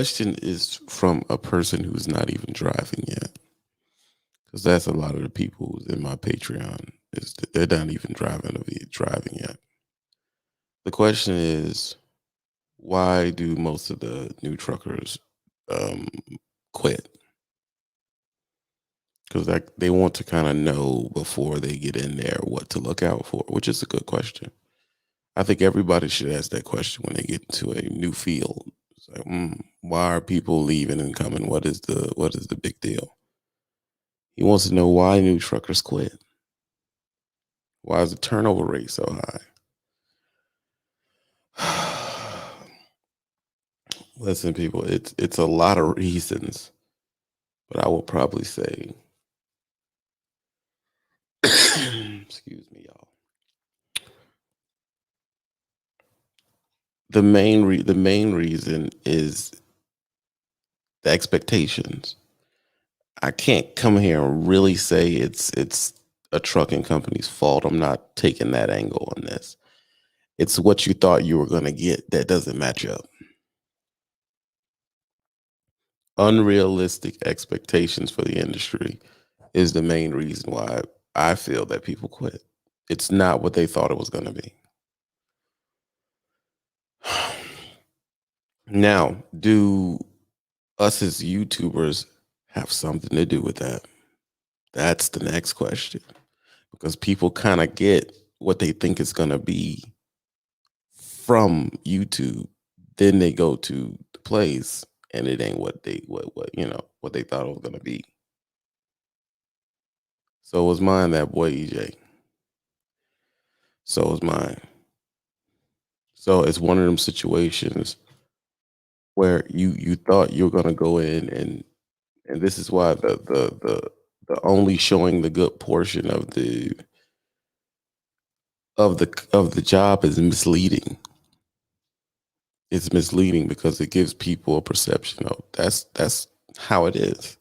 Question is from a person who's not even driving yet, because that's a lot of the people who's in my Patreon is that they're not even driving yet. The question is, why do most of the new truckers um, quit? Because they want to kind of know before they get in there what to look out for, which is a good question. I think everybody should ask that question when they get into a new field. It's like, why are people leaving and coming? What is the big deal? He wants to know why new truckers quit. Why is the turnover rate so high? Listen, people, it's a lot of reasons, but I will probably say, excuse me, y'all. The main reason is the expectations. I can't come here and really say it's a trucking company's fault. I'm not taking that angle on this. It's what you thought you were going to get that doesn't match up. Unrealistic expectations for the industry is the main reason why I feel that people quit. It's not what they thought it was going to be. Now, do us as YouTubers have something to do with that? That's the next question, because people kind of get what they think it's going to be from YouTube. Then they go to the place and it ain't what they thought it was going to be. So was mine, that boy EJ. So was mine. So it's one of them situations where you thought you were gonna go in, and this is why the only showing the good portion of the job is misleading. It's misleading because it gives people a perception of that's how it is.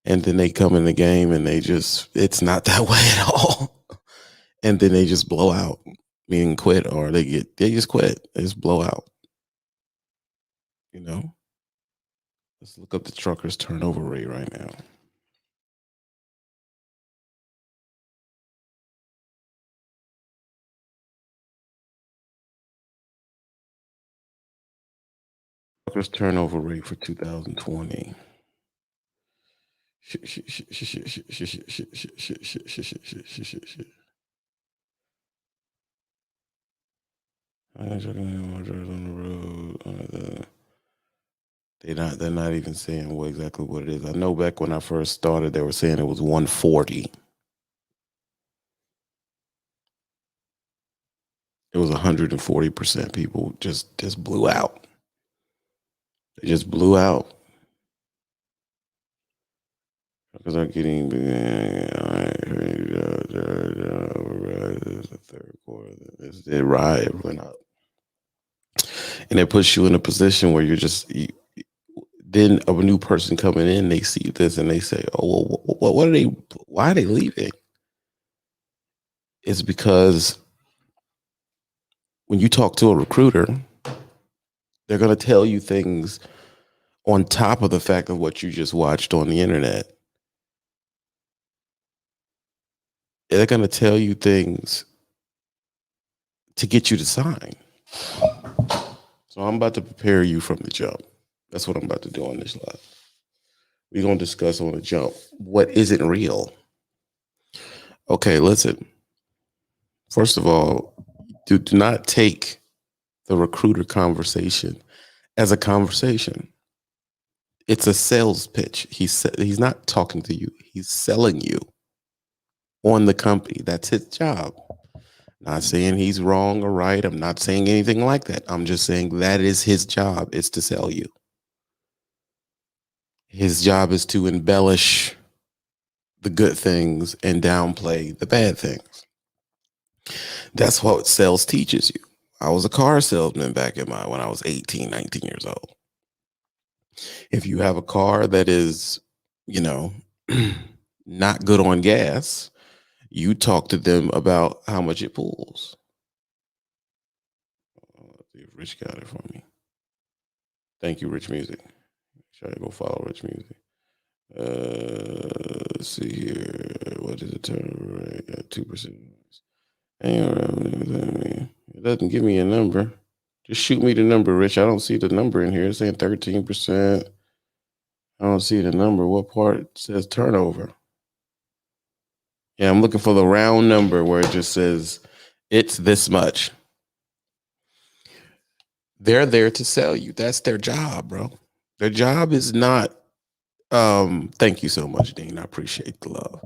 And then they come in the game and it's not that way at all. And then they just blow out, meaning quit, or they just quit. They just blow out. You know? Let's look up the truckers turnover rate right now. Truckers turnover rate for 2020. Shit, shit, shit, shit, shit, shit, shit, shit, shit, shit, shit, shit, shit, shit, shit, shit, shit. I ain't trucking any more drivers on the road. They're not even saying exactly what it is. I know back when I first started, they were saying it was 140. It was 140% people just blew out. They just blew out. Because I'm getting the third quarter. It went up, and it puts you in a position where then a new person coming in, they see this and they say, "Oh, well, what are they? Why are they leaving?" It's because when you talk to a recruiter, they're going to tell you things on top of the fact of what you just watched on the internet. They're going to tell you things to get you to sign. So I'm about to prepare you from the jump. That's what I'm about to do on this live. We're going to discuss on the jump what isn't real. Okay, listen. First of all, do not take the recruiter conversation as a conversation. It's a sales pitch. He's not talking to you. He's selling you on the company. That's his job. Not saying he's wrong or right. I'm not saying anything like that. I'm just saying that is his job. It's to sell you. His job is to embellish the good things and downplay the bad things. That's what sales teaches you. I was a car salesman back when I was 18, 19 years old. If you have a car that is, you know, not good on gas, you talk to them about how much it pulls. See if Rich got it for me. Thank you, Rich Music. Try to go follow Rich Music. Let's see here. What is the turnover rate? 2%. It doesn't give me a number. Just shoot me the number, Rich. I don't see the number in here. It's saying 13%. I don't see the number. What part says turnover? Yeah, I'm looking for the round number where it just says it's this much. They're there to sell you. That's their job, bro. Their job is not thank you so much, Dean. I appreciate the love.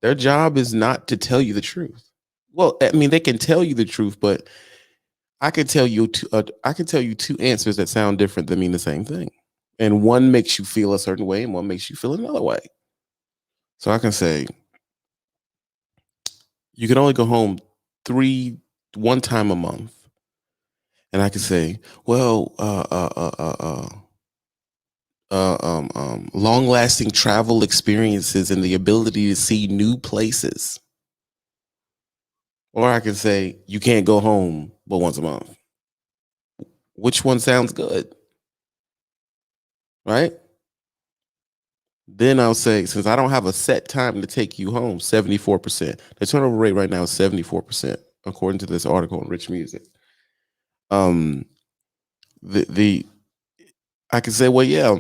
Their job is not to tell you the truth. Well, I mean, they can tell you the truth, but I can tell you two answers that sound different that mean the same thing. And one makes you feel a certain way and one makes you feel another way. So I can say you can only go home one time a month. And I can say, well, long lasting travel experiences and the ability to see new places. Or I can say, you can't go home but once a month. Which one sounds good? Right? Then I'll say, since I don't have a set time to take you home, 74%. The turnover rate right now is 74%, according to this article on Rich Music. The I can say, well, yeah,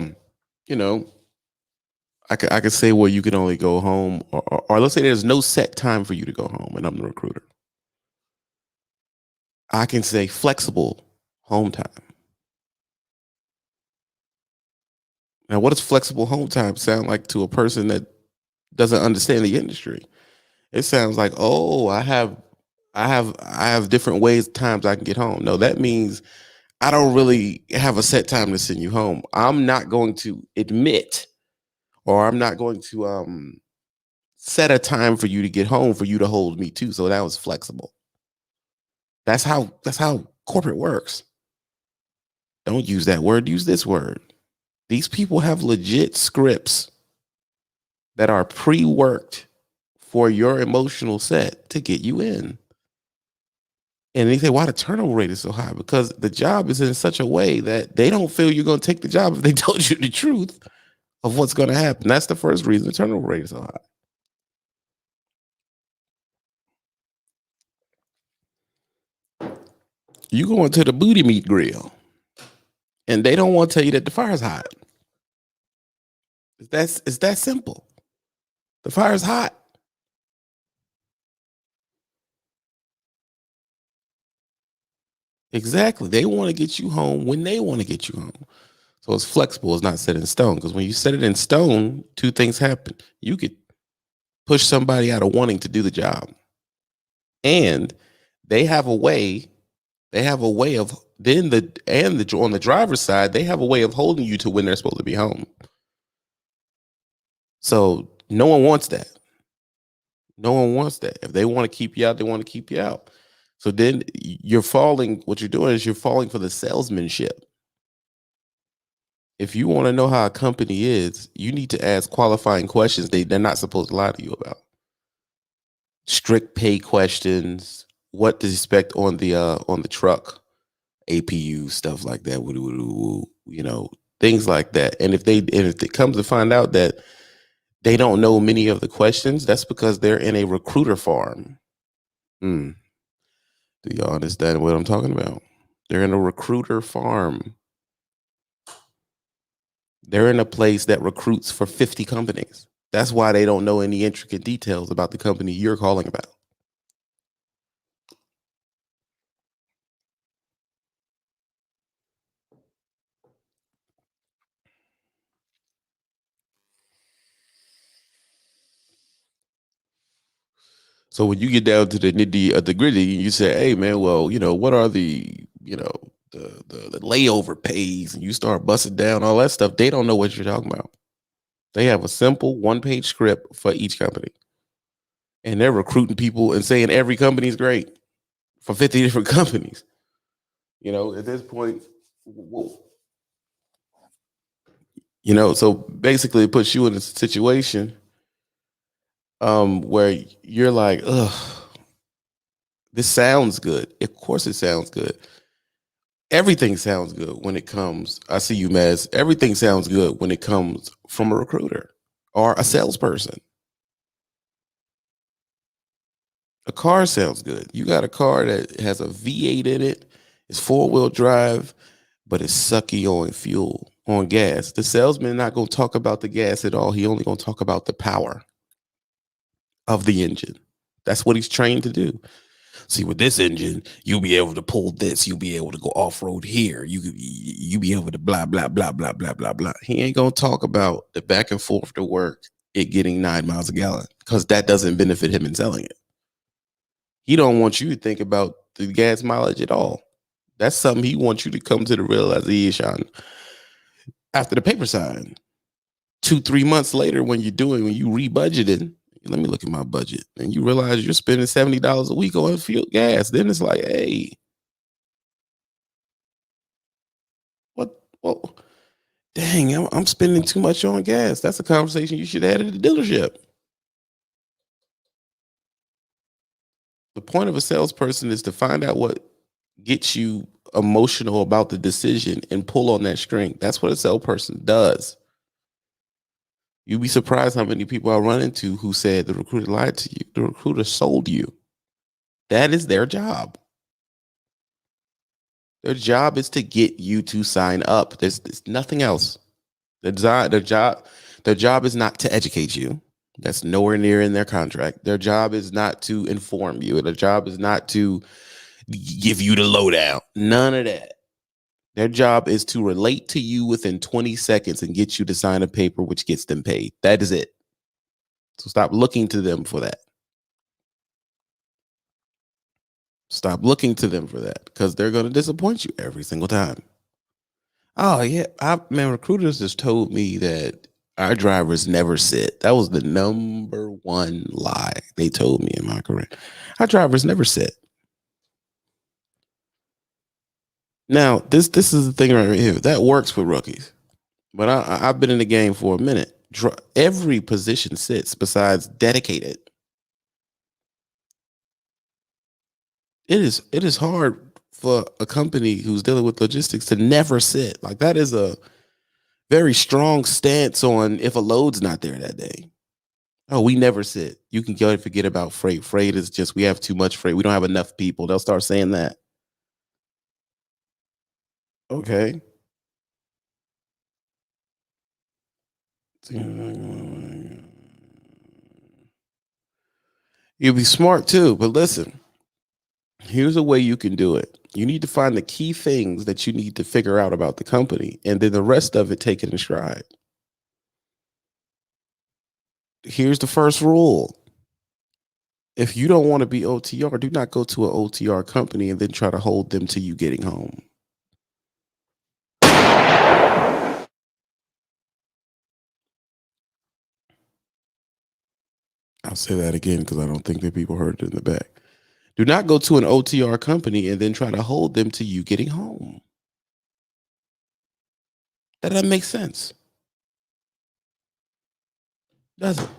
you know, I could say, well, you can only go home, or let's say there's no set time for you to go home, and I'm the recruiter. I can say flexible home time. Now, what does flexible home time sound like to a person that doesn't understand the industry? It sounds like, oh, I have different ways, times I can get home. No, that means I don't really have a set time to send you home. I'm not going to admit, or I'm not going to set a time for you to get home for you to hold me too. So that was flexible. That's how corporate works. Don't use that word, use this word. These people have legit scripts that are pre-worked for your emotional set to get you in. And they say, why the turnover rate is so high? Because the job is in such a way that they don't feel you're going to take the job if they told you the truth of what's going to happen. That's the first reason the turnover rate is so high. You go into the booty meat grill and they don't want to tell you that the fire's hot. It's that simple. The fire's hot. Exactly. They want to get you home when they want to get you home. So it's flexible. It's not set in stone. Because when you set it in stone, two things happen. You could push somebody out of wanting to do the job. And they have a way, of then on the driver's side, they have a way of holding you to when they're supposed to be home. So no one wants that. No one wants that. If they want to keep you out, they want to keep you out. So then what you're doing is you're falling for the salesmanship. If you want to know how a company is, you need to ask qualifying questions they're not supposed to lie to you about. Strict pay questions, what to expect on the truck, APU, stuff like that. Things like that. And if it comes to find out that they don't know many of the questions, that's because they're in a recruiter farm. Do y'all understand what I'm talking about? They're in a recruiter farm. They're in a place that recruits for 50 companies. That's why they don't know any intricate details about the company you're calling about. So when you get down to the nitty of the gritty, you say, "Hey, man, well, what are the layover pays?" And you start busting down all that stuff. They don't know what you're talking about. They have a simple one-page script for each company, and they're recruiting people and saying every company is great for 50 different companies. At this point, so basically, it puts you in a situation where you're like, "Ugh, this sounds good." Of course, it sounds good. Everything sounds good when it comes. I see you, Maz. Everything sounds good when it comes from a recruiter or a salesperson. A car sounds good. You got a car that has a V8 in it. It's 4-wheel drive, but it's sucky on fuel, on gas. The salesman not going to talk about the gas at all. He only going to talk about the power of the engine. That's what he's trained to do. See, with this engine, you'll be able to pull this. You'll be able to go off road here. You be able to blah blah blah blah blah blah blah. He ain't gonna talk about the back and forth to work, it getting 9 miles a gallon, because that doesn't benefit him in selling it. He don't want you to think about the gas mileage at all. That's something he wants you to come to the realization after the paper sign. 2-3 months later, when you rebudgeted, let me look at my budget, and you realize you're spending $70 a week on fuel gas. Then it's like, hey, what? Well, dang, I'm spending too much on gas. That's a conversation you should have at the dealership. The point of a salesperson is to find out what gets you emotional about the decision and pull on that string. That's what a salesperson does. You'd be surprised how many people I run into who said the recruiter lied to you. The recruiter sold you. That is their job. Their job is to get you to sign up. There's nothing else. Their job is not to educate you. That's nowhere near in their contract. Their job is not to inform you. Their job is not to give you the lowdown. None of that. Their job is to relate to you within 20 seconds and get you to sign a paper, which gets them paid. That is it. So stop looking to them for that. Stop looking to them for that, because they're going to disappoint you every single time. Oh yeah, recruiters just told me that our drivers never sit. That was the number one lie they told me in my career. Our drivers never sit. Now, this is the thing right here. That works for rookies, but I've been in the game for a minute. Every position sits besides dedicated. It is hard for a company who's dealing with logistics to never sit. Like, that is a very strong stance on if a load's not there that day. Oh, we never sit. You can go and forget about freight. Freight is just, we have too much freight. We don't have enough people. They'll start saying that. Okay. You'll be smart too, but listen, here's a way you can do it. You need to find the key things that you need to figure out about the company, and then the rest of it, take it in stride. Here's the first rule. If you don't want to be OTR, do not go to an OTR company and then try to hold them to you getting home. I'll say that again because I don't think that people heard it in the back. Do not go to an OTR company and then try to hold them to you getting home. That doesn't make sense. Does it?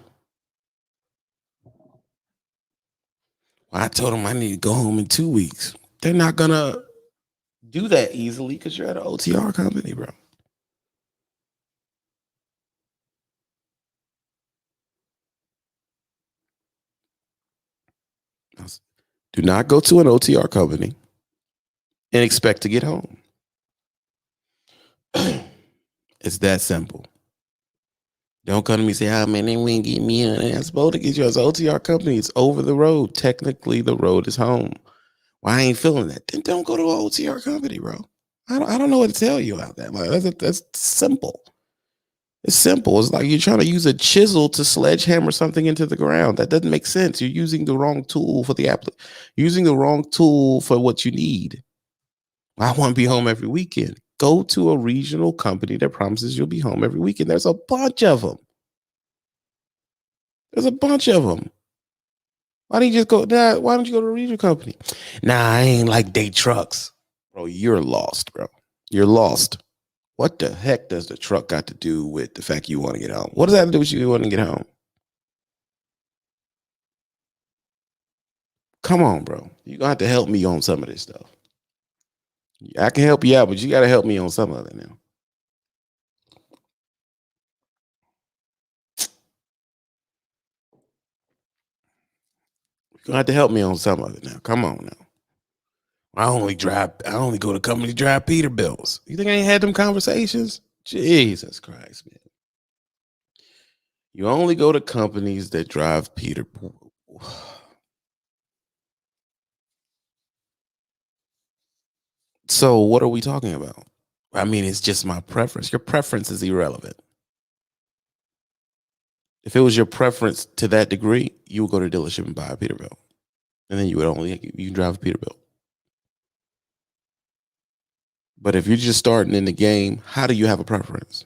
Well, I told them I need to go home in 2 weeks. They're not going to do that easily because you're at an OTR company, bro. Do not go to an OTR company and expect to get home. It's that simple. Don't come to me and say, oh man, they wouldn't get me in. I'm supposed to get you as an OTR company. It's over the road. Technically, the road is home. Well, I ain't feeling that. Then don't go to an OTR company, bro. I don't know what to tell you about that. Like, that's simple. It's simple. It's like you're trying to use a chisel to sledgehammer something into the ground. That doesn't make sense. You're using the wrong tool for the using the wrong tool for what you need. I want to be home every weekend. Go to a regional company that promises you'll be home every weekend. There's a bunch of them. There's a bunch of them. Why don't you just go? Nah, why don't you go to a regional company? Nah, I ain't like day trucks. Bro, you're lost, bro. You're lost. What the heck does the truck got to do with the fact you want to get home? What does that have to do with you want to get home? Come on, bro. You're going to have to help me on some of this stuff. I can help you out, but you got to help me on some of it now. You're gonna have to help me on some of it now. Come on now. I only go to company to drive Peterbilts. You think I ain't had them conversations? Jesus Christ, man. You only go to companies that drive Peter. So what are we talking about? I mean, it's just my preference. Your preference is irrelevant. If it was your preference to that degree, you would go to a dealership and buy a Peterbilt, and then you can drive a Peterbilt. But if you're just starting in the game, how do you have a preference?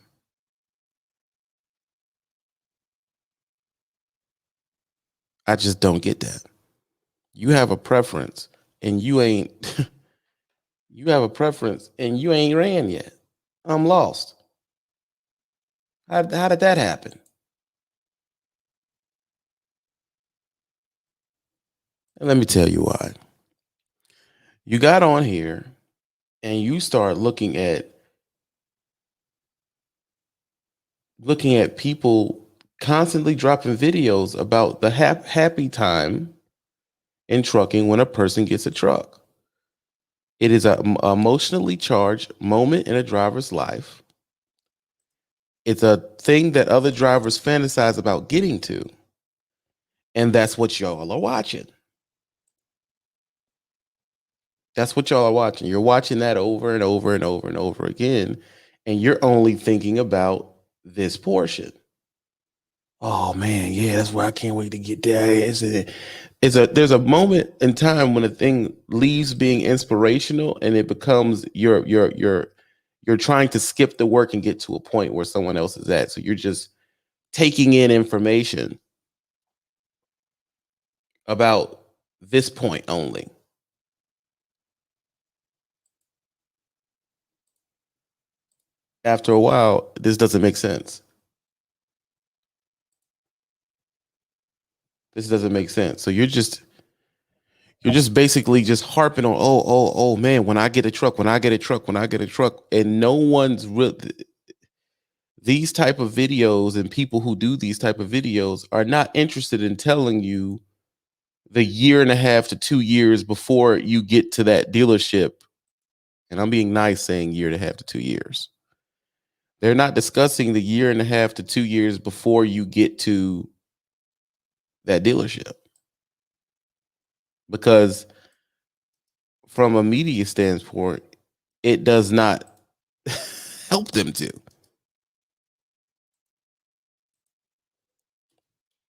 I just don't get that. You have a preference, and you ain't. You have a preference, and you ain't ran yet. I'm lost. How did that happen? And let me tell you why. You got on here and you start looking at people constantly dropping videos about the happy time in trucking when a person gets a truck. It is a emotionally charged moment in a driver's life. It's a thing that other drivers fantasize about getting to, and that's what y'all are watching. That's what y'all are watching. You're watching that over and over and over and over again, and you're only thinking about this portion. Oh man, yeah, that's why I can't wait to get there. There's a moment in time when a thing leaves being inspirational and it becomes you're trying to skip the work and get to a point where someone else is at. So you're just taking in information about this point only. After a while, this doesn't make sense. This doesn't make sense. So you're just basically just harping on, oh man, when I get a truck, when I get a truck, when I get a truck, and no one's real. These type of videos and people who do these type of videos are not interested in telling you the year and a half to 2 years before you get to that dealership. And I'm being nice saying year and a half to 2 years. They're not discussing the year and a half to 2 years before you get to that dealership, because from a media standpoint, it does not help them to.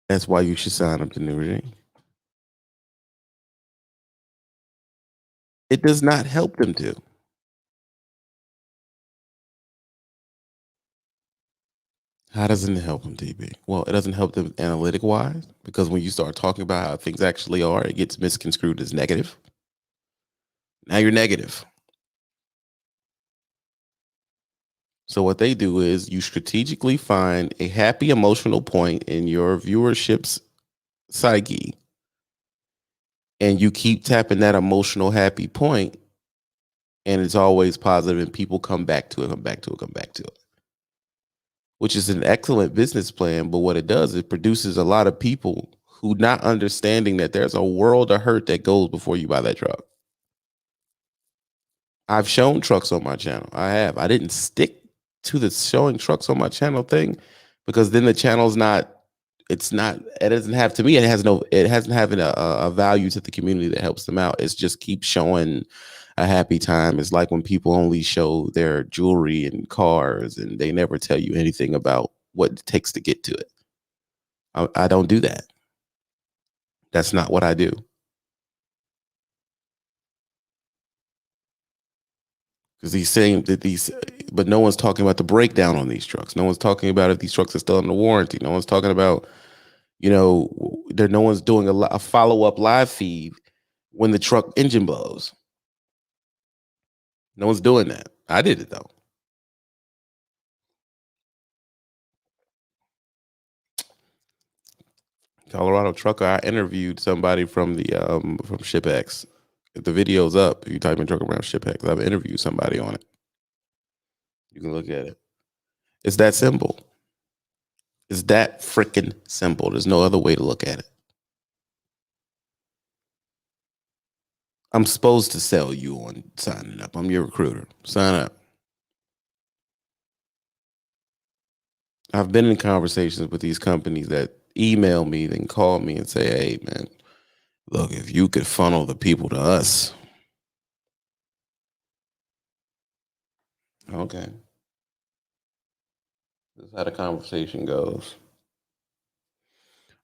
That's why you should sign up to New Regime. It does not help them to. How doesn't it help them, DB? Well, it doesn't help them analytic wise, because when you start talking about how things actually are, it gets misconstrued as negative. Now you're negative. So what they do is you strategically find a happy emotional point in your viewership's psyche, and you keep tapping that emotional happy point, and it's always positive, and people come back to it, come back to it, come back to it, which is an excellent business plan. But what it does, it produces a lot of people who not understanding that there's a world of hurt that goes before you buy that truck. I've shown trucks on my channel. I have. I didn't stick to the showing trucks on my channel thing, because then the channel's not. It's not. It doesn't have, to me. It has no. It hasn't having a value to the community that helps them out. It's just keep showing a happy time. It's like when people only show their jewelry and cars, and they never tell you anything about what it takes to get to it. I don't do that. That's not what I do. Because he's saying that but no one's talking about the breakdown on these trucks. No one's talking about if these trucks are still under warranty. No one's talking about, no one's doing a follow up live feed when the truck engine blows. No one's doing that. I did it though. Colorado trucker. I interviewed somebody from the from ShipX If the video's up, if you type in truck around ship hacks, I've interviewed somebody on it. You can look at it. It's that simple. It's that freaking simple. There's no other way to look at it. I'm supposed to sell you on signing up. I'm your recruiter. Sign up. I've been in conversations with these companies that email me, then call me and say, hey, man, look, if you could funnel the people to us. Okay. That's how the conversation goes.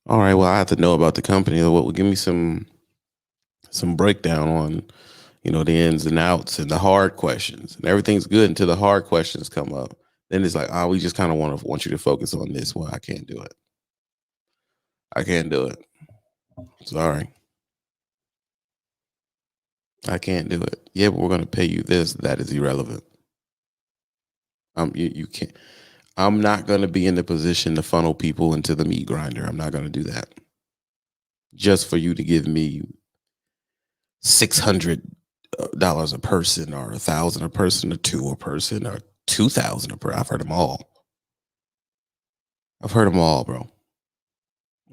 All right. Well, I have to know about the company. What? Give me some breakdown on, the ins and outs and the hard questions. And everything's good until the hard questions come up. Then it's like, we just kind of want you to focus on this. Well, I can't do it. I can't do it. Sorry. I can't do it. Yeah, but we're going to pay you this. That is irrelevant. You can't. I'm not going to be in the position to funnel people into the meat grinder. I'm not going to do that. Just for you to give me $600 a person, or $1,000 a person, or $2 a person, or $2,000 a person. I've heard them all. I've heard them all, bro.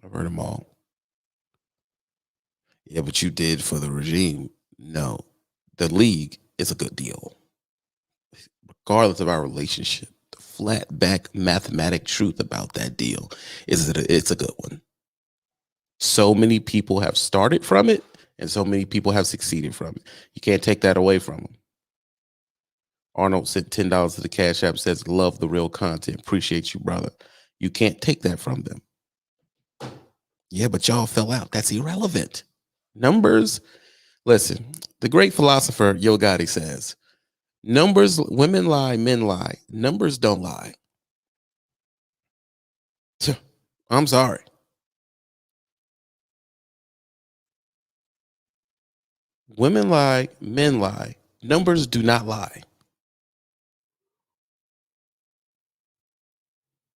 I've heard them all. Yeah, but you did for the regime. No, the league is a good deal. Regardless of our relationship, the flat back mathematic truth about that deal is that it's a good one. So many people have started from it, and so many people have succeeded from it. You can't take that away from them. Arnold sent $10 to the Cash App, says, love the real content. Appreciate you, brother. You can't take that from them. Yeah, but y'all fell out. That's irrelevant. Numbers. Listen, the great philosopher Yo Gotti says, numbers, women lie, men lie. Numbers don't lie. I'm sorry. Women lie, men lie. Numbers do not lie.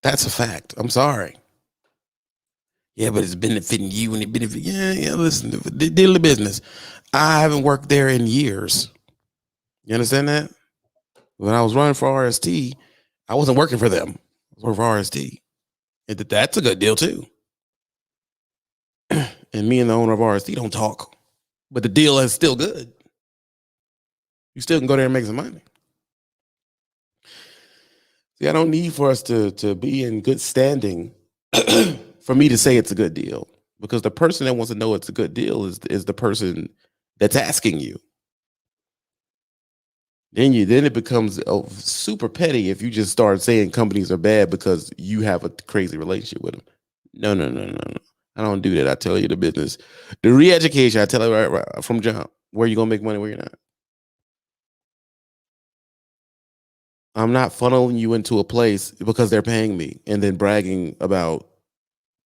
That's a fact. I'm sorry. Yeah, but it's benefiting you and it benefit. Yeah. Listen, the deal of business. I haven't worked there in years. You understand that? When I was running for RST, I wasn't working for them. I was working for RST. And that's a good deal too. And me and the owner of RST don't talk, but the deal is still good. You still can go there and make some money. See, I don't need for us to be in good standing for me to say it's a good deal, because the person that wants to know it's a good deal is the person that's asking you. Then it becomes super petty if you just start saying companies are bad because you have a crazy relationship with them. No. I don't do that. I tell you the business, the re-education. I tell you right from jump where you're gonna make money, where you're not. I'm not funneling you into a place because they're paying me and then bragging about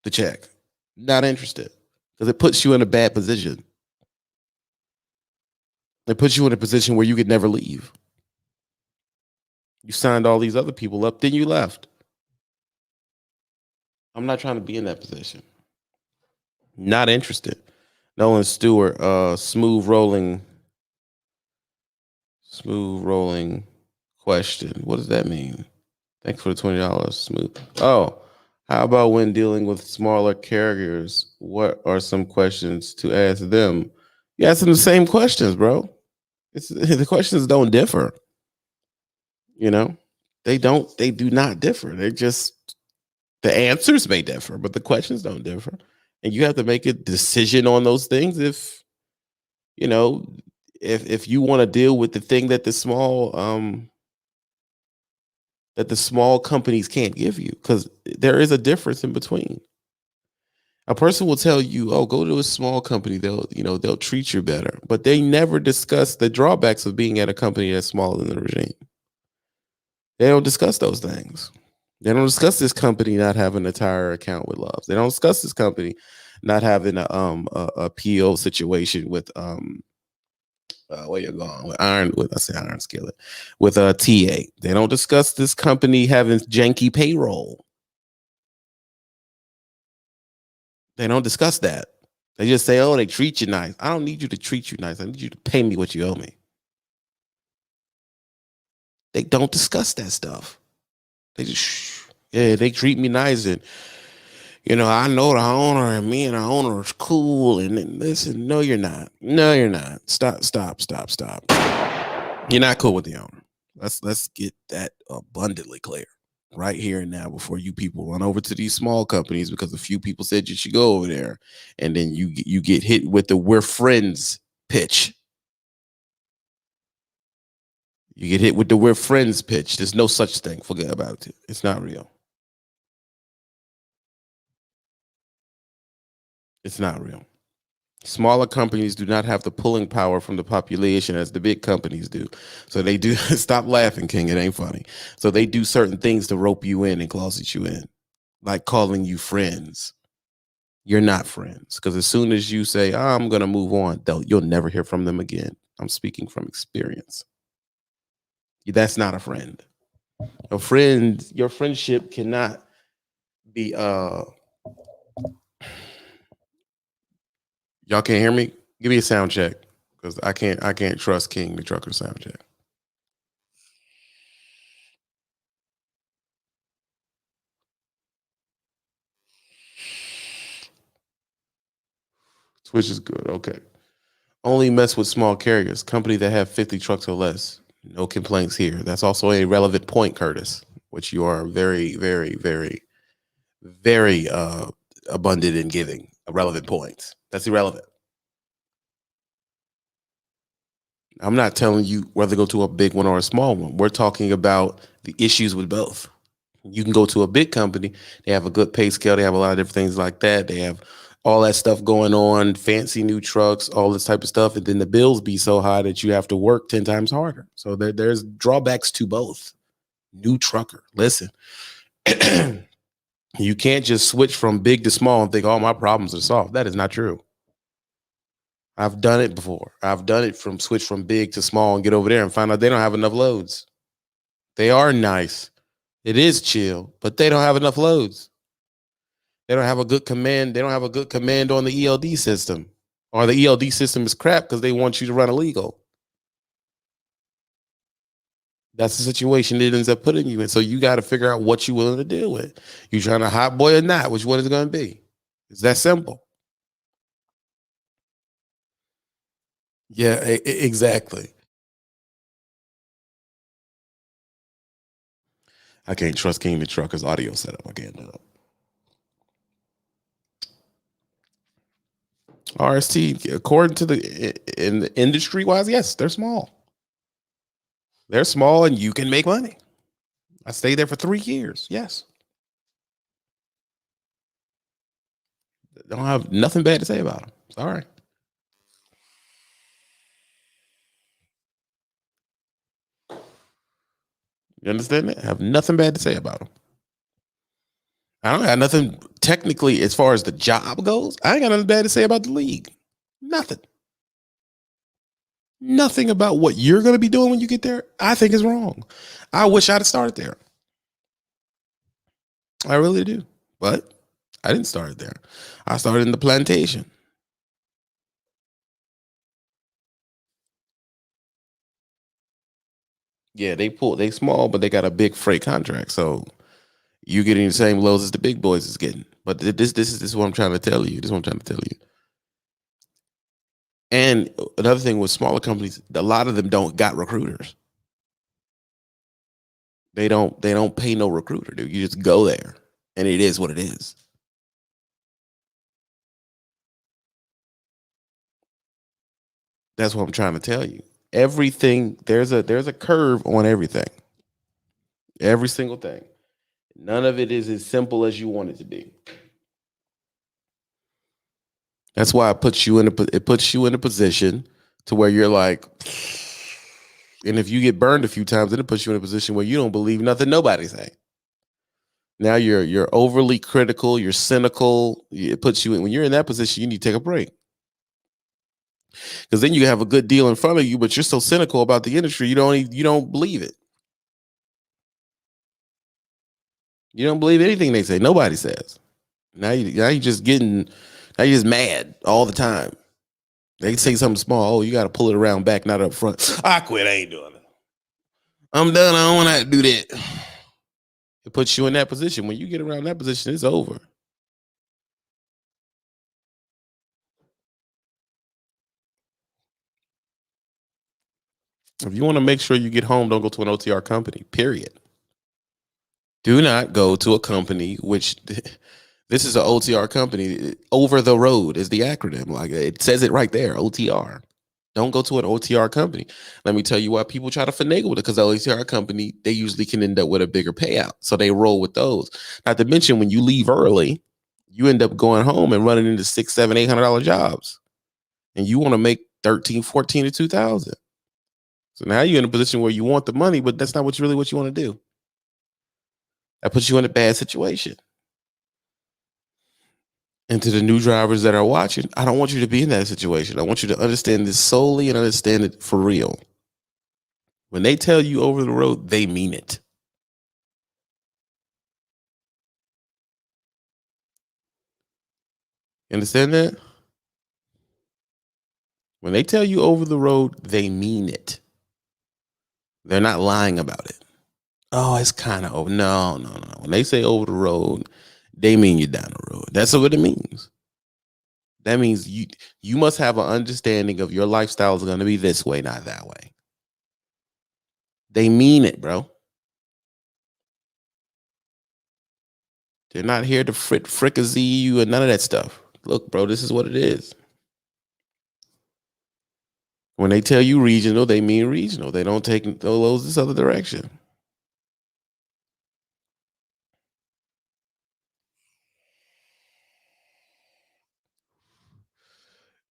the check. Not interested, because it puts you in a bad position. It puts you in a position where you could never leave. You signed all these other people up, then you left. I'm not trying to be in that position. Not interested. Nolan Stewart, smooth rolling question. What does that mean? Thanks for the $20. Smooth. Oh, how about when dealing with smaller carriers? What are some questions to ask them? You ask them the same questions, bro. The questions don't differ. They do not differ. They're just, the answers may differ, but the questions don't differ. And you have to make a decision on those things if you want to deal with the thing that the small companies can't give you, because there is a difference in between. A person will tell you, "Oh, go to a small company. They'll treat you better," but they never discuss the drawbacks of being at a company that's smaller than the regime. They don't discuss those things. They don't discuss this company not having an entire account with Loves. They don't discuss this company not having a PO situation with where you're going with Iron Skillet with TA. They don't discuss this company having janky payroll. They don't discuss that. They just say, oh, they treat you nice. I don't need you to treat you nice. I need you to pay me what you owe me. They don't discuss that stuff. They just, yeah, they treat me nice. And, I know the owner and me and the owner is cool. And then listen, no, you're not. No, you're not. Stop. You're not cool with the owner. Let's get that abundantly clear right here and now before you people run over to these small companies because a few people said you should go over there, and then you get hit with the "we're friends" pitch. You get hit with the "we're friends" pitch. There's no such thing. Forget about it. It's not real. It's not real. Smaller companies do not have the pulling power from the population as the big companies do. So they do. Stop laughing, King. It ain't funny. So they do certain things to rope you in and closet you in, like calling you friends. You're not friends because as soon as you say, I'm going to move on, you'll never hear from them again. I'm speaking from experience. That's not a friend. A friend, your friendship cannot be, y'all can't hear me? Give me a sound check because I can't trust King the trucker sound check. Switch is good. Okay. Only mess with small carriers, company that have 50 trucks or less. No complaints here. That's also a relevant point, Curtis, which you are very, very, very, very abundant in giving a relevant point. That's irrelevant. I'm not telling you whether to go to a big one or a small one. We're talking about the issues with both. You can go to a big company. They have a good pay scale. They have a lot of different things like that. They have all that stuff going on, fancy new trucks, all this type of stuff. And then the bills be so high that you have to work 10 times harder. So there's drawbacks to both. New trucker, listen, you can't just switch from big to small and think all my problems are solved. That is not true. I've done it before. I've done it from switch from big to small and get over there and find out they don't have enough loads. They are nice. It is chill, but they don't have enough loads. They don't have a good command. They don't have a good command on the ELD system, or the ELD system is crap because they want you to run illegal. That's the situation it ends up putting you in. So you got to figure out what you're willing to deal with. You trying to hot boy or not? Which one is it going to be? It's that simple. Yeah, exactly. I can't trust King the Trucker's audio setup. I can't do it. RST, according to in the industry wise, yes, they're small. They're small and you can make money. I stayed there for 3 years. Yes. Don't have nothing bad to say about them. Sorry. You understand that? I have nothing bad to say about them. I don't have nothing technically as far as the job goes. I ain't got nothing bad to say about the league. Nothing. Nothing about what you're going to be doing when you get there. I think is wrong. I wish I'd have started there. I really do. But I didn't start there. I started in the plantation. Yeah, they small, but they got a big freight contract. So you getting the same loads as the big boys is getting. But this is what I'm trying to tell you. This is what I'm trying to tell you. And another thing with smaller companies, a lot of them don't got recruiters. They don't pay no recruiter, dude. You just go there and it is what it is. That's what I'm trying to tell you. Everything there's a curve on everything. Every single thing. None of it is as simple as you want it to be. That's why it puts you in a position to where you're like, and if you get burned a few times, then it puts you in a position where you don't believe nothing nobody's saying. Now you're overly critical, you're cynical. It puts you in when you're in that position, you need to take a break. Because then you have a good deal in front of you, but you're so cynical about the industry, you don't believe it. You don't believe anything they say. Nobody says. Now you just getting Now you're just mad all the time. They say something small. Oh, you got to pull it around back, not up front. I quit. I ain't doing it. I'm done. I don't want to do that. It puts you in that position. When you get around that position, it's over. If you want to make sure you get home, don't go to an OTR company, period. Do not go to a company which this is an OTR company. Over the road is the acronym. Like it says it right there, OTR. Don't go to an OTR company. Let me tell you why people try to finagle with it, because the OTR company, they usually can end up with a bigger payout. So they roll with those. Not to mention when you leave early, you end up going home and running into $600, $700, $800 jobs. And you want to make 13, 14 to 2,000. So now you're in a position where you want the money, but that's not what you want to do. That puts you in a bad situation. And to the new drivers that are watching, I don't want you to be in that situation. I want you to understand this solely and understand it for real. When they tell you over the road, they mean it. You understand that? When they tell you over the road, they mean it. They're not lying about it. Oh, it's kind of over. No. When they say over the road, they mean you down the road. That's what it means. That means you must have an understanding of your lifestyle is going to be this way, not that way. They mean it, bro. They're not here to fricassee you and none of that stuff. Look, bro, this is what it is. When they tell you regional, they mean regional. They don't take those this other direction.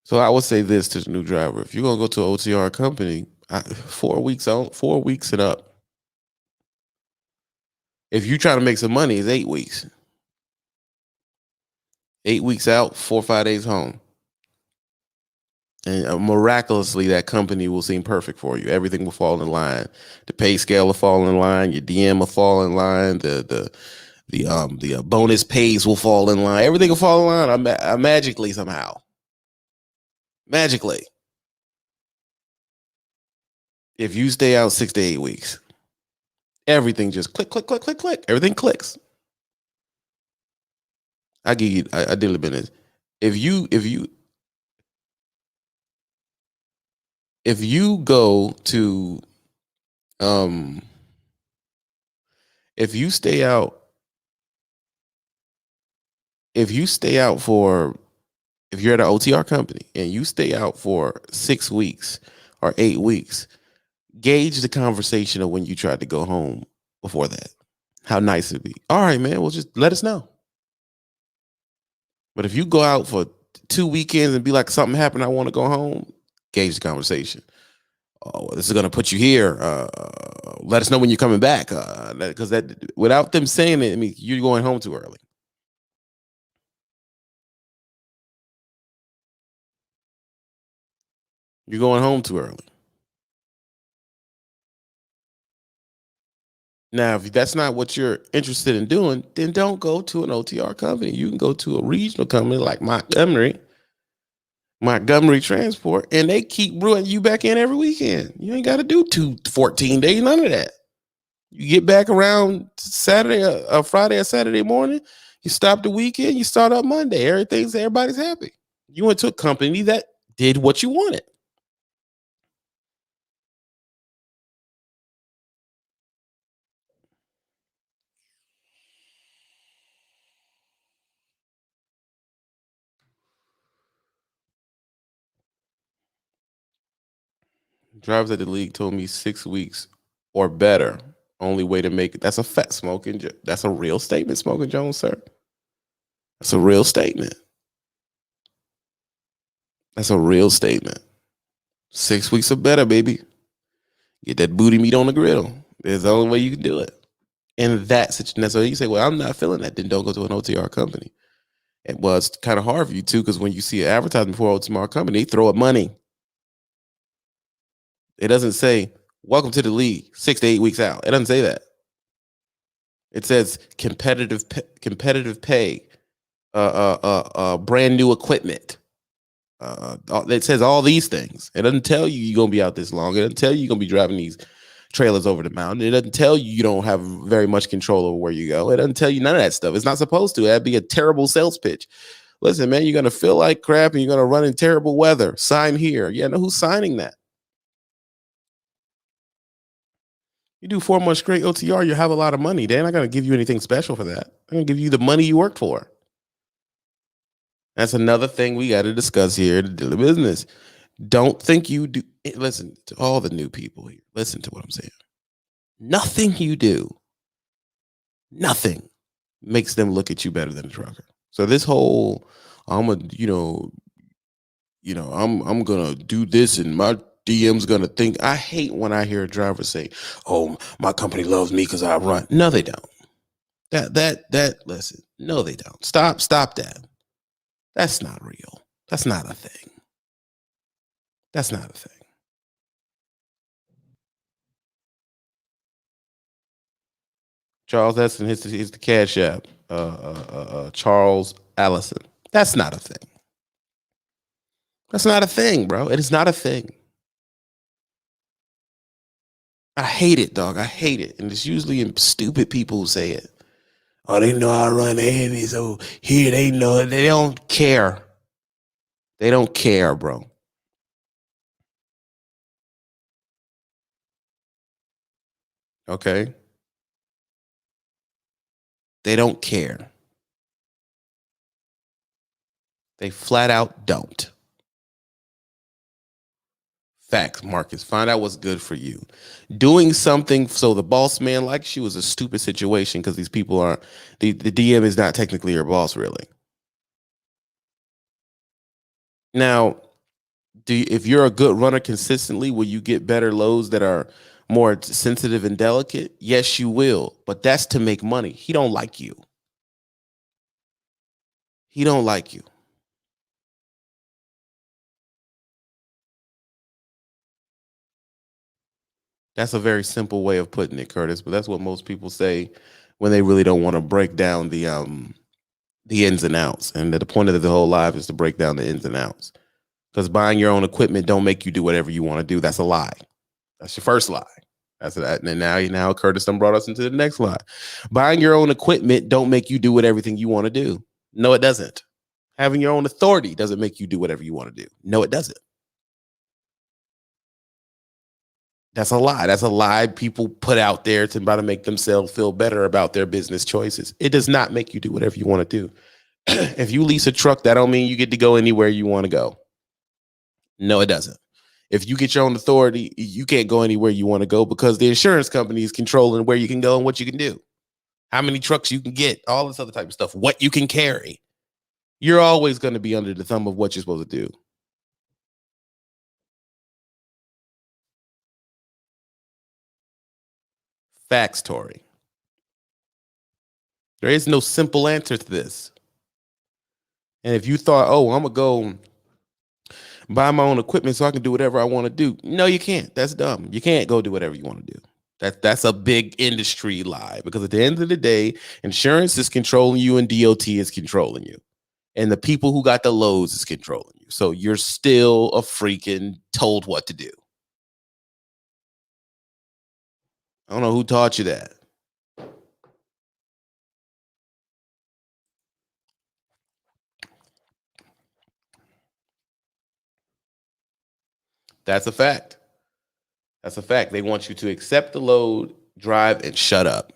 So I would say this to the new driver: if you're gonna go to an OTR company, 4 weeks out, 4 weeks and up. If you try to make some money, it's 8 weeks. 8 weeks out, 4 or 5 days home. And miraculously, that company will seem perfect for you. Everything will fall in line. The pay scale will fall in line. Your DM will fall in line. The bonus pays will fall in line. Everything will fall in line magically somehow. Magically. If you stay out 6 to 8 weeks, everything just click. Everything clicks. I give you. I did a business. If you go to if you stay out for, if you're at an OTR company and you stay out for 6 weeks or 8 weeks, gauge the conversation of when you tried to go home before that. How nice it'd be. All right, man. Well, just let us know. But if you go out for 2 weekends and be like, something happened, I want to go home, gauge the conversation. Oh, this is going to put you here. Let us know when you're coming back. Because that without them saying it, I mean, you're going home too early. You're going home too early. Now, if that's not what you're interested in doing, then don't go to an OTR company. You can go to a regional company like Montgomery Transport, and they keep bringing you back in every weekend. You ain't got to do 14 days, none of that. You get back around Saturday, Friday or Saturday morning. You stop the weekend. You start up Monday. Everybody's happy. You went to a company that did what you wanted. Drivers at the league told me 6 weeks or better. Only way to make it. That's a fat smoking. That's a real statement, Smoking Jones, sir. That's a real statement. That's a real statement. 6 weeks or better, baby. Get that booty meat on the grill. There's the only way you can do it. And that's so you say, well, I'm not feeling that. Then don't go to an OTR company. And well, it's kind of hard for you too, because when you see an advertisement for an OTR company, they throw up money. It doesn't say, welcome to the league, 6 to 8 weeks out. It doesn't say that. It says competitive pay brand new equipment. It says all these things. It doesn't tell you you're gonna be out this long. It doesn't tell you you're gonna be driving these trailers over the mountain. It doesn't tell you you don't have very much control over where you go. It doesn't tell you none of that stuff. It's not supposed to. That'd be a terrible sales pitch. Listen, man, you're gonna feel like crap and you're gonna run in terrible weather. Sign here. Yeah, no, who's signing that? You do 4 months straight OTR, you have a lot of money. They're not gonna give you anything special for that. They're gonna give you the money you worked for. That's another thing we got to discuss here to deal with business. Don't think you do. Listen to all the new people here. Listen to what I'm saying. Nothing you do, nothing makes them look at you better than a trucker. So this whole, I'm a, I'm gonna do this and my DM's gonna think. I hate when I hear a driver say, "Oh, my company loves me because I run." No, they don't. Listen. No, they don't. Stop that. That's not real. That's not a thing. That's not a thing. Charles Essen is the Cash App. Charles Allison. That's not a thing. That's not a thing, bro. It is not a thing. I hate it, dog. I hate it. And it's usually stupid people who say it. Oh, they know I run heavy, so here they know it. They don't care. They don't care, bro. Okay? They don't care. They flat out don't. Facts, Marcus. Find out what's good for you. Doing something so the boss man likes you is a stupid situation because these people aren't, the DM is not technically your boss, really. Now, if you're a good runner consistently, will you get better loads that are more sensitive and delicate? Yes, you will. But that's to make money. He don't like you. He don't like you. That's a very simple way of putting it, Curtis, but that's what most people say when they really don't want to break down the ins and outs. And the point of the whole live is to break down the ins and outs. Because buying your own equipment don't make you do whatever you want to do. That's a lie. That's your first lie. That's that. And now Curtis done brought us into the next lie. Buying your own equipment don't make you do what everything you want to do. No, it doesn't. Having your own authority doesn't make you do whatever you want to do. No, it doesn't. That's a lie. That's a lie people put out there to try to make themselves feel better about their business choices. It does not make you do whatever you want to do. If you lease a truck, that don't mean you get to go anywhere you want to go. No, it doesn't. If you get your own authority, you can't go anywhere you want to go because the insurance company is controlling where you can go and what you can do, how many trucks you can get, all this other type of stuff, what you can carry. You're always going to be under the thumb of what you're supposed to do. Facts, Tori. There is no simple answer to this. And if you thought, oh, I'm going to go buy my own equipment so I can do whatever I want to do. No, you can't. That's dumb. You can't go do whatever you want to do. That's a big industry lie because at the end of the day, insurance is controlling you and DOT is controlling you. And the people who got the loads is controlling you. So you're still a freaking told what to do. I don't know who taught you that. That's a fact. That's a fact. They want you to accept the load, drive, and shut up.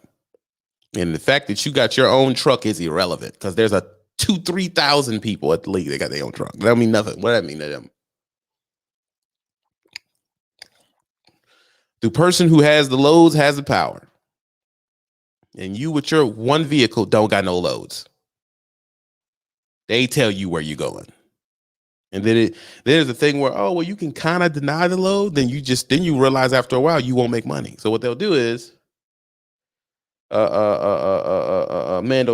And the fact that you got your own truck is irrelevant because there's a 3,000 people at the league that got their own truck. That don't mean nothing. What does that mean to them? The person who has the loads has the power. And you with your one vehicle don't got no loads. They tell you where you're going. And then there's a thing where, oh, well, you can kind of deny the load. Then you realize after a while you won't make money. So what they'll do is Mando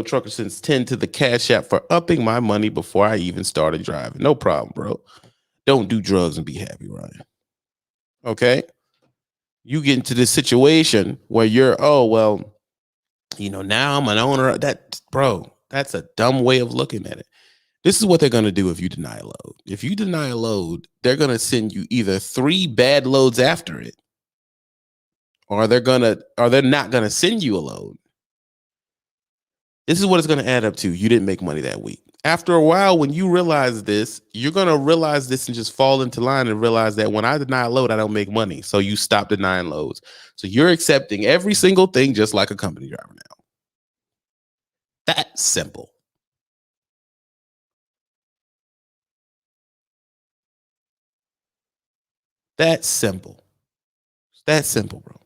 Trucker sends 10 to the Cash App for upping my money before I even started driving. No problem, bro. Don't do drugs and be happy, Ryan. Okay? You get into this situation where you're, oh, well, now I'm an owner. That, bro, That's a dumb way of looking at it. This is what they're going to do if you deny a load. If you deny a load, they're going to send you either 3 bad loads after it, or they're not going to send you a load. This is what it's going to add up to. You didn't make money that week. After a while, when you realize this, you're going to realize this and just fall into line and realize that when I deny a load, I don't make money. So you stop denying loads. So you're accepting every single thing just like a company driver now. That's simple. That's simple. That's simple, bro.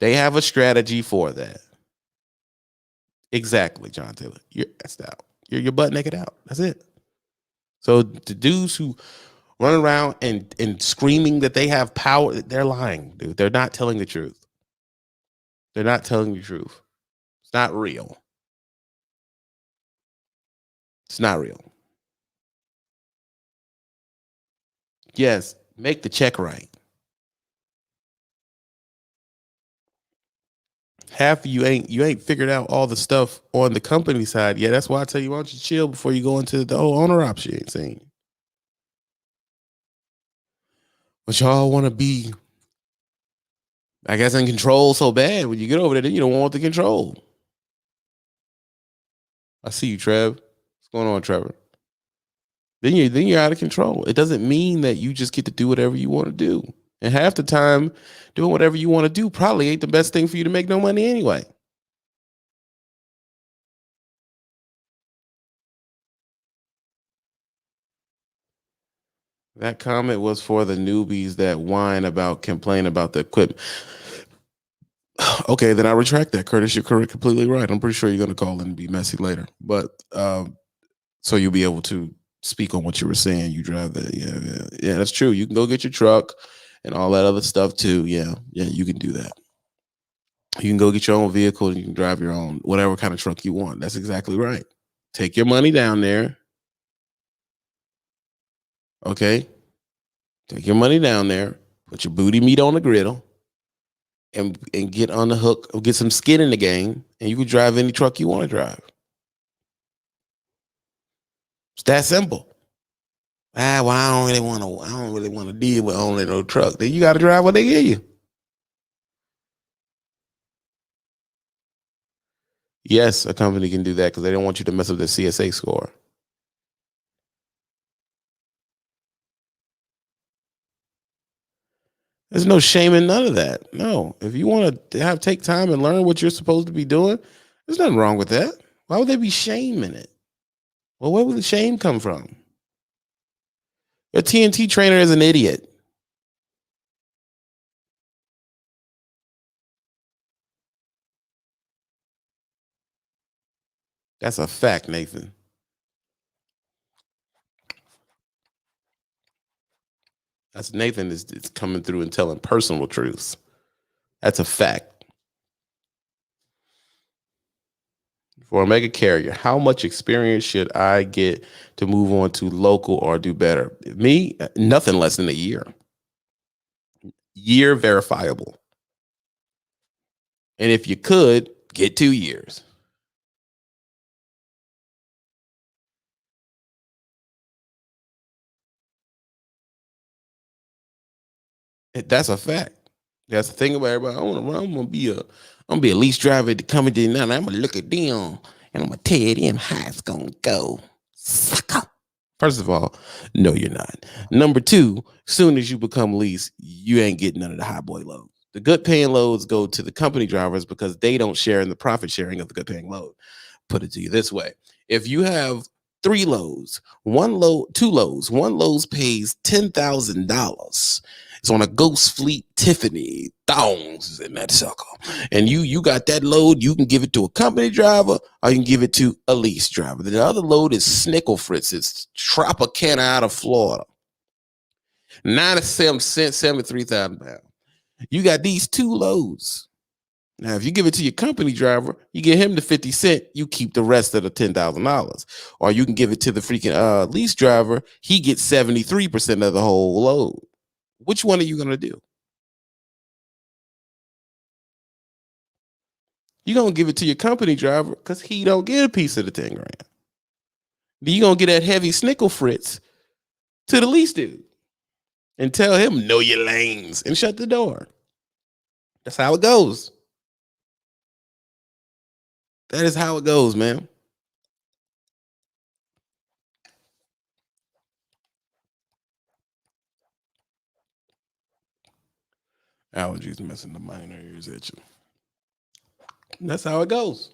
They have a strategy for that. Exactly, John Taylor. You're that's out. You're butt naked out. That's it. So the dudes who run around and screaming that they have power, they're lying, dude. They're not telling the truth. They're not telling the truth. It's not real. It's not real. Yes, make the check right. Half of you ain't figured out all the stuff on the company side yet. That's why I tell you, why don't you chill before you go into the whole owner option thing. But y'all want to be, I guess, in control so bad. When you get over there, then you don't want the control. I see you, Trev. What's going on, Trevor? Then you're out of control. It doesn't mean that you just get to do whatever you want to do. And half the time, doing whatever you want to do probably ain't the best thing for you to make no money anyway. That comment was for the newbies that whine about, complain about the equipment. Okay, then I retract that, Curtis. You're correct, completely right. I'm pretty sure you're going to call in and be messy later. But so you'll be able to speak on what you were saying. You drive that. Yeah, that's true. You can go get your truck and all that other stuff too. Yeah, you can do that. You can go get your own vehicle and you can drive your own, whatever kind of truck you want. That's exactly right. Take your money down there. Okay. Take your money down there, put your booty meat on the griddle, and get on the hook, get some skin in the game, and you can drive any truck you want to drive. It's that simple. Well, I don't really want to deal with only no truck. Then you got to drive what they give you. Yes, a company can do that because they don't want you to mess up their CSA score. There's no shame in none of that. No, if you want to take time and learn what you're supposed to be doing, there's nothing wrong with that. Why would there be shame in it? Well, where would the shame come from? A TNT trainer is an idiot. That's a fact, Nathan. That's Nathan is coming through and telling personal truths. That's a fact. For a mega carrier, how much experience should I get to move on to local or do better? Me, nothing less than a year. Year verifiable. And if you could, get 2 years. That's a fact. That's the thing about everybody. I'm gonna be a lease driver at the company now. I'm gonna look at them and I'm gonna tell them how it's gonna go. Sucker. First of all, no, you're not. Number two, soon as you become lease, you ain't getting none of the high boy loads. The good paying loads go to the company drivers because they don't share in the profit sharing of the good paying load. Put it to you this way: if you have 3 loads, two loads, one load pays $10,000. It's on a Ghost Fleet Tiffany thongs in that sucker, and you got that load. You can give it to a company driver, or you can give it to a lease driver. The other load is Snickle Fritz. It's Tropicana out of Florida, 97 cents, 73,000 pounds. You got these 2 loads. Now, if you give it to your company driver, you get him the 50 cent, you keep the rest of the $10,000. Or you can give it to the freaking lease driver, he gets 73% of the whole load. Which one are you going to do? You gonna give it to your company driver because he don't get a piece of the 10 grand. Then you gonna get that heavy snickle fritz to the lease dude and tell him know your lanes and shut the door. That's how it goes. That is how it goes, man. Allergies messing the minor ears at you. That's how it goes.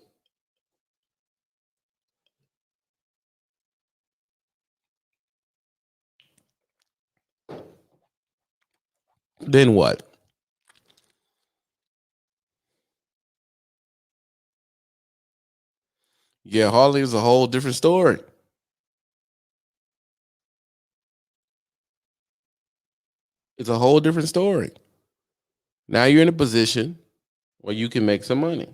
Then what? Yeah, Harley is a whole different story. It's a whole different story. Now you're in a position where you can make some money.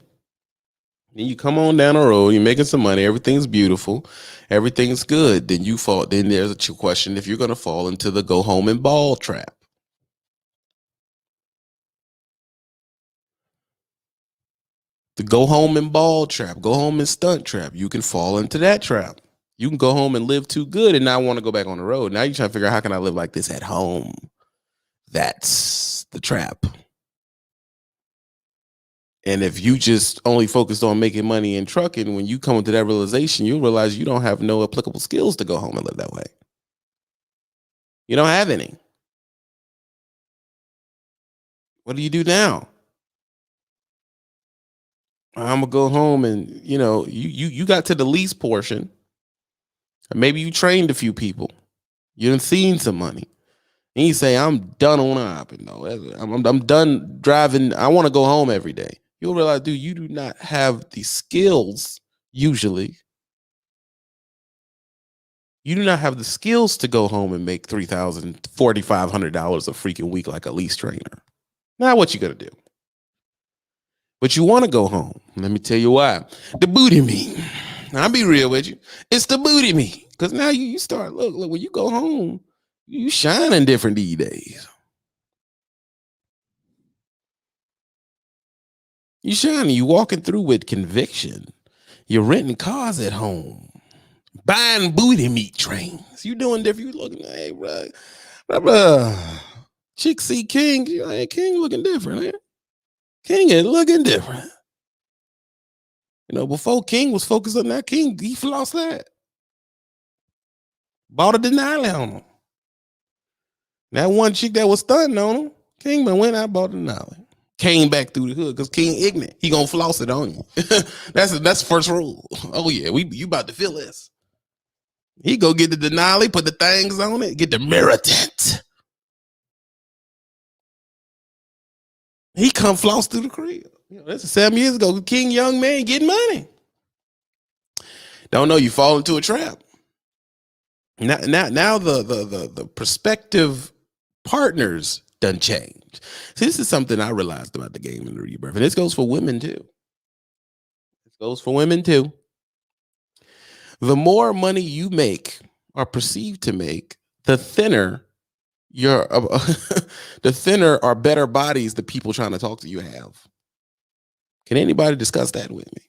Then you come on down the road, you're making some money, everything's beautiful, everything's good. Then you fall. Then there's a question if you're going to fall into the go home and ball trap. The go home and ball trap, go home and stunt trap. You can fall into that trap. You can go home and live too good and not want to go back on the road. Now you're trying to figure out how can I live like this at home? That's the trap. And if you just only focused on making money in trucking, when you come into that realization, you'll realize you don't have no applicable skills to go home and live that way. You don't have any. What do you do now? I'm gonna go home and you got to the lease portion. Maybe you trained a few people. You done seen some money. And you say, I'm done on hopping. No, I'm done driving. I want to go home every day. You'll realize, dude, you do not have the skills usually. You do not have the skills to go home and make $3,000, $4,500 a freaking week like a lease trainer. Now what you gonna do? But you want to go home. Let me tell you why. The booty meat. I'll be real with you. It's the booty meat. Because now you start, look, when you go home, you shining different these days. You shining, you walking through with conviction. You're renting cars at home. Buying booty meat trains. You doing different. You looking, hey, bro. Chick see King. You like, King looking different, man. King is looking different. Before King was focused on that, King, he lost that. Bought a Denali on him. That one chick that was stunting on him, King went out, bought a Denali. Came back through the hood because King ignorant. He gonna floss it on you. that's the first rule. Oh yeah, you about to feel this. He go get the Denali, put the things on it, get the mirror tint. He come floss through the crib. That's 7 years ago. King, young man, getting money. Don't know you fall into a trap. Now the prospective partners done changed. See, this is something I realized about the game in the rebirth, and this goes for women too. The more money you make or perceive to make, the thinner the thinner or better bodies the people trying to talk to you have. Can anybody discuss that with me?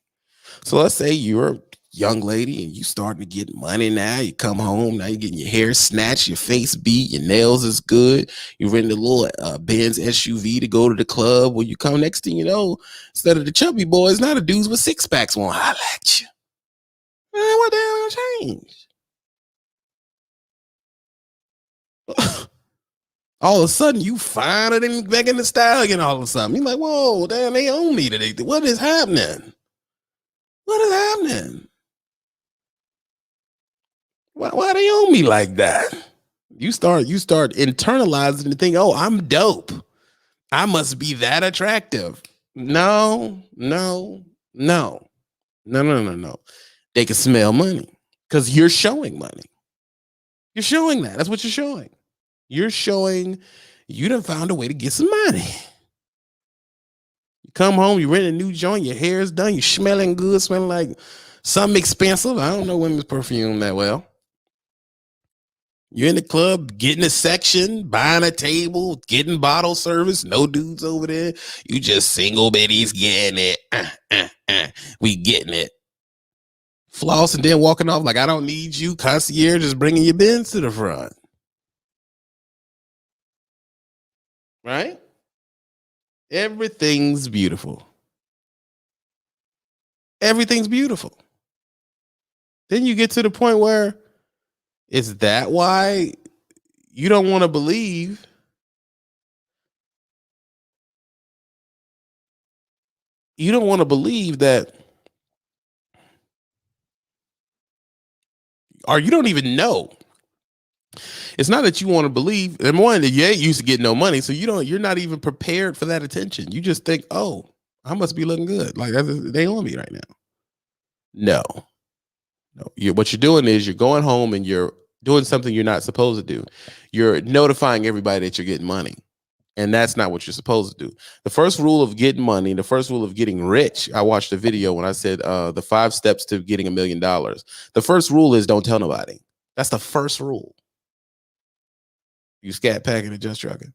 So let's say you're a young lady and you starting to get money now. You come home, now you're getting your hair snatched, your face beat, your nails is good. You're renting a little Benz SUV to go to the club. When you come, next thing you know, instead of the chubby boys, now the dudes with six packs won't holler at you. Man, what the hell changed? All of a sudden, you finer than back in the stallion. All of a sudden, you're like, whoa, damn, they own me today. What is happening? What is happening? Why they own me like that? You start internalizing the thing. Oh, I'm dope. I must be that attractive. No. They can smell money because you're showing money. You're showing that. That's what you're showing. You're showing you done found a way to get some money. You come home, you rent a new joint, your hair is done, you smelling good, smelling like something expensive. I don't know women's perfume that well. You're in the club, getting a section, buying a table, getting bottle service, no dudes over there. You just single bitties getting it. We getting it. Floss and then walking off like I don't need you. Concierge is bringing your bins to the front. Right? Everything's beautiful. Everything's beautiful. Then you get to the point where is that why you don't want to believe that, or you don't even know. It's not that you want to believe. And one, that you ain't used to get no money, so you're not even prepared for that attention. You just think, oh, I must be looking good. Like they on me right now. No. What you're doing is you're going home and you're doing something you're not supposed to do. You're notifying everybody that you're getting money. And that's not what you're supposed to do. The first rule of getting money, the first rule of getting rich, I watched a video when I said the 5 steps to getting $1 million. The first rule is don't tell nobody. That's the first rule. You scat packing and just trucking.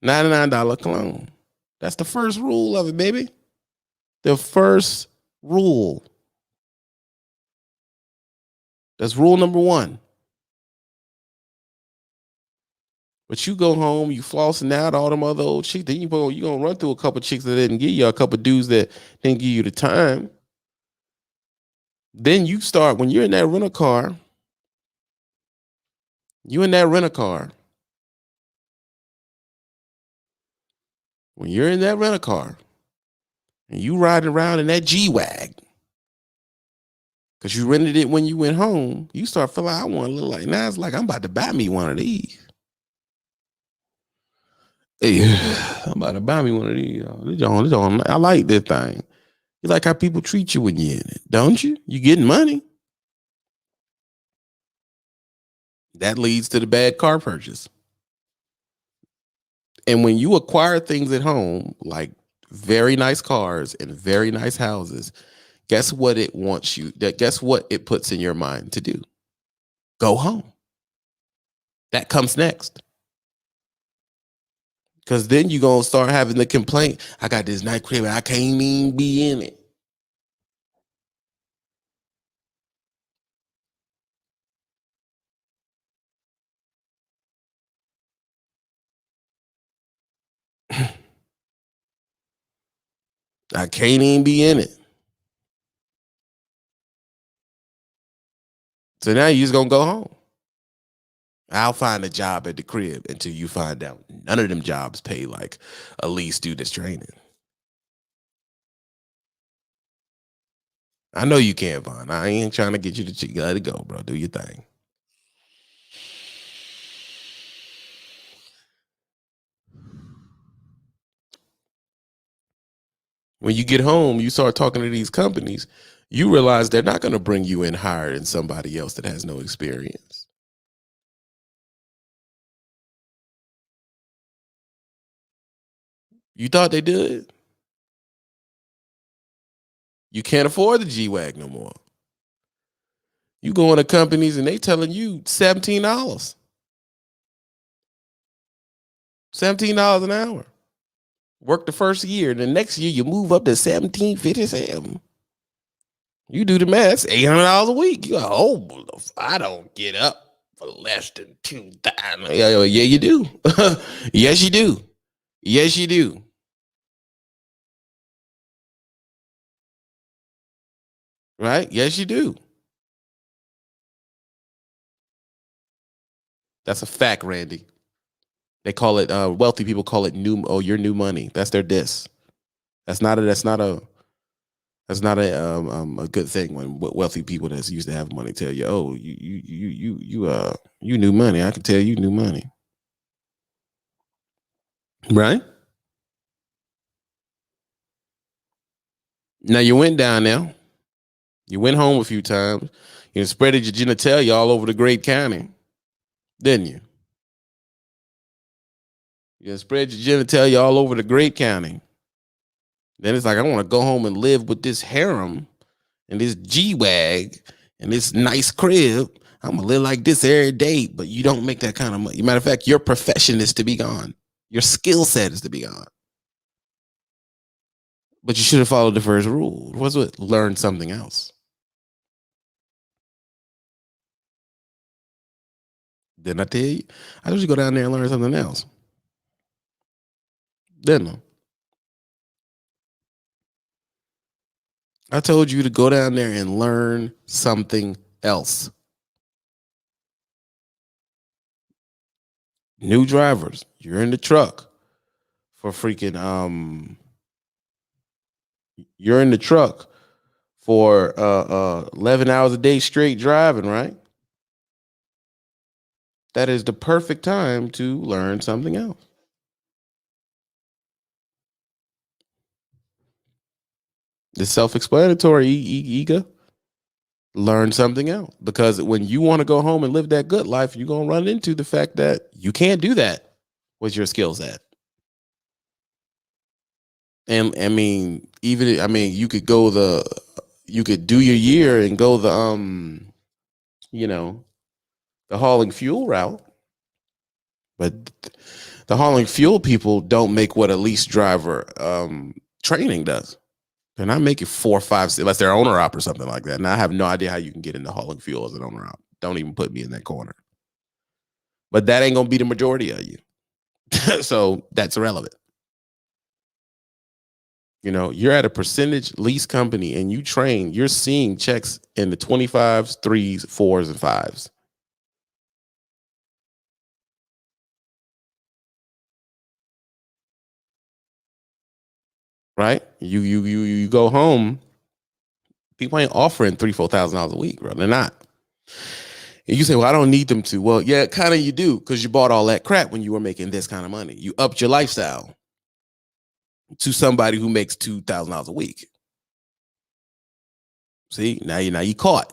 $99 cologne. That's the first rule of it, baby. The first rule. That's rule number 1. But you go home, you flossing out all them other old chicks. Then you're going to run through a couple chicks that didn't give you, a couple dudes that didn't give you the time. Then you start, when you're in that rental car, when you're in that rental car and you riding around in that G-Wag, because you rented it when you went home, you start feeling, I want a little like, now it's like, I'm about to buy me one of these. Hey, I'm about to buy me one of these. I like this thing. You like how people treat you when you're in it, don't you? You getting money. That leads to the bad car purchase. And when you acquire things at home, like very nice cars and very nice houses, guess what it wants you, guess what it puts in your mind to do? Go home. That comes next. Because then you're going to start having the complaint, I got this nice crib and I can't even be in it. I can't even be in it. So now you're just going to go home. I'll find a job at the crib until you find out none of them jobs pay like a lead student's training. I know you can, Vaughn. I ain't trying to get you to let it go, bro. Do your thing. When you get home, you start talking to these companies, you realize they're not going to bring you in higher than somebody else that has no experience. You thought they did? You can't afford the G-Wag no more. You go into companies and they telling you $17. $17 an hour. Work the first year. The next year you move up to $17.57. You do the math, that's $800 a week. You go, oh, I don't get up for less than $2,000. Yeah, you do. Yes, you do. Yes, you do. Right? Yes, you do. That's a fact, Randy. They call it wealthy people call it your new money. That's their diss. That's not a good thing when wealthy people that's used to have money tell you, oh, you new money. I can tell you new money. Right? Now you went down there. You went home a few times. You spreaded your genitalia all over the great county, didn't you? You spread your genitalia all over the great county. Then it's like, I want to go home and live with this harem and this G-Wag and this nice crib. I'm going to live like this every day, but you don't make that kind of money. Matter of fact, your profession is to be gone. Your skill set is to be gone. But you should have followed the first rule. What's it? Learn something else. Didn't I tell you? I told you to go down there and learn something else. Didn't I told you to go down there and learn something else. New drivers, you're in the truck for freaking you're in the truck for 11 hours a day straight driving, right? That is the perfect time to learn something else. It's self-explanatory, Ega. Learn something else. Because when you want to go home and live that good life, you're going to run into the fact that you can't do that with your skill set. And I mean, you could do your year and go the the hauling fuel route. But the hauling fuel people don't make what a lease driver training does. They're not making 4 or 5, unless they're owner op or something like that. And I have no idea how you can get into hauling fuel as an owner op. Don't even put me in that corner. But that ain't gonna be the majority of you. So that's irrelevant. You're at a percentage lease company and you're seeing checks in the 25s, 3s, 4s, and 5s. Right? You go home, people ain't offering $3,000-$4,000 a week, bro. They're not. And you say, well, I don't need them to. Well, yeah, kind of you do, because you bought all that crap when you were making this kind of money. You upped your lifestyle to somebody who makes $2,000 a week. See, now you caught.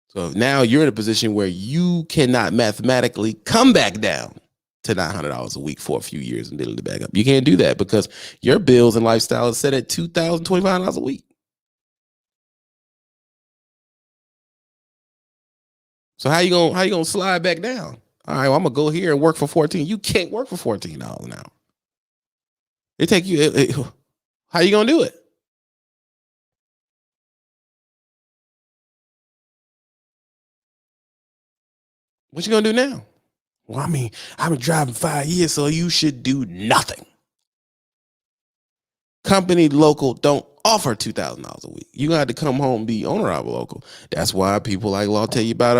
So now you're in a position where you cannot mathematically come back down to $900 a week for a few years and diddle it back up. You can't do that because your bills and lifestyle is set at $2,000, $2,500 a week. So how you gonna slide back down? All right, well, I'm gonna go here and work for $14. You can't work for $14 an hour. It take you. How you gonna do it? What you gonna do now? Well, I mean, I've been driving 5 years, so you should do nothing. Company local don't offer $2,000 a week. You gonna have to come home and be owner of a local. That's why people like Law tell you about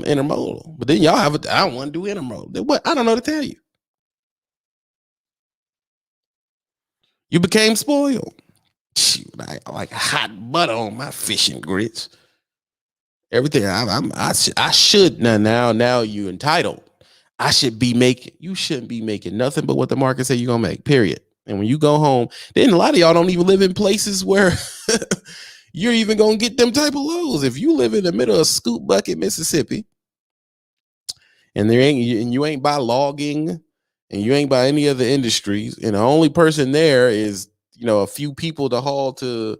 intermodal. But then y'all I don't want to do intermodal. What? I don't know to tell you. You became spoiled. Shoot, I like hot butter on my fish and grits. Everything I should now you entitled. I should be making. You shouldn't be making nothing but what the market say you're gonna make. Period. And when you go home, then a lot of y'all don't even live in places where you're even gonna get them type of lows. If you live in the middle of Scoop Bucket, Mississippi, and you ain't by logging, and you ain't by any other industries, and the only person there is a few people to haul to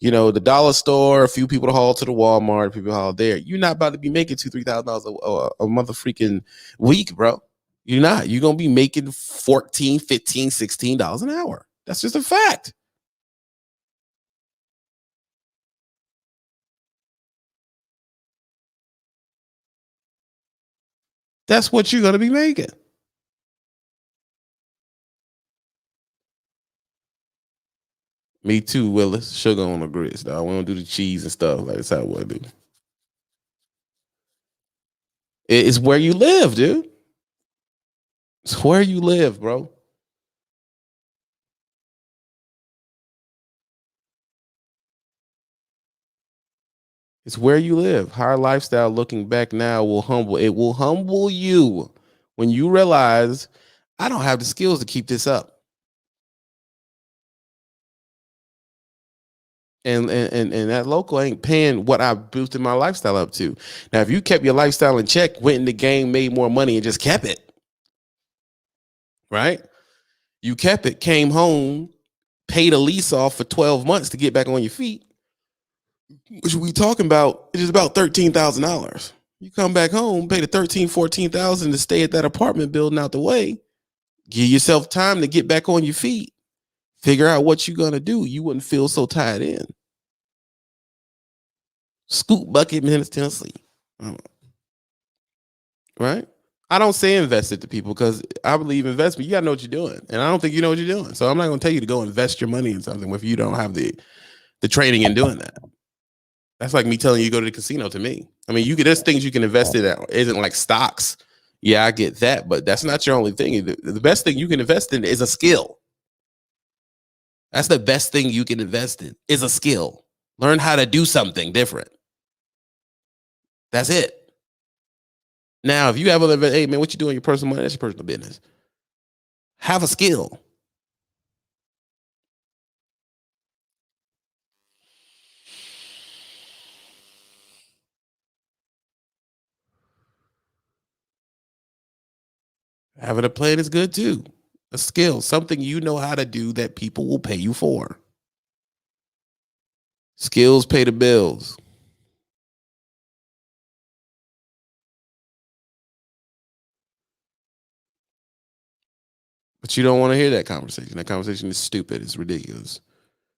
the dollar store, a few people to haul to the Walmart, people to haul there. You're not about to be making $2,000-$3,000 a mother freaking week, bro. You're not. You're gonna be making $14, $15, $16 an hour. That's just a fact. That's what you're gonna be making. Me too, Willis. Sugar on the grits, dog. We don't do the cheese and stuff. Like that's how we do. It's where you live, dude. It's where you live, bro. It's where you live. Higher lifestyle looking back now will humble you when you realize I don't have the skills to keep this up. And that local ain't paying what I boosted my lifestyle up to. Now, if you kept your lifestyle in check, went in the game, made more money, and just kept it, right? You kept it, came home, pay the lease off for 12 months to get back on your feet, which we talking about, it is about $13,000. You come back home, pay the 14,000 to stay at that apartment building out the way. Give yourself time to get back on your feet. Figure out what you're gonna do. You wouldn't feel so tied in. Scoop bucket, Memphis, Tennessee. Right? I don't say invest it to people because I believe investment, you gotta know what you're doing. And I don't think you know what you're doing. So I'm not gonna tell you to go invest your money in something if you don't have the training in doing that. That's like me telling you to go to the casino to me. I mean, there's things you can invest in that isn't like stocks. Yeah, I get that, but that's not your only thing. The best thing you can invest in is a skill. That's the best thing you can invest in is a skill. Learn how to do something different. That's it. Now, if you have other, hey man, what you doing in your personal money? That's your personal business. Have a skill. Having a plan is good too. A skill, something you know how to do that people will pay you for. Skills pay the bills. But you don't want to hear that conversation. That conversation is stupid. It's ridiculous.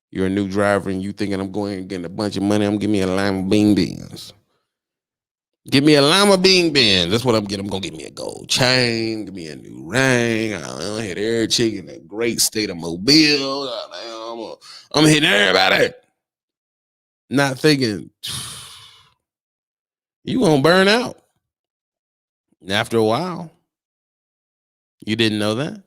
You're a new driver and you thinking I'm going and getting a bunch of money. I'm giving me a lima bean beans. Give me a lima bean beans. That's what I'm getting. I'm going to get me a gold chain. Give me a new ring. I hit every chick in a great state of Mobile. I'm hitting everybody. Not thinking, you going to burn out. And after a while, you didn't know that?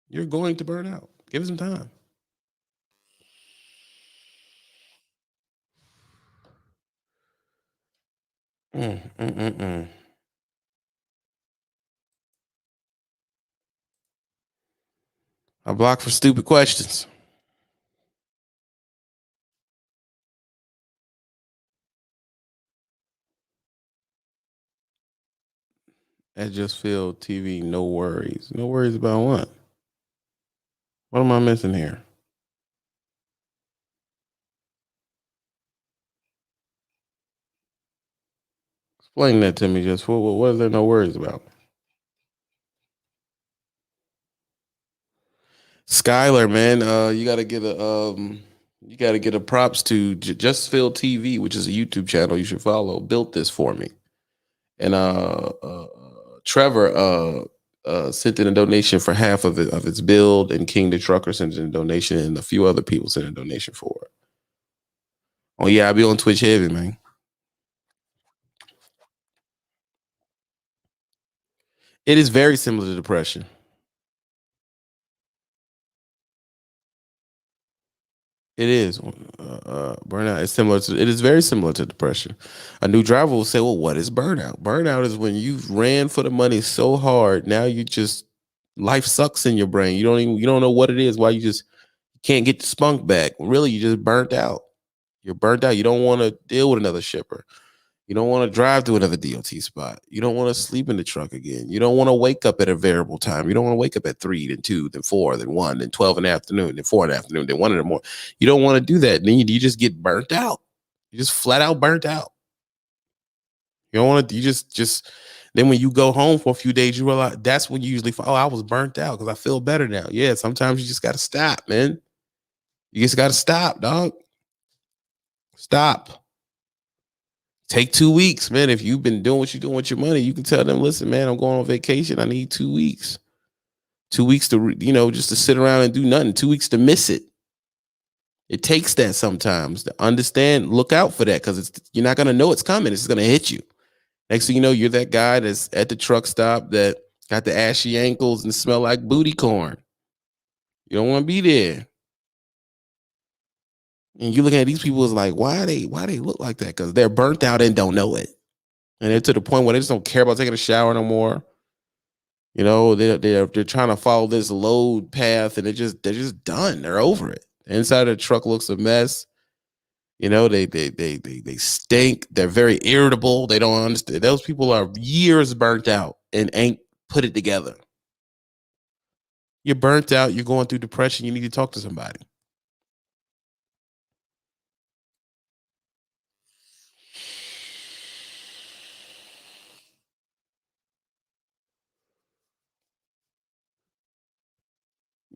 You're going to burn out. Give it some time. I block for stupid questions. At Just Feel TV, no worries. No worries about what? What am I missing here? Explain that to me, just what is there no worries about? Skylar, man, you gotta get a props to Just Feel TV, which is a YouTube channel you should follow. Built this for me, and Trevor sent in a donation for half of its build, and King the Trucker sent in a donation, and a few other people sent in a donation for it. Oh yeah, I'll be on Twitch heavy, man. It is very similar to depression. It is burnout. It's similar to. It is very similar to depression. A new driver will say, "Well, what is burnout? Burnout is when you ran for the money so hard. Now you just life sucks in your brain. You don't know what it is. Why you just can't get the spunk back. Really, you just burnt out. You're burnt out. You don't want to deal with another shipper. You don't want to drive to another DOT spot. You don't want to sleep in the truck again. You don't want to wake up at a variable time. You don't want to wake up at 3, then 2, then 4, then 1, then 12 in the afternoon, then 4 in the afternoon, then 1 in the morning. You don't want to do that. Then you just get burnt out. You just flat out burnt out. You don't want to, you just, then when you go home for a few days, you realize that's when you usually, I was burnt out because I feel better now. Yeah, sometimes you just got to stop, man. You just got to stop, dog. Stop. Take 2 weeks, man. If you've been doing what you're doing with your money, you can tell them, listen, man, I'm going on vacation. I need 2 weeks. 2 weeks to, just to sit around and do nothing. 2 weeks to miss it. It takes that sometimes to understand, look out for that because you're not going to know it's coming. It's going to hit you. Next thing you know, you're that guy that's at the truck stop that got the ashy ankles and smell like booty corn. You don't want to be there. And you looking at these people is like, why they look like that? Because they're burnt out and don't know it. And they're to the point where they just don't care about taking a shower no more. They're trying to follow this load path and they're just done. They're over it. The inside of the truck looks a mess. They stink. They're very irritable. They don't understand. Those people are years burnt out and ain't put it together. You're burnt out. You're going through depression. You need to talk to somebody.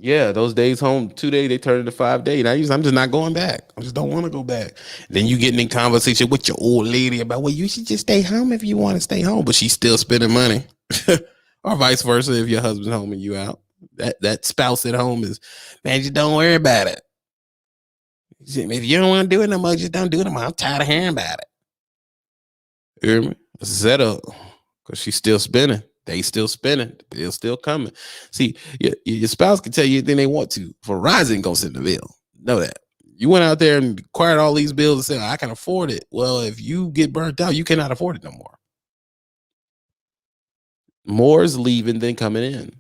Yeah, those days home, 2 days, they turn into 5 days. I'm just not going back. I just don't want to go back. Then you getting in conversation with your old lady about, well, you should just stay home if you want to stay home, but she's still spending money. Or vice versa, if your husband's home and you out. That spouse at home is, man, just don't worry about it. If you don't want to do it no more, just don't do it no more. I'm tired of hearing about it. You hear me? It's a setup because she's still spinning. They still spinning. The bill's still coming. See, your spouse can tell you anything they want to. Verizon ain't gonna send the bill. Know that. You went out there and acquired all these bills and said, I can afford it. Well, if you get burnt out, you cannot afford it no more. More is leaving than coming in.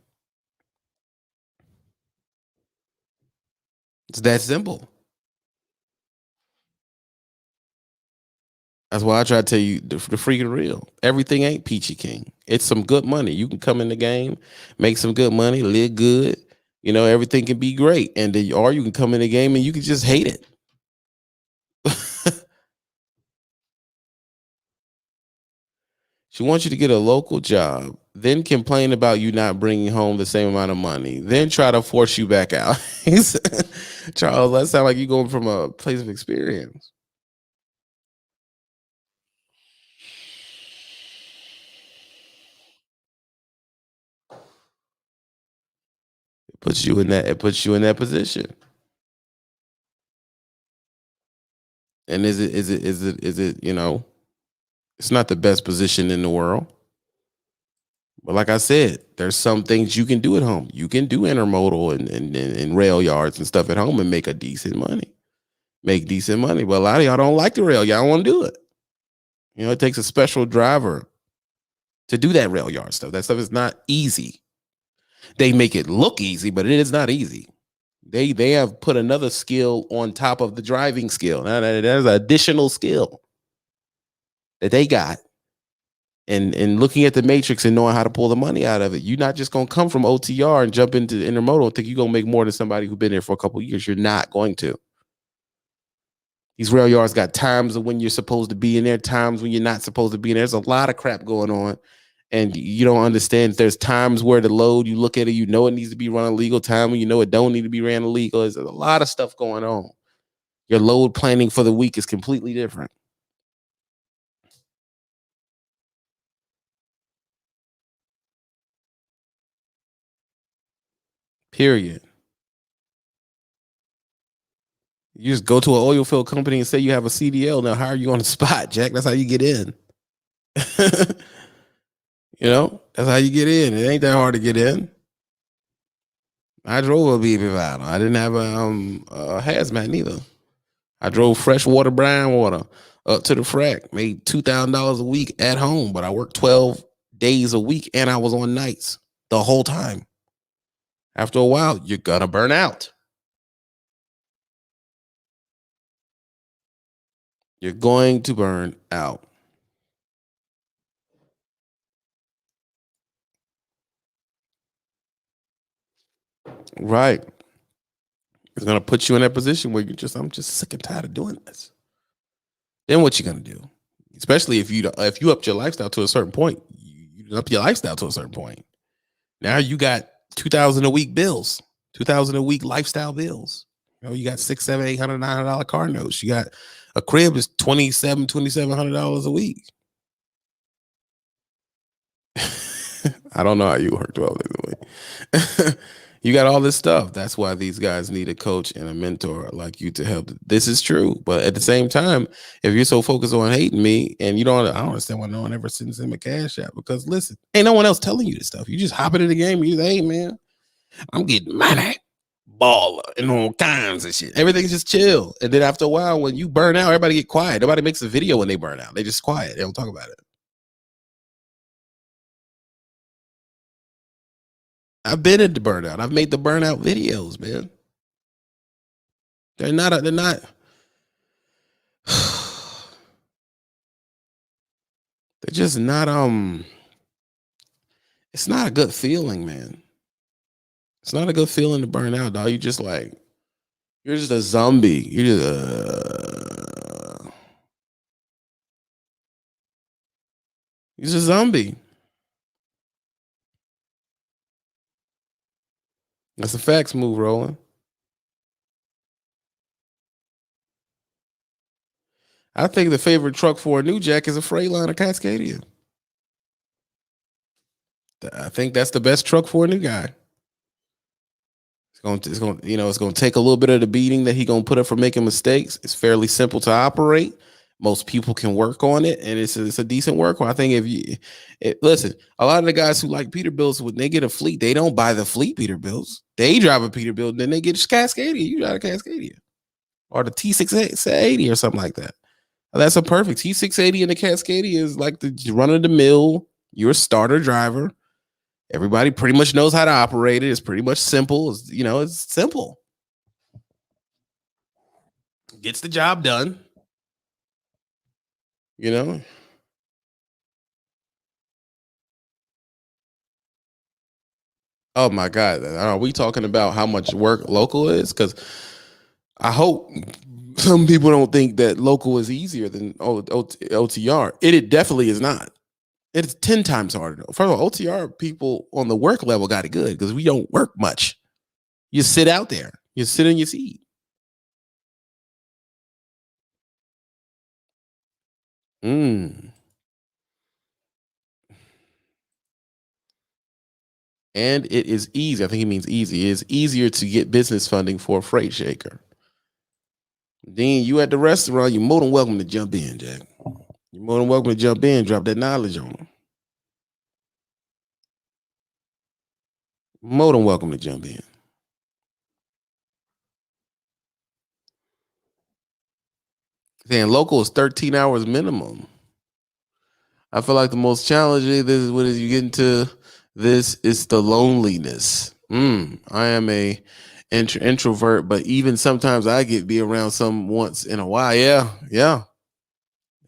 It's that simple. That's why I try to tell you the freaking real. Everything ain't peachy king. It's some good money. You can come in the game, make some good money, live good. You know, everything can be great. And then, or you can come in the game and you can just hate it. She wants you to get a local job, then complain about you not bringing home the same amount of money, then try to force you back out. Charles, that sounds like you going from a place of experience. It puts you in that. It puts you in that position. And is it? You know, it's not the best position in the world. But like I said, there's some things you can do at home. You can do intermodal and rail yards and stuff at home and make a decent money. Make decent money. But a lot of y'all don't like the rail. Y'all don't want to do it. You know, it takes a special driver to do that rail yard stuff. That stuff is not easy. They make it look easy, but it is not easy. They have put another skill on top of the driving skill. Now there's an additional skill that they got. And looking at the matrix and knowing how to pull the money out of it. You're not just gonna come from OTR and jump into intermodal and think you're gonna make more than somebody who's been there for a couple of years. You're not going to. These rail yards got times of when you're supposed to be in there, times when you're not supposed to be in there. There's a lot of crap going on. And you don't understand. There's times where the load, you look at it, you know it needs to be run illegal. Time when you know it don't need to be ran illegal. There's a lot of stuff going on. Your load planning for the week is completely different. Period. You just go to an oil field company and say you have a CDL. Now, how are you on the spot, Jack? That's how you get in. You know, that's how you get in. It ain't that hard to get in. I drove a BB bottle. I didn't have a hazmat neither. I drove freshwater brine water up to the frac. Made $2,000 a week at home, but I worked 12 days a week and I was on nights the whole time. After a while, you're gonna burn out. You're going to burn out. Right. It's gonna put you in that position where I'm just sick and tired of doing this. Then what you gonna do? Especially if you upped your lifestyle to a certain point, you up your lifestyle to a certain point. Now you got 2,000 a week bills, 2,000 a week lifestyle bills. You know, you got six, seven, $800, $900 car notes. You got a crib is $2,700 a week. I don't know how you work 12 days a week. You got all this stuff. That's why these guys need a coach and a mentor like you to help. This is true. But at the same time, if you're so focused on hating me and I don't understand why no one ever sends him a cash app because listen, ain't no one else telling you this stuff. You just hop into the game and you say, hey man, I'm getting money. Baller and all kinds of shit. Everything's just chill. And then after a while, when you burn out, everybody get quiet. Nobody makes a video when they burn out. They just quiet. They don't talk about it. I've been at the burnout. I've made the burnout videos, man. They're not they're just not it's not a good feeling, man. It's not a good feeling to burn out, dog. You're just a zombie. You're just a zombie. That's a facts move, Roland. I think the favorite truck for a new jack is a Freightliner Cascadia. I think that's the best truck for a new guy. It's gonna take a little bit of the beating that he gonna put up for making mistakes. It's fairly simple to operate. Most people can work on it, and it's a decent work. I think listen, a lot of the guys who like Peterbilts, when they get a fleet, they don't buy the fleet Peterbilts. They drive a Peterbilt, then they get a Cascadia. You drive a Cascadia or the T680 or something like that. That's a perfect T680 and the Cascadia is like the run of the mill. You're a starter driver. Everybody pretty much knows how to operate it. It's pretty much simple. It's simple. Gets the job done. You know. Oh my God. Are we talking about how much work local is? Because I hope some people don't think that local is easier than OTR. It definitely is not. It's 10 times harder. First of all, OTR people on the work level got it good because we don't work much. You sit out there. You sit in your seat. And it is easy. I think he means easy. It is easier to get business funding for a freight shaker. Then you at the restaurant, you're more than welcome to jump in, Jack. You're more than welcome to jump in, drop that knowledge on them. More than welcome to jump in. Saying local is 13 hours minimum. I feel like the most challenging, this is what you get into this, is the loneliness. I am a introvert, but even sometimes I be around some once in a while. Yeah.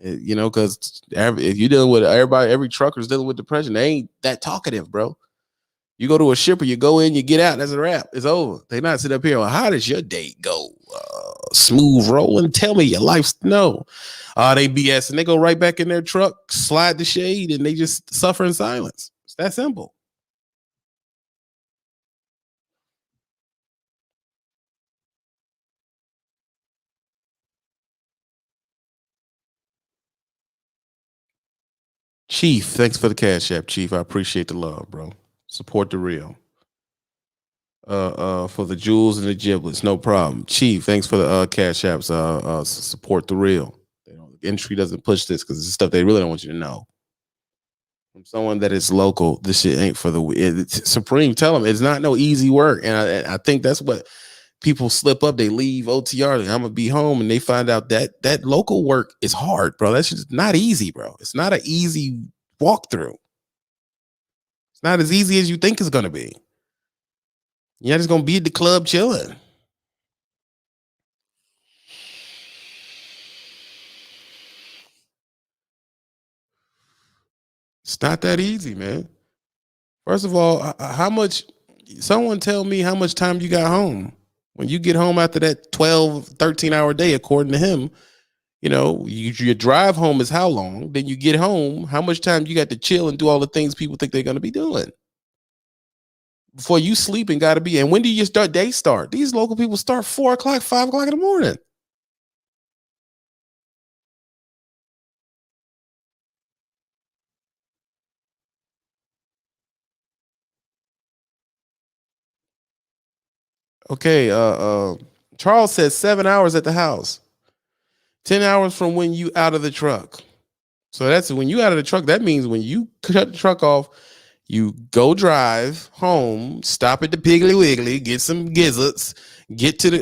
Because if you're dealing with everybody, every trucker's dealing with depression. They ain't that talkative, bro. You go to a shipper, you go in, you get out. That's a wrap. It's over. They not sit up here. Well, how does your date go? Smooth rolling. Tell me your life's no. They BS and they go right back in their truck, slide the shade, and they just suffer in silence. It's that simple. Chief, thanks for the cash app, Chief. I appreciate the love, bro. Support the real. For the jewels and the giblets, no problem. Chief, thanks for the cash apps. Support the real. Entry doesn't push this because it's stuff they really don't want you to know. From someone that is local, this shit ain't for the Supreme. Tell them it's not no easy work, and I think that's what people slip up. They leave OTR. I'm gonna be home, and they find out that local work is hard, bro. That's just not easy, bro. It's not an easy walkthrough. It's not as easy as you think it's gonna be. You're not just gonna be at the club chilling. It's not that easy, man. First of all, how much? Someone tell me how much time you got home. When you get home after that 12, 13-hour day, according to him, your drive home is how long? Then you get home, how much time you got to chill and do all the things people think they're going to be doing? Before you sleep and got to be. And when do you start? They start. These local people start 4 o'clock, 5 o'clock in the morning. Okay, Charles says 7 hours at the house. 10 hours from when you out of the truck. So that's when you out of the truck. That means when you cut the truck off, you go drive home, stop at the Piggly Wiggly, get some gizzards,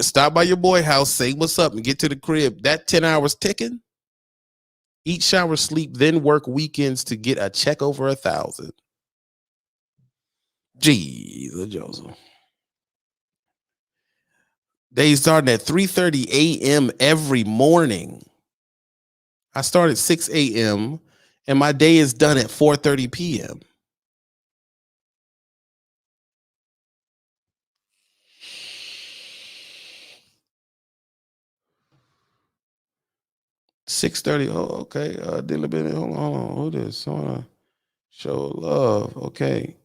stop by your boy house, say what's up, and get to the crib. That 10 hours ticking. Eat, shower, sleep, then work weekends to get a check over 1,000. Jesus, Joseph. They starting at 3:30 a.m. every morning. I start at 6 a.m. and my day is done at 4:30 p.m. 6:30. Oh, okay. Hold on. Who this? Show love. Okay.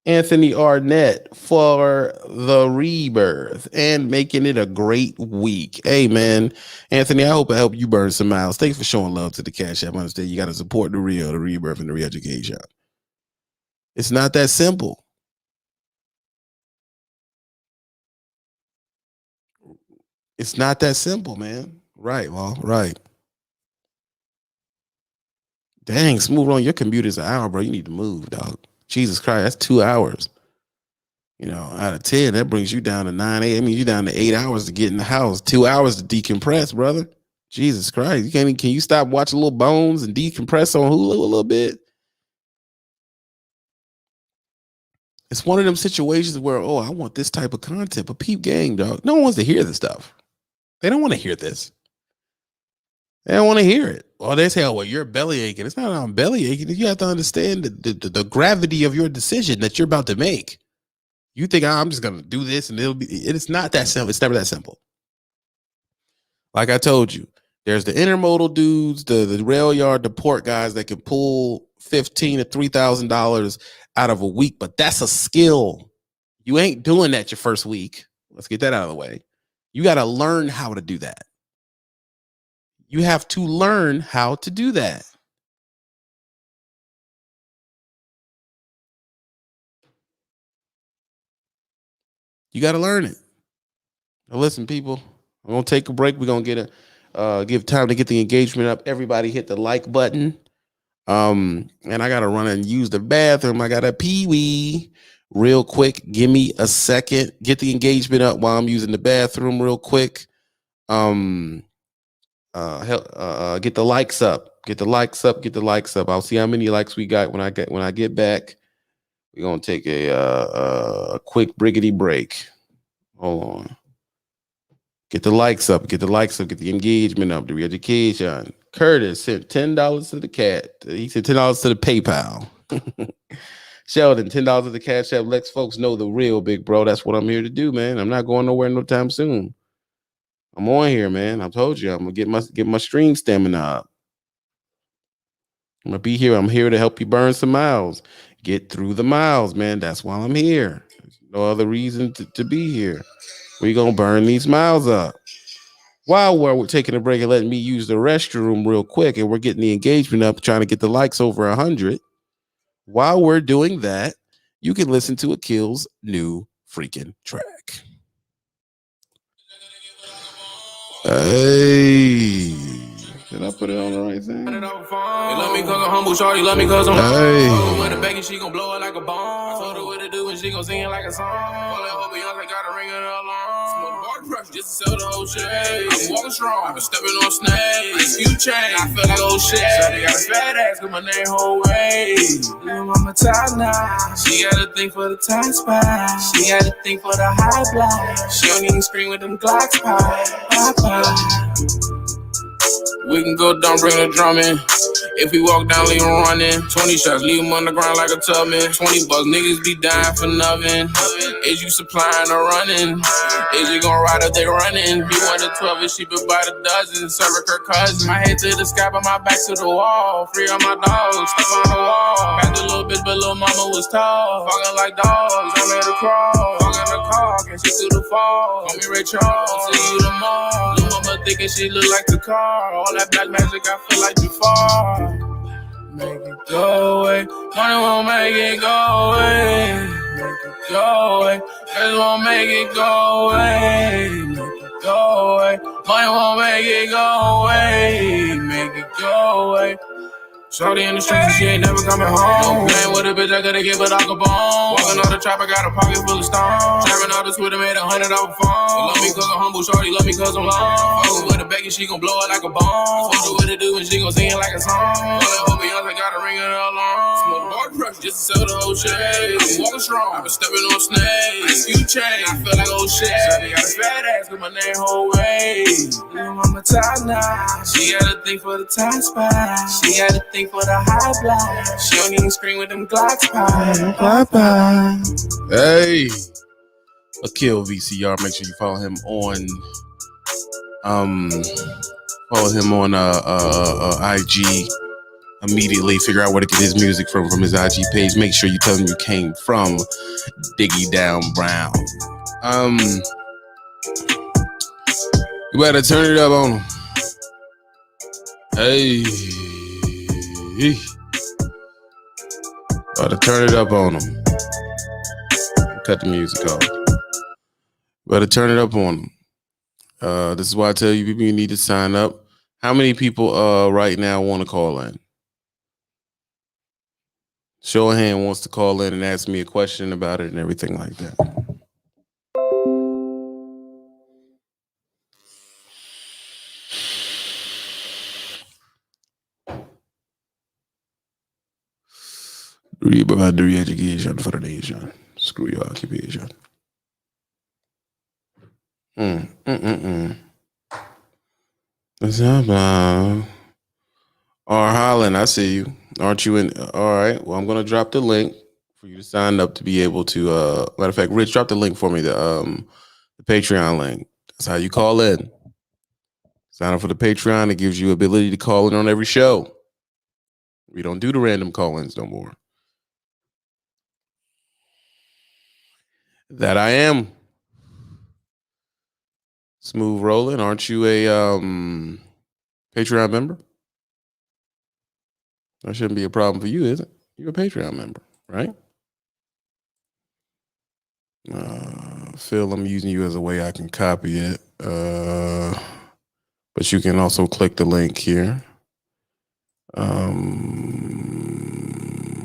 Anthony Arnett for the rebirth and making it a great week. Hey, man. Anthony, I hope I help you burn some miles. Thanks for showing love to the Cash App. I understand you got to support the rebirth, and the re-education. It's not that simple. It's not that simple, man. Right, well, right. Dang, Smooth on your computer's an hour, bro. You need to move, dog. Jesus Christ, that's 2 hours. You know, out of 10, that brings you down to 9, 8. I mean, you're down to 8 hours to get in the house, 2 hours to decompress, brother. Jesus Christ. Can you stop watching Little Bones and decompress on Hulu a little bit? It's one of them situations where, oh, I want this type of content, but peep gang, dog. No one wants to hear this stuff. They don't want to hear this. They don't want to hear it. Or they say, oh, well, you're belly aching. It's not I'm belly aching. You have to understand the gravity of your decision that you're about to make. You think I'm just going to do this and it's not that simple. It's never that simple. Like I told you, there's the intermodal dudes, the rail yard, the port guys that can pull $1,500 to $3,000 out of a week, but that's a skill. You ain't doing that your first week. Let's get that out of the way. You got to learn how to do that. You have to learn how to do that. You got to learn it. Now listen, people, I'm going to take a break. We're going to give time to get the engagement up. Everybody hit the like button. And I got to run and use the bathroom. I got a pee-wee real quick. Give me a second. Get the engagement up while I'm using the bathroom real quick. Get the likes up. Get the likes up. Get the likes up. I'll see how many likes we got when I get back. We're going to take a quick briggity break. Hold on. Get the likes up. Get the likes up. Get the engagement up. The re-education. Curtis sent $10 to the cat. He sent $10 to the PayPal. Sheldon, $10 to the Cash App. Let's folks know the real, big bro. That's what I'm here to do, man. I'm not going nowhere no time soon. I'm on here, man. I told you I'm gonna get my stream stamina up. I'm gonna be here. I'm here to help you burn some miles. Get through the miles, man. That's why I'm here. There's no other reason to be here. We're gonna burn these miles up. While we're taking a break and letting me use the restroom real quick, and we're getting the engagement up, trying to get the likes over 100. While we're doing that, you can listen to Akil's new freaking track. Hey, did I put it on the right thing? Hey, love me cause I'm humble, shorty, love me cause I'm hey. With a baby, she gon' blow it like a bomb. I told her what to do and she gon' sing it like a song. All that hope Beyonce got a ring in her alarm. Smoke the water pressure just to sell the whole shit. I'm walking strong, I've been stepping on snakes. Few chains, I feel like old shit. Shorty got a fat ass, got my name whole way. Little mama top now. She got a thing for the tight spot. She got a thing for the high block. She don't even scream with them Glocks pop. We can go down, bring the drum in. If we walk down, leave him running. 20 shots, leave him on the ground like a tubman. $20, niggas be dying for nothing. Is you supplying or running? Is you gon' ride if they running? B1 to 12, and she been by the dozen. Serve her cousin. My head to the sky, but my back to the wall. Free on my dogs, step on the wall. Back a little bitch, but little mama was tall. Fucking like dogs, I made her crawl. Fucking the car, can she through the fall? Call me Ray Charles, see you tomorrow. Little mama thinking she look like the car. All that black magic, I feel like you far. Make it go away. Money won't make it go away. Make it go away. Girls won't make it go away. Make it go away. Money won't make it go away. Make it go away. Shorty in the streets and she ain't never coming home. Playing with a bitch, I gotta give it off a bone. Walking on the trap, I got a pocket full of stones. Trapping all this Twitter, made $100 phone. Love me cause I'm humble, shorty, love me cause I'm long. Fuckin' with a baby, she gon' blow it like a bomb. Told her what to do and she gon' sing it like a song. All that hope Beyonce got a ring in her alarm. Smoke the water pressure just to sell the whole shit. I'm walking strong, I've been stepping on snakes. Few chains, I feel like old shit. Shorty got a fat ass, got my name whole way. Little mama top now. She got a thing for the tight spot. She got a thing for the high block. She don't even scream with them Glocks pop. Hey, Akil VCR. Make sure you follow him on Follow him on IG immediately. Figure out where to get his music from his IG page. Make sure you tell him you came from Diggy Down Brown. You better turn it up on him. Hey. Better turn it up on him. Cut the music off. Better turn it up on him. This is why I tell you people you need to sign up. How many people right now want to call in? Show of hand wants to call in and ask me a question about it and everything like that. Education for the nation. Screw your occupation. What's up, Holland, I see you. Aren't you in? All right. Well, I'm going to drop the link for you to sign up to be able to. Matter of fact, Rich, drop the link for me. The Patreon link. That's how you call in. Sign up for the Patreon. It gives you ability to call in on every show. We don't do the random call-ins no more. That I am. Smooth rolling. Aren't you a Patreon member? That shouldn't be a problem for you, is it? You're a Patreon member, right? Phil, I'm using you as a way I can copy it. But you can also click the link here.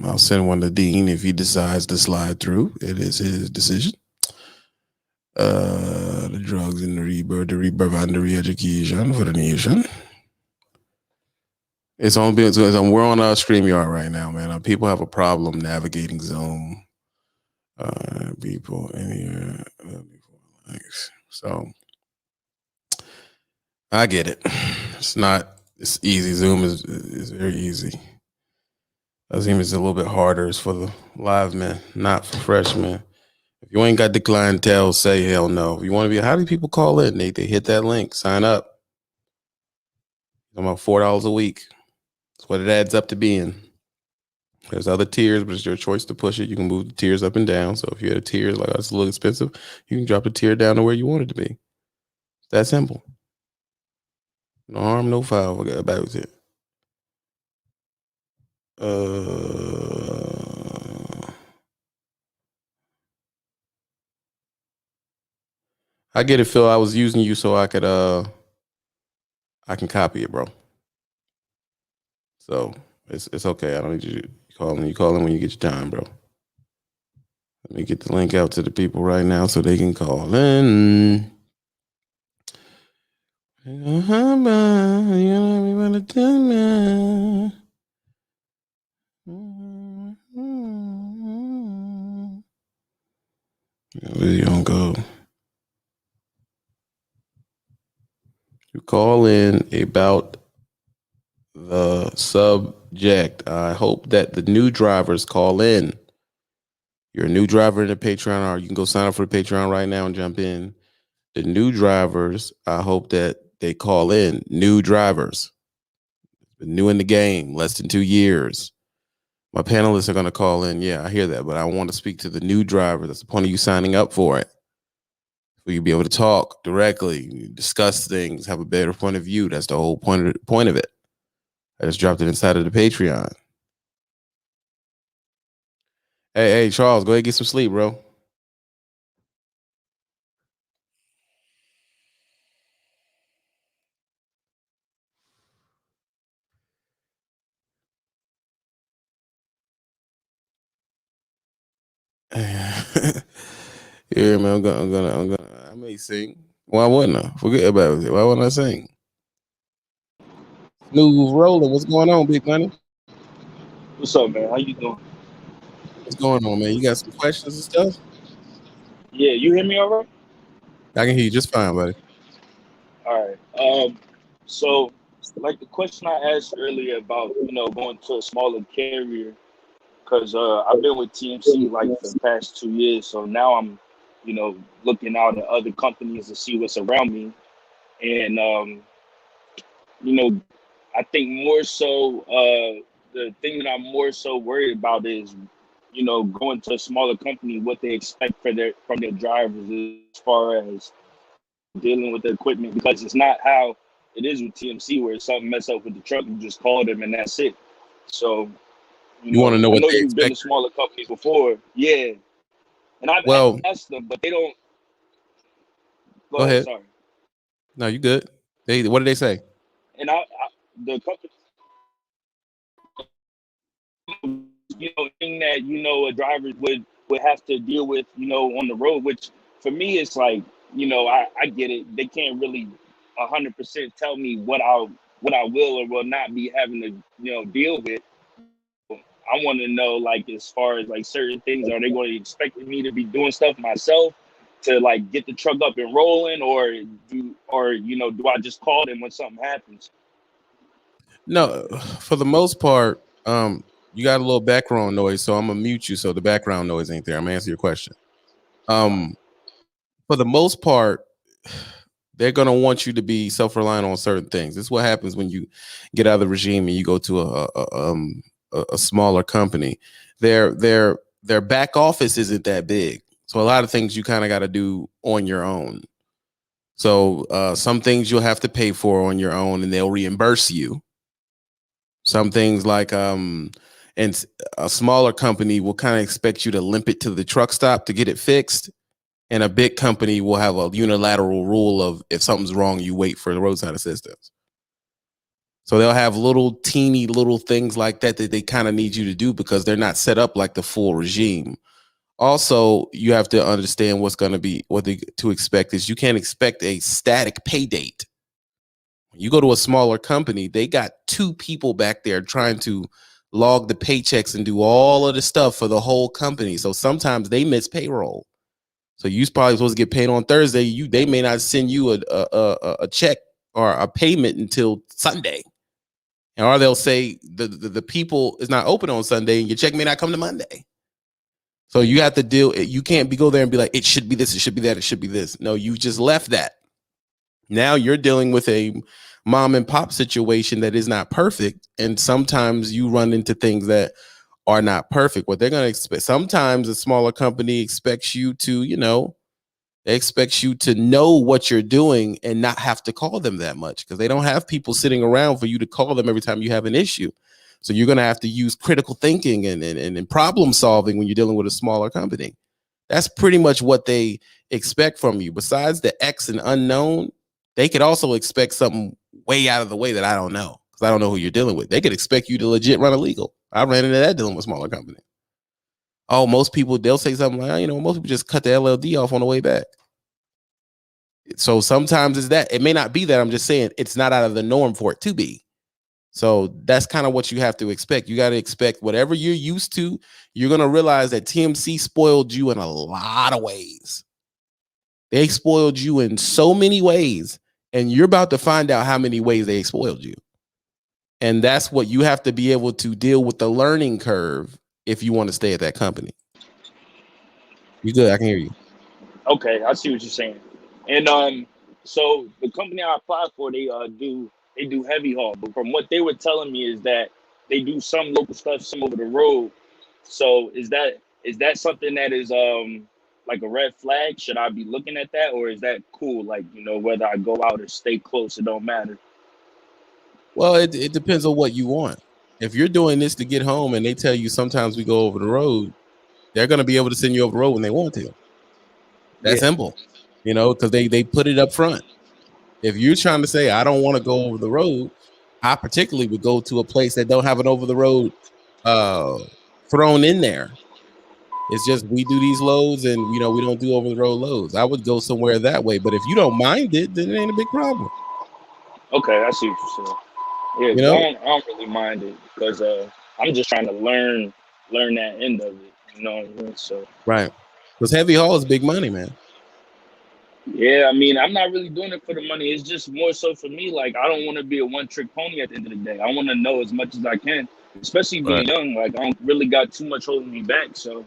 I'll send one to Dean if he decides to slide through. It is his decision. The drugs and the rebirth and the re-education for the nation. It's on. We're on our StreamYard right now, man. People have a problem navigating Zoom. People in here. So I get it. It's easy. Zoom is very easy. Zoom is a little bit harder. It's for the live men, not for freshmen. If you ain't got the clientele, say hell no. If you want to be, how do people call in? They hit that link, sign up. I'm about $4 a week. That's what it adds up to being. There's other tiers, but it's your choice to push it. You can move the tiers up and down. So if you had a tier like that's a little expensive, you can drop the tier down to where you want it to be. It's that simple. No harm, no foul. What about it? I get it, Phil. I was using you so I could I can copy it, bro. So it's okay. I don't need you to call in. You call in when you get your time, bro. Let me get the link out to the people right now so they can call in. Where you gonna go? You call in about the subject. I hope that the new drivers call in. You're a new driver in the Patreon, or you can go sign up for the Patreon right now and jump in. The new drivers, I hope that they call in. New drivers. Been new in the game, less than 2 years. My panelists are going to call in. Yeah, I hear that, but I want to speak to the new driver. That's the point of you signing up for it. For you to be able to talk directly, discuss things, have a better point of view. That's the whole point of it. I just dropped it inside of the Patreon. Hey, Charles, go ahead and get some sleep, bro. Yeah, man, I may sing. Why wouldn't I? Forget about it. Why wouldn't I sing? Smooth rolling. What's going on, big money? What's up, man? How you doing? What's going on, man? You got some questions and stuff? Yeah, you hear me all right? I can hear you just fine, buddy. All right. So like the question I asked earlier about, going to a smaller carrier, because I've been with TMC like for the past 2 years, so now I'm, looking out at other companies to see what's around me, and you know, I think more so, the thing that I'm more so worried about is, going to a smaller company, what they expect from their drivers as far as, dealing with the equipment, because it's not how it is with TMC where if something mess up with the truck, you just call them and that's it. So, You want to know I what know they you've been to expect? smaller companies before, yeah, and I've Well, asked them, but they don't. Go go ahead, ahead. sorry. No, you good. What did they say? And the company, thing that a driver would have to deal with, on the road. Which for me, it's like, I get it. They can't really 100% tell me what I will or will not be having to deal with. I want to know, like, as far as like certain things, are they going to expect me to be doing stuff myself to like get the truck up and rolling, do I just call them when something happens? No, for the most part, you got a little background noise, so I'm gonna mute you so the background noise ain't there. I'm gonna answer your question. Um, for the most part, they're gonna want you to be self-reliant on certain things. This is what happens when you get out of the regime and you go to a smaller company. Their back office isn't that big, so a lot of things you kind of got to do on your own. So some things you'll have to pay for on your own, and they'll reimburse you. Some things like and a smaller company will kind of expect you to limp it to the truck stop to get it fixed, and a big company will have a unilateral rule of if something's wrong, you wait for the roadside assistance. So they'll have little teeny little things like that that they kind of need you to do because they're not set up like the full regime. Also, you have to understand what's going to be to expect is you can't expect a static pay date. When you go to a smaller company, they got two people back there trying to log the paychecks and do all of the stuff for the whole company. So sometimes they miss payroll. So you probably supposed to get paid on Thursday. They may not send you a check or a payment until Sunday, or they'll say the people is not open on Sunday and your check may not come to Monday. So you have to deal. You can't go there and be like, it should be this, it should be that, it should be this. No, you just left that. Now you're dealing with a mom and pop situation that is not perfect, and sometimes you run into things that are not perfect. What they're going to expect. Sometimes a smaller company expects you to, they expect you to know what you're doing and not have to call them that much because they don't have people sitting around for you to call them every time you have an issue. So you're going to have to use critical thinking and problem solving when you're dealing with a smaller company. That's pretty much what they expect from you. Besides the X and unknown, they could also expect something way out of the way that I don't know because I don't know who you're dealing with. They could expect you to legit run illegal. I ran into that dealing with smaller company. Oh, most people, they'll say something like, most people just cut the LLD off on the way back. So sometimes it's that. It may not be that. I'm just saying it's not out of the norm for it to be. So that's kind of what you have to expect. You got to expect whatever you're used to. You're going to realize that TMC spoiled you in a lot of ways. They spoiled you in so many ways, and you're about to find out how many ways they spoiled you. And that's what you have to be able to deal with the learning curve if you want to stay at that company. You good? I can hear you. Okay, I see what you're saying. And so the company I applied for, they do heavy haul, but from what they were telling me is that they do some local stuff, some over the road. So is that something that is like a red flag? Should I be looking at that, or is that cool? Like, whether I go out or stay close, it don't matter. Well, it depends on what you want. If you're doing this to get home and they tell you sometimes we go over the road, they're going to be able to send you over the road when they want to. That's Yeah. simple, because they put it up front. If you're trying to say, I don't want to go over the road, I particularly would go to a place that don't have an over the road uh, thrown in there. It's just we do these loads and we don't do over the road loads. I would go somewhere that way. But if you don't mind it, then it ain't a big problem. Okay, I see what you're saying. Yeah, You 'cause know? I don't really mind it because I'm just trying to learn that end of it. You know what I mean? So Right. Because heavy haul is big money, man. yeah, I mean, I'm not really doing it for the money. It's just more so for me. Like, I don't want to be a one trick pony at the end of the day. I want to know as much as I can, especially Right. being young. Like, I don't really got too much holding me back. So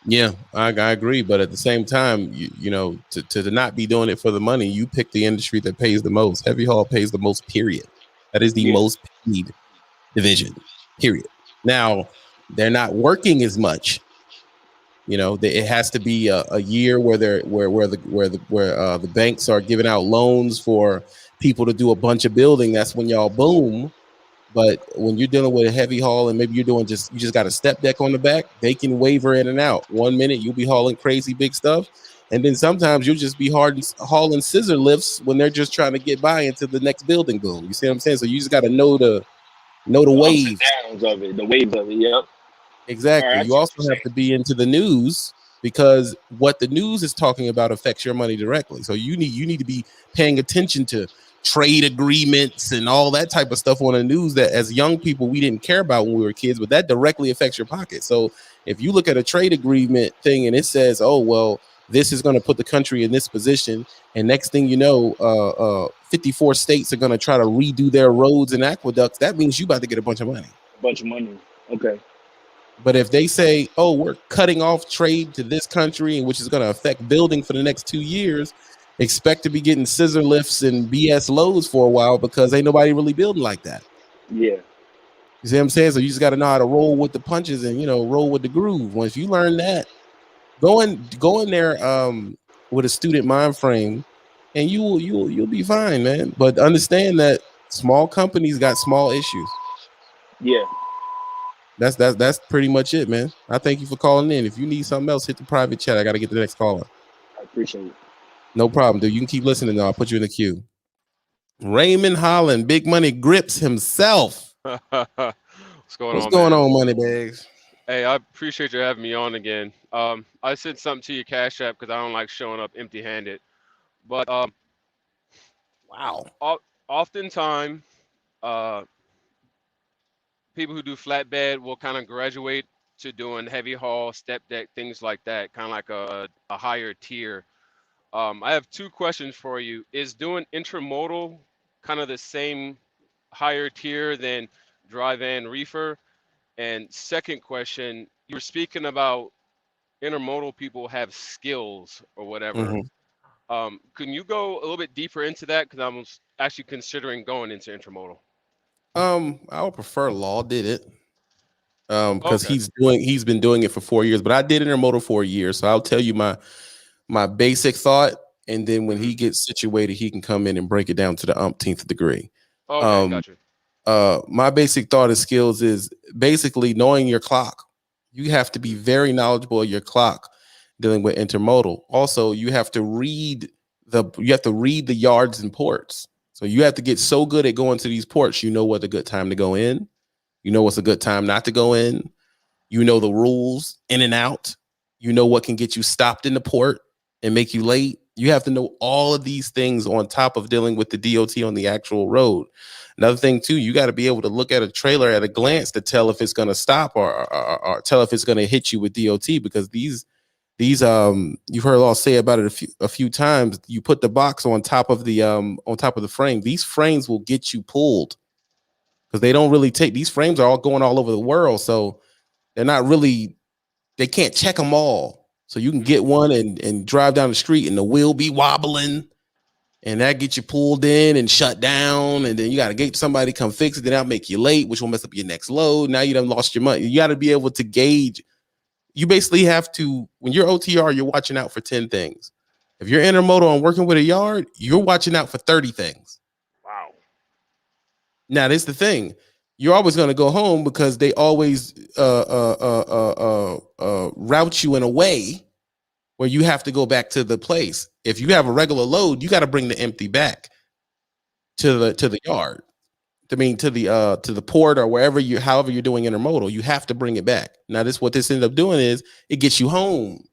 Yeah, I agree. But at the same time, you know, to not be doing it for the money, you pick the industry that pays the most. Heavy haul pays the most, period. That is the Yeah, most paid division, period. Now, they're not working as much. You know, it has to be a year where they're where the banks are giving out loans for people to do a bunch of building. That's when y'all boom. But when you're dealing with a heavy haul and maybe you're doing you just got a step deck on the back, they can waver in and out. 1 minute you'll be hauling crazy big stuff, and then sometimes you'll just be hauling scissor lifts when they're just trying to get by into the next building boom. You see what I'm saying? So you just got to know the the ups and waves. downs of it, the waves of it. Yep. All right, Exactly. I You see what also you're have saying. to be into the news because what the news is talking about affects your money directly. So you need to be paying attention to trade agreements and all that type of stuff on the news that as young people we didn't care about when we were kids, but that directly affects your pocket. So if you look at a trade agreement thing and it says, "Oh, well, this is going to put the country in this position," and next thing you know, 54 states are going to try to redo their roads and aqueducts, that means you about to get a bunch of money. A bunch of money. Okay. But if they say, "Oh, we're cutting off trade to this country, and which is going to affect building for the next 2 years," expect to be getting scissor lifts and BS loads for a while because ain't nobody really building like that. Yeah. You see what I'm saying? So you just got to know how to roll with the punches and roll with the groove. Once you learn that, go in there with a student mind frame, and you'll be fine, man. But understand that small companies got small issues. Yeah. That's pretty much it, man. I thank you for calling in. If you need something else, hit the private chat. I got to get the next caller. I appreciate it. No problem, dude. You can keep listening though. I'll put you in the queue. Raymond Holland, Big Money Grips himself. What's going What's on, going man? on, Money Bags? Hey, I appreciate you having me on again. I sent something to your Cash App because I don't like showing up empty-handed. But Wow. oftentimes, uh, people who do flatbed will kind of graduate to doing heavy haul, step deck, things like that, kind of like a higher tier. I have two questions for you. Is doing intermodal kind of the same higher tier than dry van reefer? And second question, you were speaking about intermodal people have skills or whatever. Mm-hmm. Can you go a little bit deeper into that? Because I was actually considering going into intermodal. I would prefer Law did it. Because Okay. he's been doing it for 4 years, but I did intermodal for a year. So I'll tell you my basic thought, and then when Hmm. he gets situated, he can come in and break it down to the umpteenth degree. Okay, Um, gotcha. my basic thought of skills is basically knowing your clock. You have to be very knowledgeable of your clock dealing with intermodal. Also, you have to read the yards and ports. So you have to get so good at going to these ports, you know what a good time to go in, you know what's a good time not to go in, you know the rules in and out. You know what can get you stopped in the port and make you late. You have to know all of these things on top of dealing with the DOT on the actual road. Another thing too, you got to be able to look at a trailer at a glance to tell if it's going to stop or tell if it's going to hit you with DOT because these you've heard all say about it a few times. You put the box on top of the frame. These frames will get you pulled because they don't really take these frames are all going all over the world. So they're not really they can't check them all. So you can Hmm. get one and drive down the street and the wheel be wobbling and that get you pulled in and shut down. And then you got to get somebody to come fix it. Then that'll make you late, which will mess up your next load. Now you done lost your money. You got to be able to gauge. You basically have to, when you're OTR, you're watching out for 10 things. If you're intermodal and working with a yard, you're watching out for 30 things. Wow. Now, this is the thing. You're always going to go home because they always route you in a way where you have to go back to the place. If you have a regular load, you got to bring the empty back to the yard. I mean to the port or wherever however you're doing intermodal, you have to bring it back. Now what this ended up doing is it gets you home.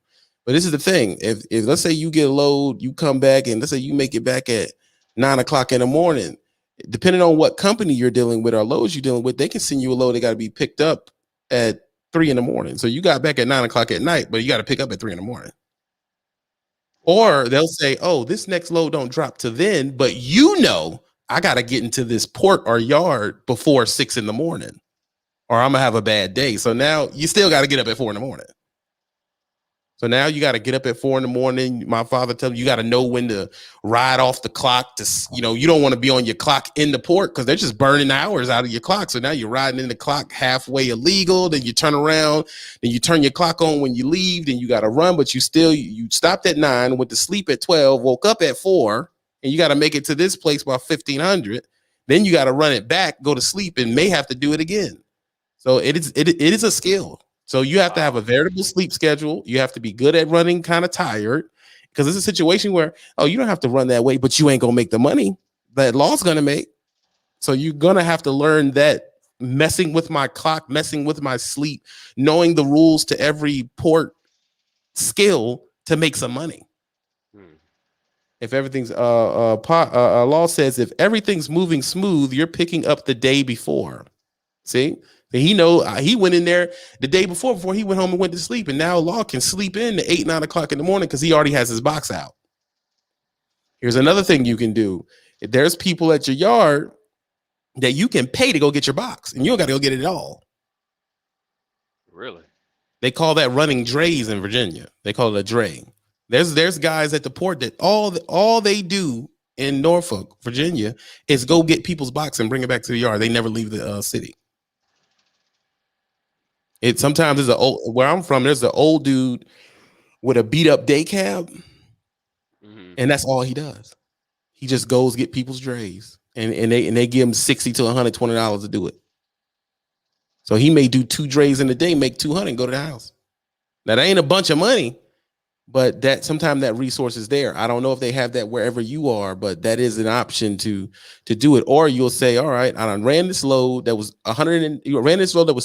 But this is the thing. If let's say you get a load, you come back and let's say you make it back at 9 o'clock in the morning, depending on what company you're dealing with or loads you're dealing with, they can send you a load that got to be picked up at 3 in the morning. So you got back at 9 o'clock at night, but you got to pick up at 3 in the morning. Wow. Or they'll say, "Oh, this next load don't drop to then," but I got to get into this port or yard before 6 in the morning, or I'm gonna have a bad day. So now you still got to get up at 4 in the morning. So now you got to get up at 4 a.m. My father tells me you got to know when to ride off the clock. You don't want to be on your clock in the port because they're just burning hours out of your clock. So now you're riding in the clock halfway illegal. Then you turn around, then you turn your clock on when you leave. Then you got to run, but you stopped at 9, went to sleep at 12, woke up at 4, and you got to make it to this place by 1500. Then you got to run it back, go to sleep, and may have to do it again. So it is a skill. So you have to have a variable sleep schedule. You have to be good at running kind of tired because it's a situation where, you don't have to run that way, but you ain't going to make the money that law's going to make. So you're going to have to learn that messing with my clock, messing with my sleep, knowing the rules to every port skill to make some money. If everything's law says if everything's moving smooth, you're picking up the day before. See? He went in there the day before he went home and went to sleep, and now law can sleep in to 8, 9 o'clock in the morning because he already has his box out. Here's another thing you can do. If there's people at your yard that you can pay to go get your box, and you don't got to go get it at all. Really? They call that running drays in Virginia. They call it a dray. There's guys at the port that all they do in Norfolk, Virginia, is go get people's box and bring it back to the yard. They never leave the city. It sometimes is where I'm from. There's an old dude with a beat up day cab, and that's all he does. He just goes get people's drays, and they give him $60 to $120 to do it. So he may do 2 drays in a day, make $200, and go to the house. Now that ain't a bunch of money, but that sometimes that resource is there. I don't know if they have that wherever you are, but that is an option to do it. Or you'll say, all right, I ran this load that was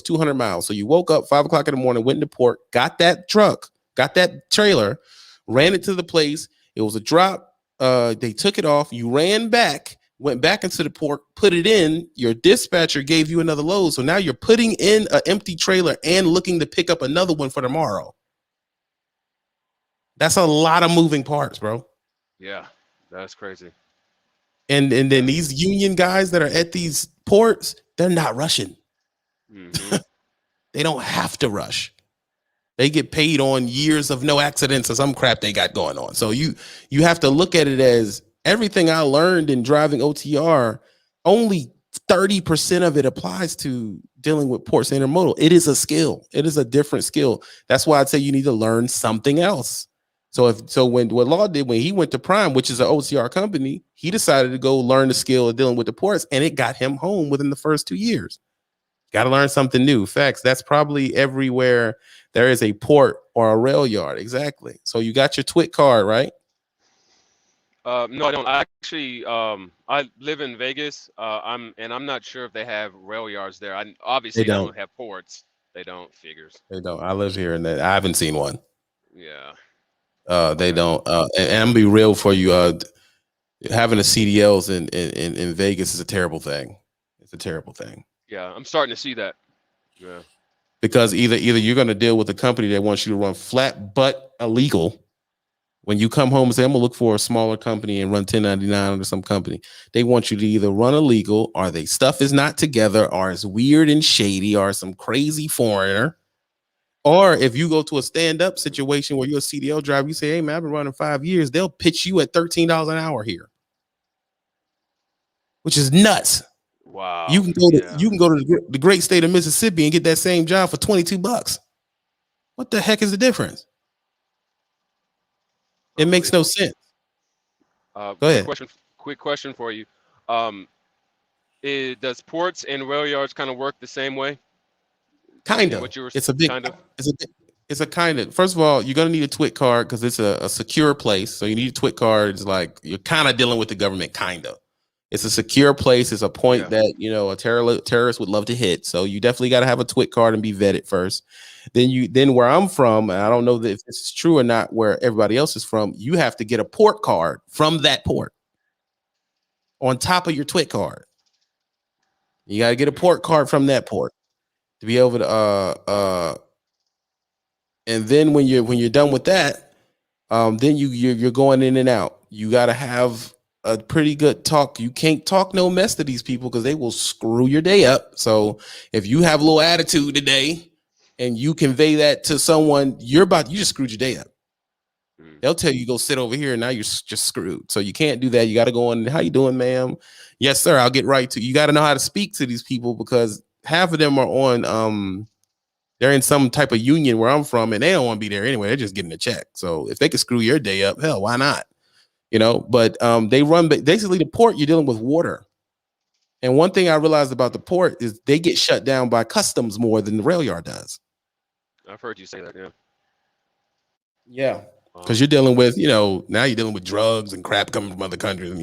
200 miles. So you woke up 5 o'clock in the morning, went to port, got that truck, got that trailer, ran it to the place. It was a drop. They took it off. You ran back, went back into the port, put it in. Your dispatcher gave you another load. So now you're putting in an empty trailer and looking to pick up another one for tomorrow. That's a lot of moving parts, bro. Yeah, that's crazy. And then these union guys that are at these ports, they're not rushing. They don't have to rush. They get paid on years of no accidents or some crap they got going on. So you have to look at it as everything I learned in driving OTR, only 30% of it applies to dealing with ports intermodal. It is a skill. It is a different skill. That's why I'd say you need to learn something else. So what Law did when he went to Prime, which is an OTR company, he decided to go learn the skill of dealing with the ports, and it got him home within the first 2 years. Got to learn something new. Facts. That's probably everywhere there is a port or a rail yard. Exactly. So you got your TWIC card, right? No, I don't. I actually, I live in Vegas. I'm not sure if they have rail yards there. Obviously they don't have ports. They don't. Figures. They don't. I live here, and I haven't seen one. Yeah. They don't. And I'm gonna be real for you. Having a CDLs in Vegas is a terrible thing. It's a terrible thing. Yeah, I'm starting to see that. Yeah. Because either you're going to deal with a company that wants you to run flat but illegal. When you come home and say, I'm going to look for a smaller company and run 1099 under some company, they want you to either run illegal, or they stuff is not together, or it's weird and shady, or some crazy foreigner. Or if you go to a stand-up situation where you're a CDL driver, you say, hey, man, I've been running 5 years. They'll pitch you at $13 an hour here, which is nuts. Wow. You can go to the great state of Mississippi and get that same job for $22. What the heck is the difference? It makes no sense. Go ahead. Quick question for you. Does ports and rail yards kind of work the same way? Kind of. It's a kind of. First of all, you're gonna need a TWIC card because it's a secure place. So you need a TWIC card. It's like you're kind of dealing with the government, kind of. It's a secure place. It's a point that a terrorist would love to hit. So you definitely got to have a TWIC card and be vetted first. Then where I'm from, and I don't know if this is true or not, where everybody else is from, you have to get a port card from that port on top of your TWIC card. You got to get a port card from that port to be able to and then when you're done with that, then you're going in and out. You got to have a pretty good talk. You can't talk no mess to these people because they will screw your day up. So if you have a little attitude today, and you convey that to someone, you just screwed your day up. They'll tell you go sit over here, and now you're just screwed. So you can't do that. You got to go on. How you doing, ma'am? Yes, sir. I'll get right to you. You got to know how to speak to these people because half of them are on they're in some type of union where I'm from, and they don't want to be there anyway. They're just getting a check. So if they could screw your day up, hell, why not? But they run basically the port. You're dealing with water, and one thing I realized about the port is they get shut down by customs more than the rail yard does. I've heard you say that. Yeah. Yeah. Because you're dealing with, now you're dealing with drugs and crap coming from other countries,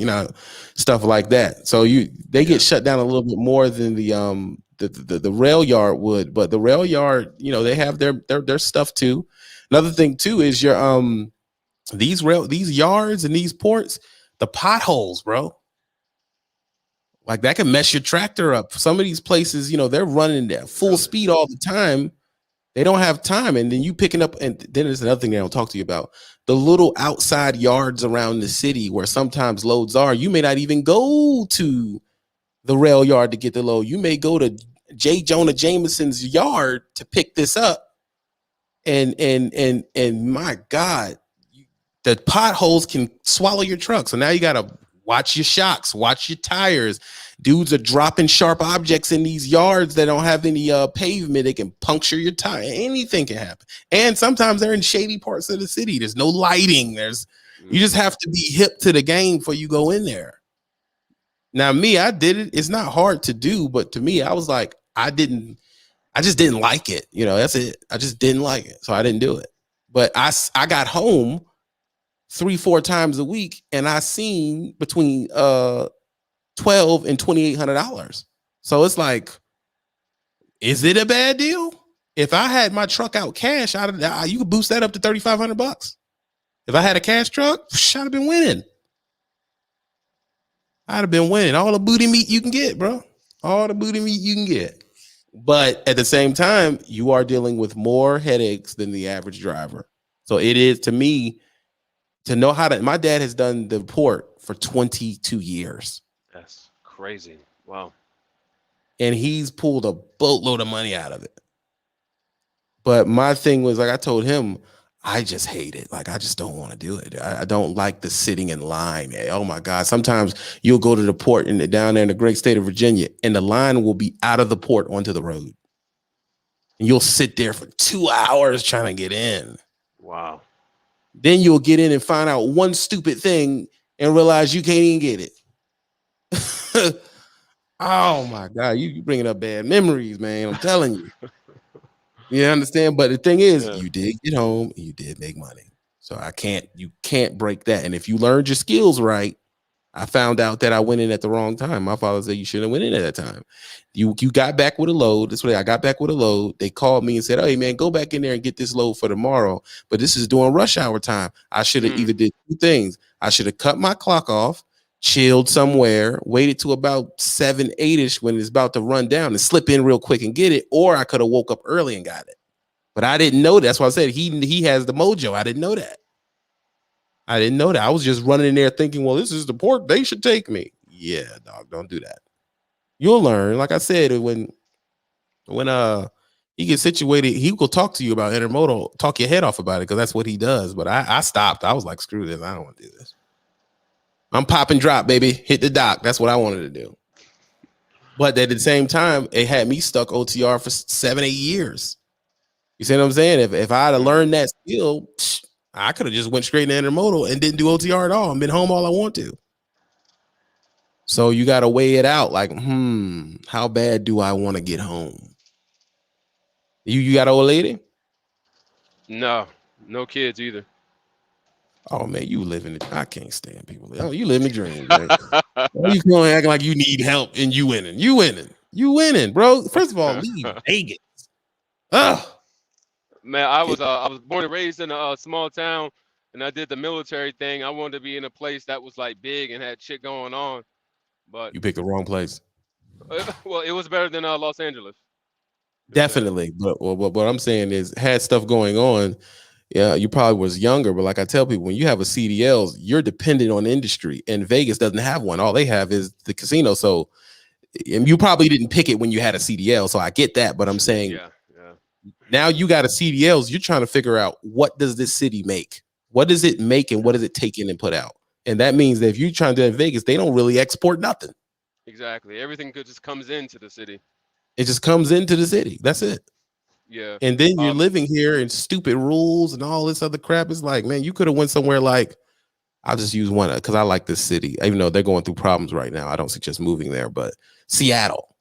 stuff like that. So they get shut down a little bit more than the rail yard would, but the rail yard, they have their stuff too. Another thing too is these yards and these ports, the potholes, bro. Like that can mess your tractor up. Some of these places, they're running at full speed all the time. They don't have time. And then you picking up, and then there's another thing they don't talk to you about. The little outside yards around the city where sometimes loads are, you may not even go to the rail yard to get the load. You may go to J. Jonah Jameson's yard to pick this up. And my God, the potholes can swallow your truck. So now you got to watch your shocks, watch your tires. Dudes are dropping sharp objects in these yards that don't have any pavement. They can puncture your tire. Anything can happen. And sometimes they're in shady parts of the city. There's no lighting. You just have to be hip to the game before you go in there. Now, me, I did it. It's not hard to do, but to me, I was like, I just didn't like it. That's it. I just didn't like it. So I didn't do it. But I got home 3-4 times a week, and I seen between $1,200 and $2,800. So it's like, is it a bad deal? If I had my truck out cash, you could boost that up to $3,500. If I had a cash truck, I'd have been winning. I'd have been winning all the booty meat you can get, bro. All the booty meat you can get. But at the same time, you are dealing with more headaches than the average driver. So it is, to me, to know how to. My dad has done the port for 22 years. That's crazy. Wow. And he's pulled a boatload of money out of it. But my thing was, like I told him, I just hate it. Like, I just don't want to do it. I don't like the sitting in line. Oh my God. Sometimes you'll go to the port down there in the great state of Virginia, and the line will be out of the port onto the road. And you'll sit there for 2 hours trying to get in. Wow. Then you'll get in and find out one stupid thing and realize you can't even get it. Oh my God. You bringing up bad memories, man. I'm telling you. You understand? But the thing is, you did get home and you did make money. So you can't break that. And if you learned your skills right, I found out that I went in at the wrong time. My father said you shouldn't have went in at that time. You got back with a load. That's what I got back with a load. They called me and said, hey man, go back in there and get this load for tomorrow. But this is during rush hour time. I should have either did two things. I should have cut my clock off, chilled somewhere, waited to about 7-8ish when it's about to run down and slip in real quick and get it, or I could have woke up early and got it. But I didn't know that. That's why I said he has the mojo. I didn't know that. I was just running in there thinking, well, this is the port. They should take me. Yeah, dog, don't do that. You'll learn. Like I said, when he gets situated, he will talk to you about intermodal, talk your head off about it, because that's what he does. But I stopped. I was like, screw this. I don't want to do this. I'm pop and drop, baby. Hit the dock. That's what I wanted to do. But at the same time, it had me stuck OTR for 7-8 years. You see what I'm saying? If I had learned that skill, I could have just went straight into intermodal and didn't do OTR at all and been home all I want to. So you got to weigh it out. Like, how bad do I want to get home? You got an old lady? No kids either. Oh man, you living it. I can't stand people. Oh, you living the dream, man. You going acting like you need help and you winning. You winning, bro. First of all, leave Vegas. Ugh. Man, I was born and raised in a small town, and I did the military thing. I wanted to be in a place that was like big and had shit going on, but you picked the wrong place. Well, it was better than Los Angeles. Definitely, but what I'm saying is, had stuff going on. Yeah, you probably was younger, but like I tell people, when you have a CDL, you're dependent on industry, and Vegas doesn't have one. All they have is the casino. So, and you probably didn't pick it when you had a CDL. So I get that, but I'm saying, Now you got a CDLs. You're trying to figure out, what does this city make? What does it make, and what does it take in and put out? And that means that if you're trying to do it in Vegas, they don't really export nothing. Exactly. Everything just comes into the city. It just comes into the city. That's it. Yeah. And then you're living here and stupid rules and all this other crap. It's like, man, you could have went somewhere like, I'll just use one because I like this city, even though they're going through problems right now. I don't suggest moving there, but Seattle,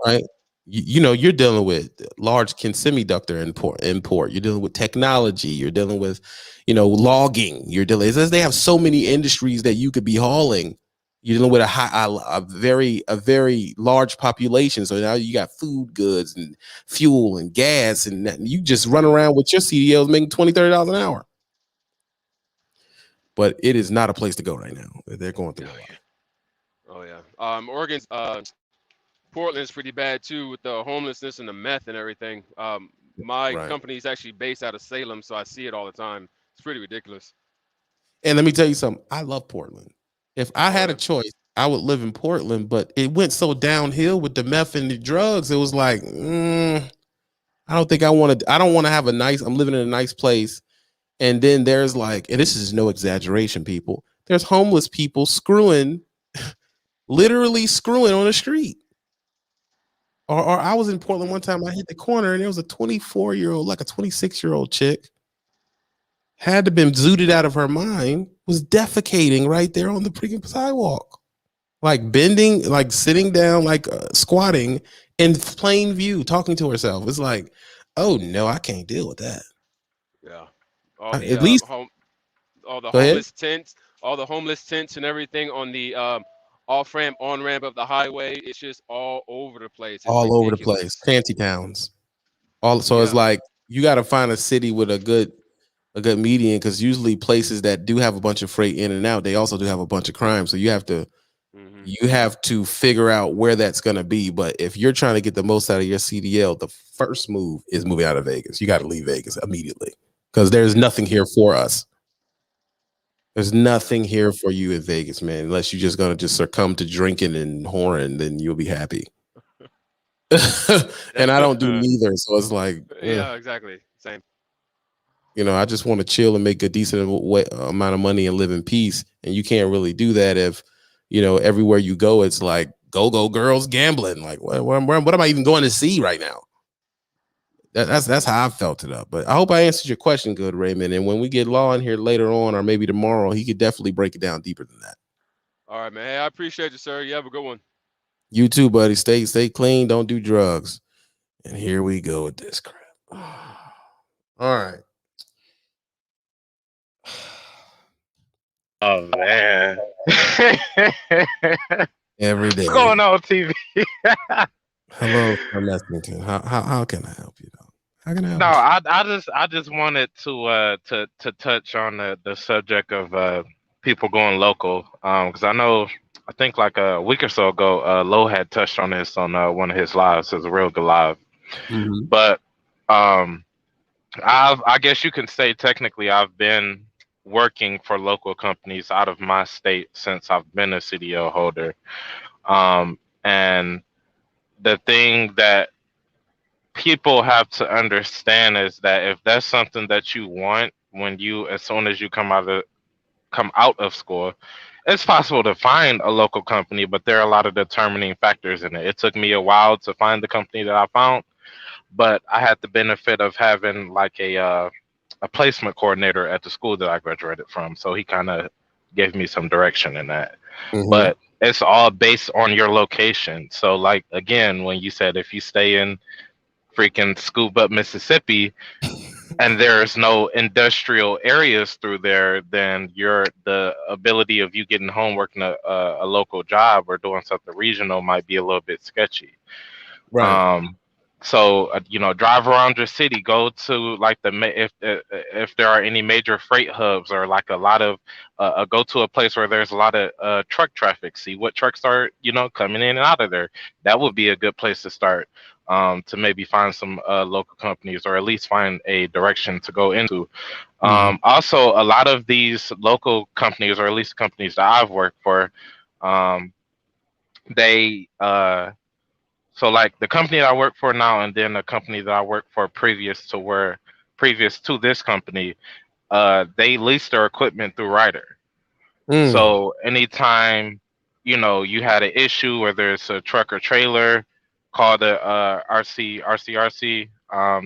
right? You know, you're dealing with large semiconductor import. You're dealing with technology. You're dealing with, logging. You're dealing. It says they have so many industries that you could be hauling. You're dealing with a very large population. So now you got food goods and fuel and gas, and you just run around with your CDLs making $20-$30 an hour. But it is not a place to go right now. They're going through a lot. Oh yeah. Oregon's Portland's pretty bad too with the homelessness and the meth and everything. My company is actually based out of Salem, so I see it all the time. It's pretty ridiculous. And let me tell you something. I love Portland. If I had a choice, I would live in Portland, but it went so downhill with the meth and the drugs. It was like, I don't think I want to. I don't want to have I'm living in a nice place. And then there's like, and this is no exaggeration, people. There's homeless people literally screwing on the street. Or I was in Portland one time. I hit the corner and there was a 24-year-old, like a 26-year-old chick, had to been zooted out of her mind, was defecating right there on the freaking sidewalk, like bending, like sitting down, like squatting in plain view, talking to herself. It's like, oh no, I can't deal with that. Yeah. All the at least homeless tents, all the homeless tents and everything on the off ramp, on ramp of the highway. It's just all over the place. It's all ridiculous. over the place, shanty towns. So it's like you got to find a city with a good median, because usually places that do have a bunch of freight in and out, they also do have a bunch of crime. So you have to figure out where that's going to be. But if you're trying to get the most out of your CDL, the first move is moving out of Vegas. You got to leave Vegas immediately, because there's nothing here for us. There's nothing here for you in Vegas, man, unless you're just going to succumb to drinking and whoring, then you'll be happy. And I don't do neither. So it's like, yeah, exactly. Same. I just want to chill and make a decent amount of money and live in peace. And you can't really do that if, everywhere you go, it's like go girls gambling. Like, what am I even going to see right now? That's how I felt it up. But I hope I answered your question good, Raymond. And when we get Law in here later on, or maybe tomorrow, he could definitely break it down deeper than that. All right, man. Hey, I appreciate you, sir. You have a good one. You too, buddy. Stay clean. Don't do drugs. And here we go with this crap. All right. Oh man. Every day. What's going on, TV? Hello, Messington. How can I help you, though? How can I help No, you? I just wanted to touch on the subject of people going local. Because I think like a week or so ago, Lo had touched on this on one of his lives. It's a real good live. Mm-hmm. But I guess you can say technically I've been working for local companies out of my state since I've been a CDL holder. And the thing that people have to understand is that if that's something that you want as soon as you come out of school, it's possible to find a local company, but there are a lot of determining factors in it. It took me a while to find the company that I found, but I had the benefit of having like a placement coordinator at the school that I graduated from. So he kind of gave me some direction in that. Mm-hmm. But it's all based on your location. So like, again, when you said if you stay in freaking Scoop Up, Mississippi, and there's no industrial areas through there, then the ability of you getting home working a local job or doing something regional might be a little bit sketchy. Right. So drive around your city, go to like if there are any major freight hubs or like a lot of go to a place where there's a lot of truck traffic, see what trucks are coming in and out of there. That would be a good place to start, to maybe find some local companies, or at least find a direction to go into. Also, a lot of these local companies, or at least companies that I've worked for, they So like the company that I work for now, and then the company that I work for previous to this company, they lease their equipment through Ryder. Mm. So anytime you had an issue, whether it's a truck or trailer, call the RCRC,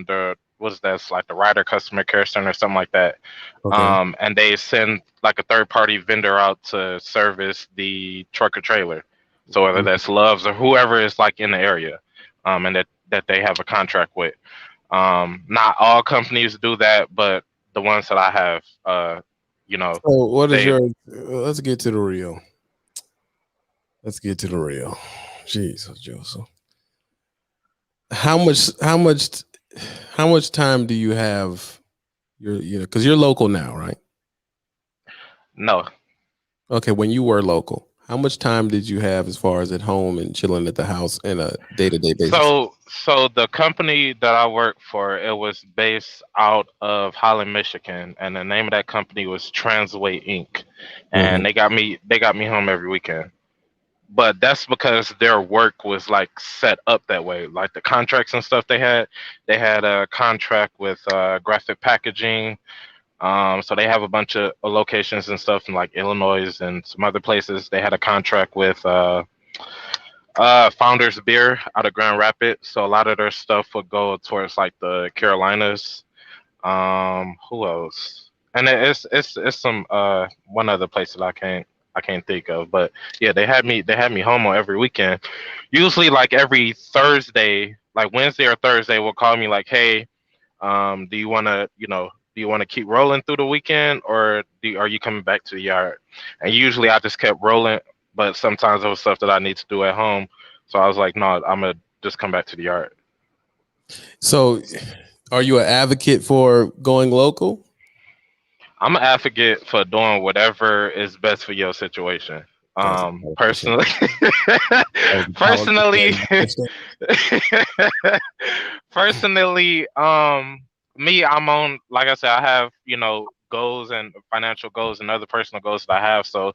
the what's that? It's like the Ryder Customer Care Center, something like that. Okay. And they send like a third party vendor out to service the truck or trailer. So whether Mm. that's Love's or whoever is like in the area, and that they have a contract with. Not all companies do that, but the ones that I have, So what is they your? Let's get to the real. Let's get to the real. Jesus, Joseph. How much? How much? How much time do you have? Because you're local now, right? no. Okay, when you were local, how much time did you have as far as at home and chilling at the house in a day-to-day basis? So the company that I work for, it was based out of Holland, Michigan, and the name of that company was Transway Inc. Mhm. And they got me home every weekend. But that's because their work was like set up that way. Like the contracts and stuff they had a contract with graphic packaging. So they have a bunch of locations and stuff in like Illinois and some other places. They had a contract with Founders Beer out of Grand Rapids. So a lot of their stuff would go towards like the Carolinas. Who else? And it's some one other place that I can't think of. But yeah, they had me home on every weekend. Usually like every Thursday, like Wednesday or Thursday, will call me like, hey, do you want to keep rolling through the weekend, or are you coming back to the yard? And usually I just kept rolling, but sometimes there was stuff that I need to do at home, so I was like, no, I'm gonna just come back to the yard. So, are you an advocate for going local? I'm an advocate for doing whatever is best for your situation. That's a politician. Personally, That was a personally, politician. personally, me, I'm on. Like I said, I have goals and financial goals and other personal goals that I have. So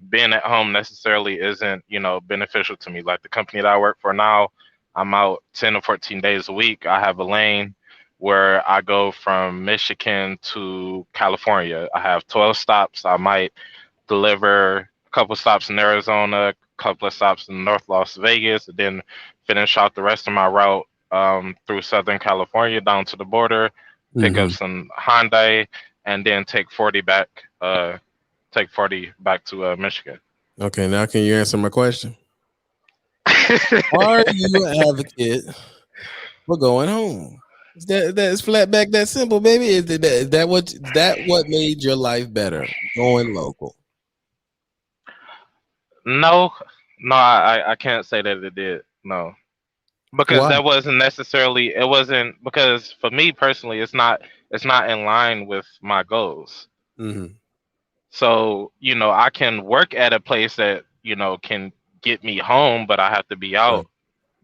being at home necessarily isn't beneficial to me. Like the company that I work for now, I'm out 10 or 14 days a week. I have a lane where I go from Michigan to California. I have 12 stops. I might deliver a couple stops in Arizona, a couple of stops in North Las Vegas, and then finish out the rest of my route through Southern California down to the border, pick up Mhm. some Hyundai, and then take 40 back to Michigan. Okay, now can you answer my question? Are you an advocate for going home? Is flat back that simple, baby? Is that what made your life better? Going local. No, no, I can't say that it did. No, because Why? that wasn't necessarily. It wasn't because for me personally, it's not in line with my goals. Hmm. So I can work at a place that can get me home, but I have to be Right. out